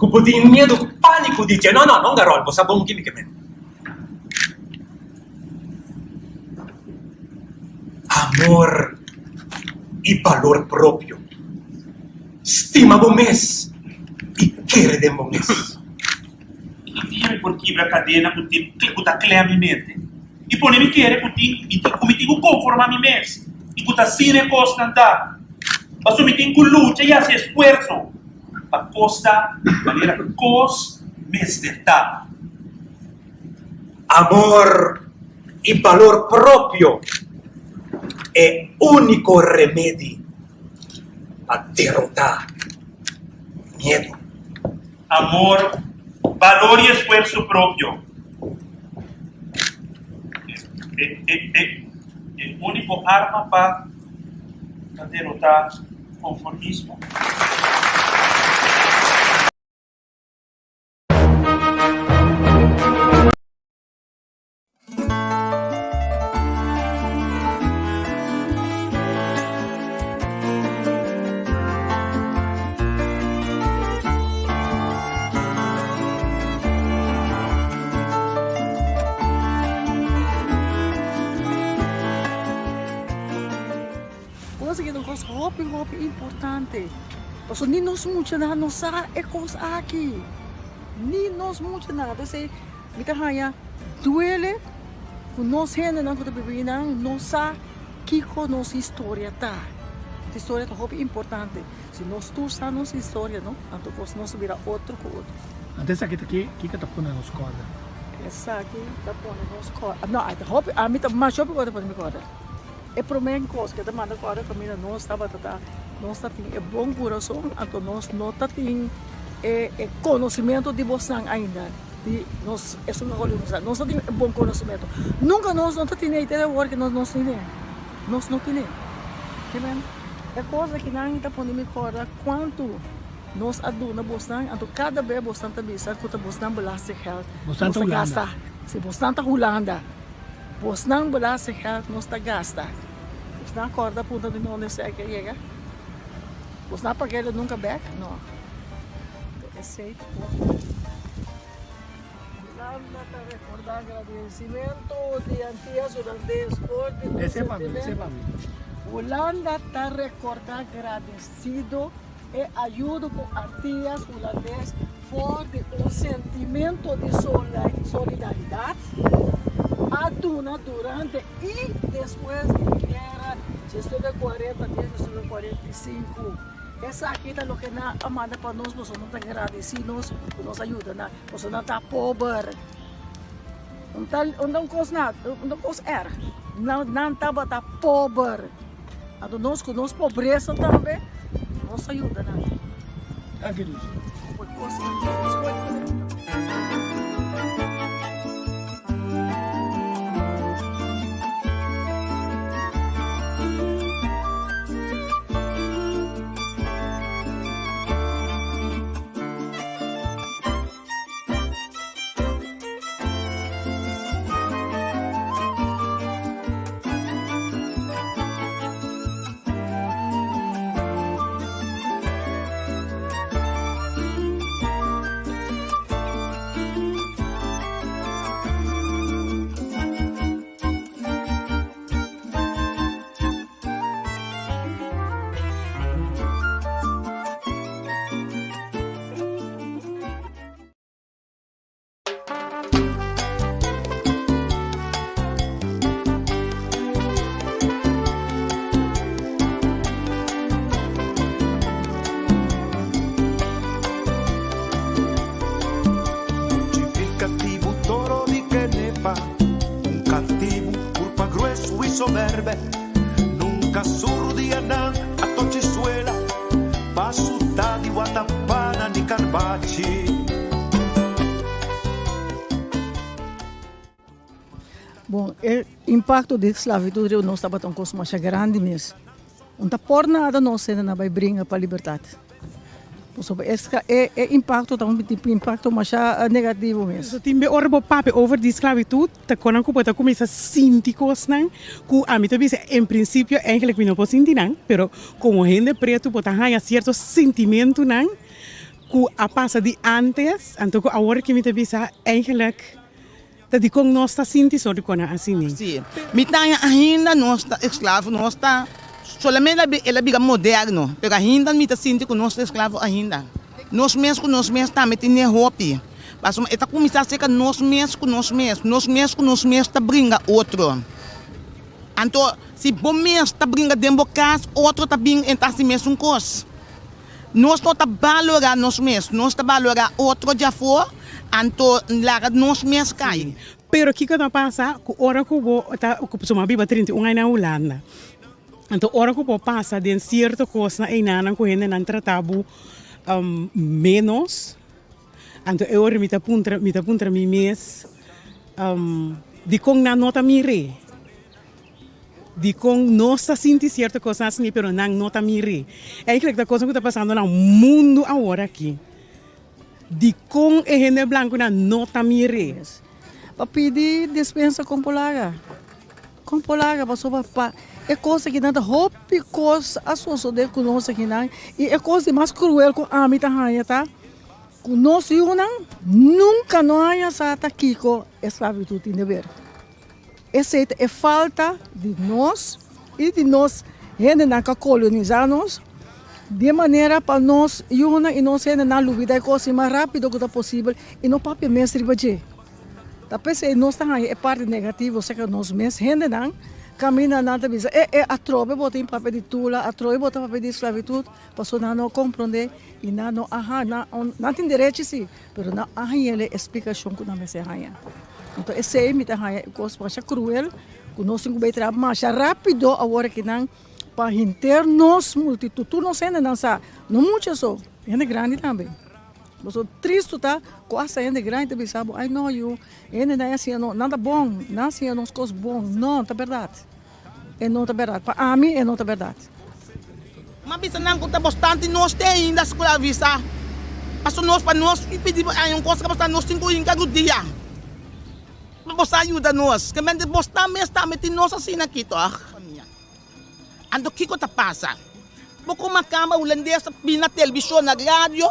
Que pode medo, pânico, dice, no, garol, vos sabes quimicamente. Amor e valor próprio. Estima vos mes e querer de vos mes. E por quebrar cadena com a claramente. E por nem me querer comigo conforme a mim mesmo. E com a cine constante. Mas eu me tenho luta e esse esforço. Para costa maneira cos mesderta. Amor e valor próprio é único remédio para derrotar medo. Amor, valor e esforço próprio. É a única arma para derrotar conformismo. Hop importante. Porque nem nós muito nada, não sabe é coisa aqui. Nem nós muito nada. Você, me carrega, duele, com nós gente não que bebida, não sabe que com nossa história tá. A história é muito importante. Se nós tu sabemos nossa história, não? Então nós vira outro com outro. Antes aqui que está pondo nos corda. Essa aqui está pondo nos corda. Não, a mim tá mais shopping agora para me corda. É para mim coisa que demanda agora para mim nós estava nós tá tem bom coração, então nós não tá tem conhecimento de você ainda. Nós é uma coisa, nós não temos bom conhecimento. Nunca nós não temos ideia de que nós não temos. Nós não temos. É coisa que não está pondo me corda quanto nós aduna bostan, então cada vez bostan também sabe que bostan belasting geld. Bostan tá gasta. Se bostan tá Holanda, bostan belasting geld nós tá gasta. Bostan corda punta de onde se que chega. Bostan pagar ele nunca back? Não. É safe. Holanda tá recordar agradecimento de antigas holandês por de Esse é para mim. Holanda está recordar agradecido e ajuda com artistas holandeses por um sentimento de solidariedade aduna durante e depois da guerra, gestão de 40 dias, gestão de 45. Essa aqui é o que não manda para nós, nós não estamos agradecidos, nos ajuda, nós não estamos pobres. Não coisa erra, não estamos pobres. Então nós com nossa pobreza também, nos ajuda, né? Aqui, Luz. soberbe, nunca surdianan a Tochizuela, Pasuta di Watapana ni Carbachi. Bom, o impacto da esclavitud não estava tão mais grande mesmo. Não está por nada nós não vai brincar para a liberdade. É impacto também tipo impacto mais negativo mesmo. So timbe orbo pape over die esclavitud, te konan ku pota começa sentir coisas não, que a mim também em princípio eigenlijk não posso sentir não, pero como gente preto pota há certo sentimento não, que a passa de antes, então que agora que me também eigenlijk dat die kong nós está sentindo só de kona assim. Sim, me tá ainda nós está escravo, nós está solamente ela biga moderno, pero ainda me tá sentindo que nós escravo ainda. Nós mesmos também tem roupa. Mas está começando a ser que nós mesmos tá brinca outro. Então, se bom mesmo tá brinca dentro da casa, outro tá brinca então assim mesmo coisa. Nós não tá valorar nós mesmos, nós tá valorar outro já for. Então, lá nós mesmos cai. Pero que não passa, que hora que eu tá ocupando uma biba 31 anos na Holanda. Então, hora que eu passa de certa coisa na inana que ainda não tratava menos. Então, eu me apunta mim mês de com na nota mire. De com nossa sentir certa coisa assim, pero não nota mire. É que a coisa que está passando no mundo agora aqui. De com a gente branco na nota mire. Para pedir dispensa com polaga. Com polaga, para é coisa que não dá roupa, coisa associada com nós aqui não. E é coisa mais cruel com a mim também, tá? Com nós nunca nós aqui com esclavitud de ver. Essa é falta de nós e de nós gente não colonizar nós. De maneira para nós e nós ainda na lubida é coisa mais rápido que possível e não papel mestre baje. Tá pensei nós também é parte negativa, ou seja nós mesmos ainda não camina nada bisa. A trobe bota em papel de tula, a trobe bota papel de esclavitud, passou não compreender e não tem direito sim, pero não há ele explicação que não me se raia. Então esse é me tá raia, coisa acha cruel, que nós temos que trabalhar mais rápido agora que não para internos multitud, tu não sei não sabe, não muito só, é grande também. Você triste tá, quase ainda grande também sabe, ai não eu, ainda não é assim, nada bom, não assim não coisas bom, não, tá verdade. É não tá verdade, para mim é não tá verdade. Mas bisa não conta bastante nós tem ainda escravista. Passou nós para nós e pedimos aí coisa que bastante nós 5 em cada dia. Você ajuda nós, que mente bastante mesmo tá metendo nós assim aqui tá. Ando que coisa passa. Porque uma cama holandesa na televisão na rádio,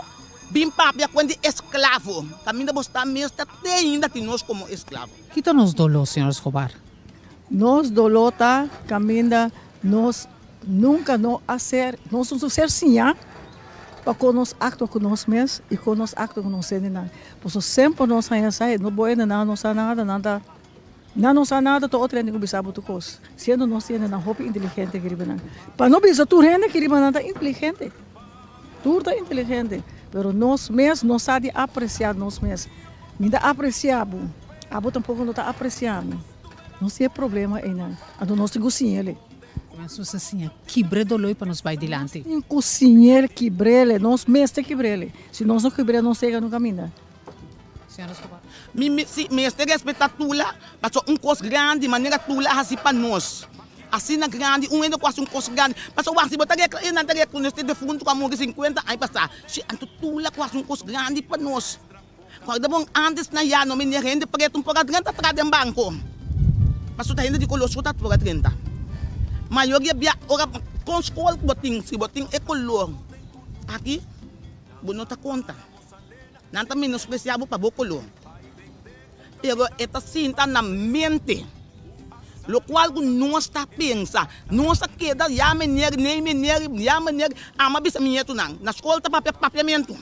bem papia quando escravo. Caminho bastante mesmo tem ainda tem nós como escravo. Que nos dolou, senhor Escobar? Nos dolota, caminha, nós nunca não fazer, nós vamos ser sim, para que nós actuamos com nós mesmos e com nós actuamos com nós senhores. Porque sempre nós saímos, não pode não sabe nada, não sabe nada, todo outro não sabe outra coisa. Sendo nós temos uma roupa inteligente que riba para não bisa tu rende que riba nada inteligente, tu tá inteligente, pero nós mesmos não sabe apreciar nós mesmos, me dá apreciado, abo tampouco não está apreciando. Não tem problema ainda. A do nosso cozinheiro. Mas assim, quebre dolor para nos vai adiante. Um cozinheiro quebrele, nós mestre quebrele. Se nós não quebrele, não chega no caminho. Senhora Escobar. Mestre respeitar tula, passou coisa grande, maneira tula assim para nós. Assim na grande, ainda quase coisa grande. Passou o se botar aqui, não tem com este defunto com a mão de 50, aí passar. Se anto tula quase coisa grande para nós. Quando bom antes na ya, não me rende preto para 30 atrás do banco. Mas está ainda de colosso tá por 30. Mas eu ia ora com escola botin, se botin é color. Aqui, não tá conta. Não tá menos especial para bo color. Pero esta cinta na mente. Lo qual não está pensa, não está queda já meneg, nem meneg, já meneg, ama bisa minheto não. Na escola tá papiamento.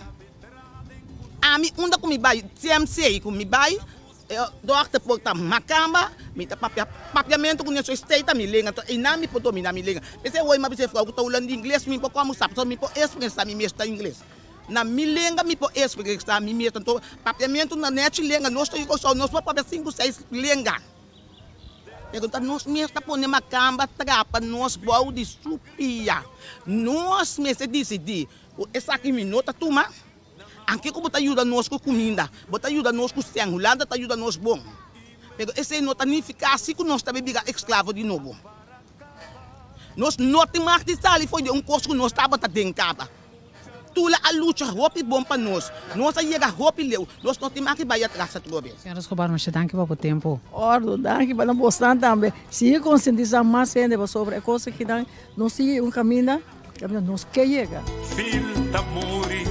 Ami unda com me vai, CMC com me vai. Dokter porta macamba, minta papiamento com isso esteita me lenga, e não me pode dominar me lenga. Esse oi mas você fala que estou falando inglês, me pode como sabe, só me pode expressar me mesmo inglês. Na me lenga me pode expressar me mesmo, então papiamento na net lenga, nós estou só nós para 5, 6 lenga. Pergunta nós mesmo tá pondo macamba, trapa, nós boa de supia, nós mesmo decidir, essa aqui me nota tuma. Anche que bota ajuda nós com comida, bota ajuda nós com sangue, Holanda tá ajuda nós bom. Pero esse não tá nem ficar assim que nós tá bebendo escravo de novo. Nós não temos mais de sal, foi de coisa que nós estava tá dentro casa. Tula a luta, roupa bom para nós. Nós aí chega roupa leu, nós não temos mais que vai atrás da trobe. Senhora Escobar, mas danke para o tempo. Ordo, danke para não postar também. Se conscientizar mais gente sobre a coisa que dá, nós sigue caminho nós que chega. Filta muri.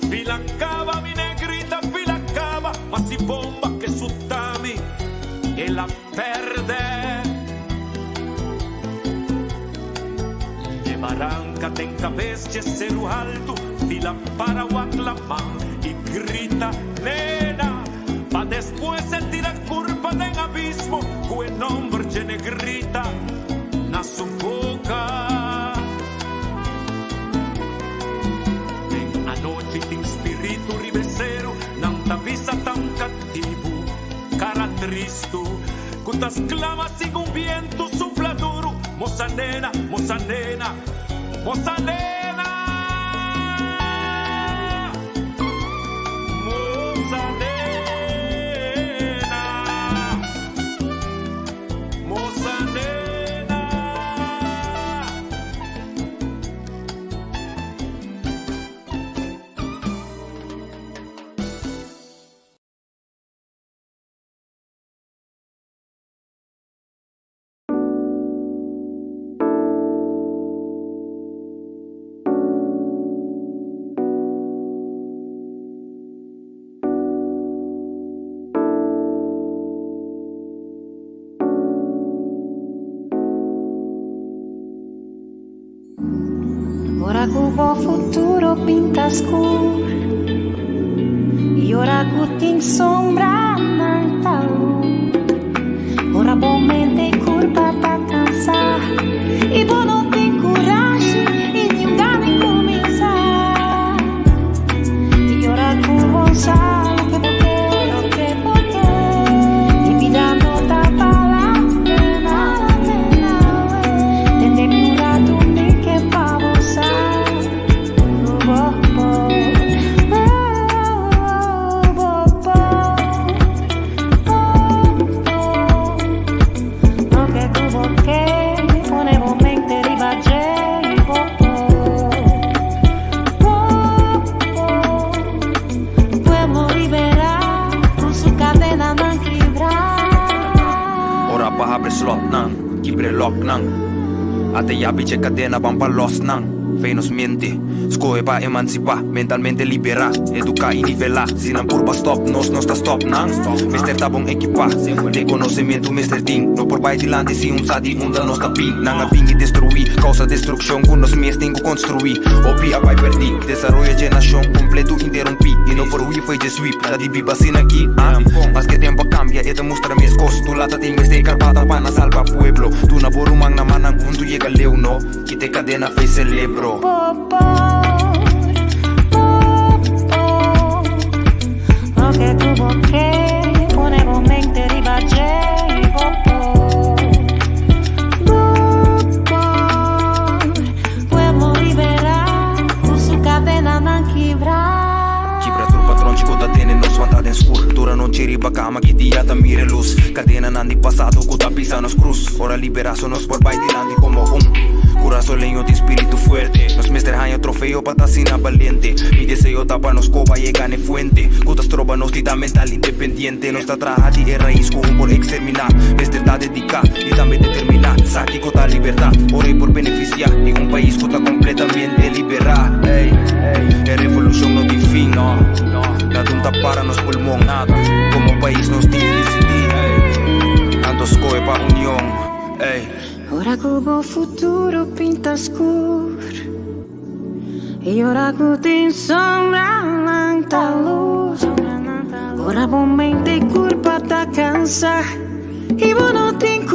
Filacaba mi negrita, filacaba, ma si bomba che suttami e la perde. De barranca tem cabeça ser o alto, fila para o aclamar e grita nena, pa después sentir a curva del abismo, que nombre de negrita na su boca. Noite tem espírito ribeceiro, não tá vista tão cativo, cara tristo, cutas clamas sin un viento sopla duro, moça nena, moça nena, moça nena, moça nena, moça nena. Ora que o bom futuro pinta escuro e ora que tem sombra na luz. Ora bom mente culpa tá slot nang, kibre lock nang. Ate yabi che cadena van pa los nang. Fei nos miente, scoe pa emancipa, mentalmente libera, educa y nivela. Sin purba stop, nos no está stop nang. Mister tabong equipa, de conocimiento Mr. Ding. No por baitilante si un sadi unda nos tapin. Nanga ping y destruí, causa destrucción con los mies tengo construí. Opi a pai perdi, desarrollo generación completo interrumpí. Y no por hui fue de sweep, la di viva sin aquí. Mas que tiempo cambia, y te muestra mis cosas. Tu lata te miste carpata para salva pueblo. Tu na borumang na manang junto llega leo no. Quite cadena fe celebro. Lo che tuvo che ponevo in mente ribagevo pueblo liberar con su cadena non quebrar. Kibra tur patrón chico da tiene nos vantada en scur. Tura non ci riba cama che dia ta mire luz. Cadena nandi passato cuta pisa nos cruz. Ora libera sonos por baitilandi como Corazón leño de espíritu fuerte. Nos mestre haño trofeo patasina valiente. Mi deseo tapa nos copa y gane fuente. Cutas troba nos tita mental independiente. Nuestra traja de raíz como por exterminar. Mestre ta dedica y también determinar. Saki cota libertad. Orei por beneficiar. Y un país cota completamente liberar. Ey, la revolución no tiene fin. La tunta para nos pulmón. Nada. Como país nos tiene decidir. Tanto scoe pa unión. Ey. Ora cubo futuro pinta scuro e ora cutin sombra tanta luz. Ora momento curpa ta cansa e vou não tem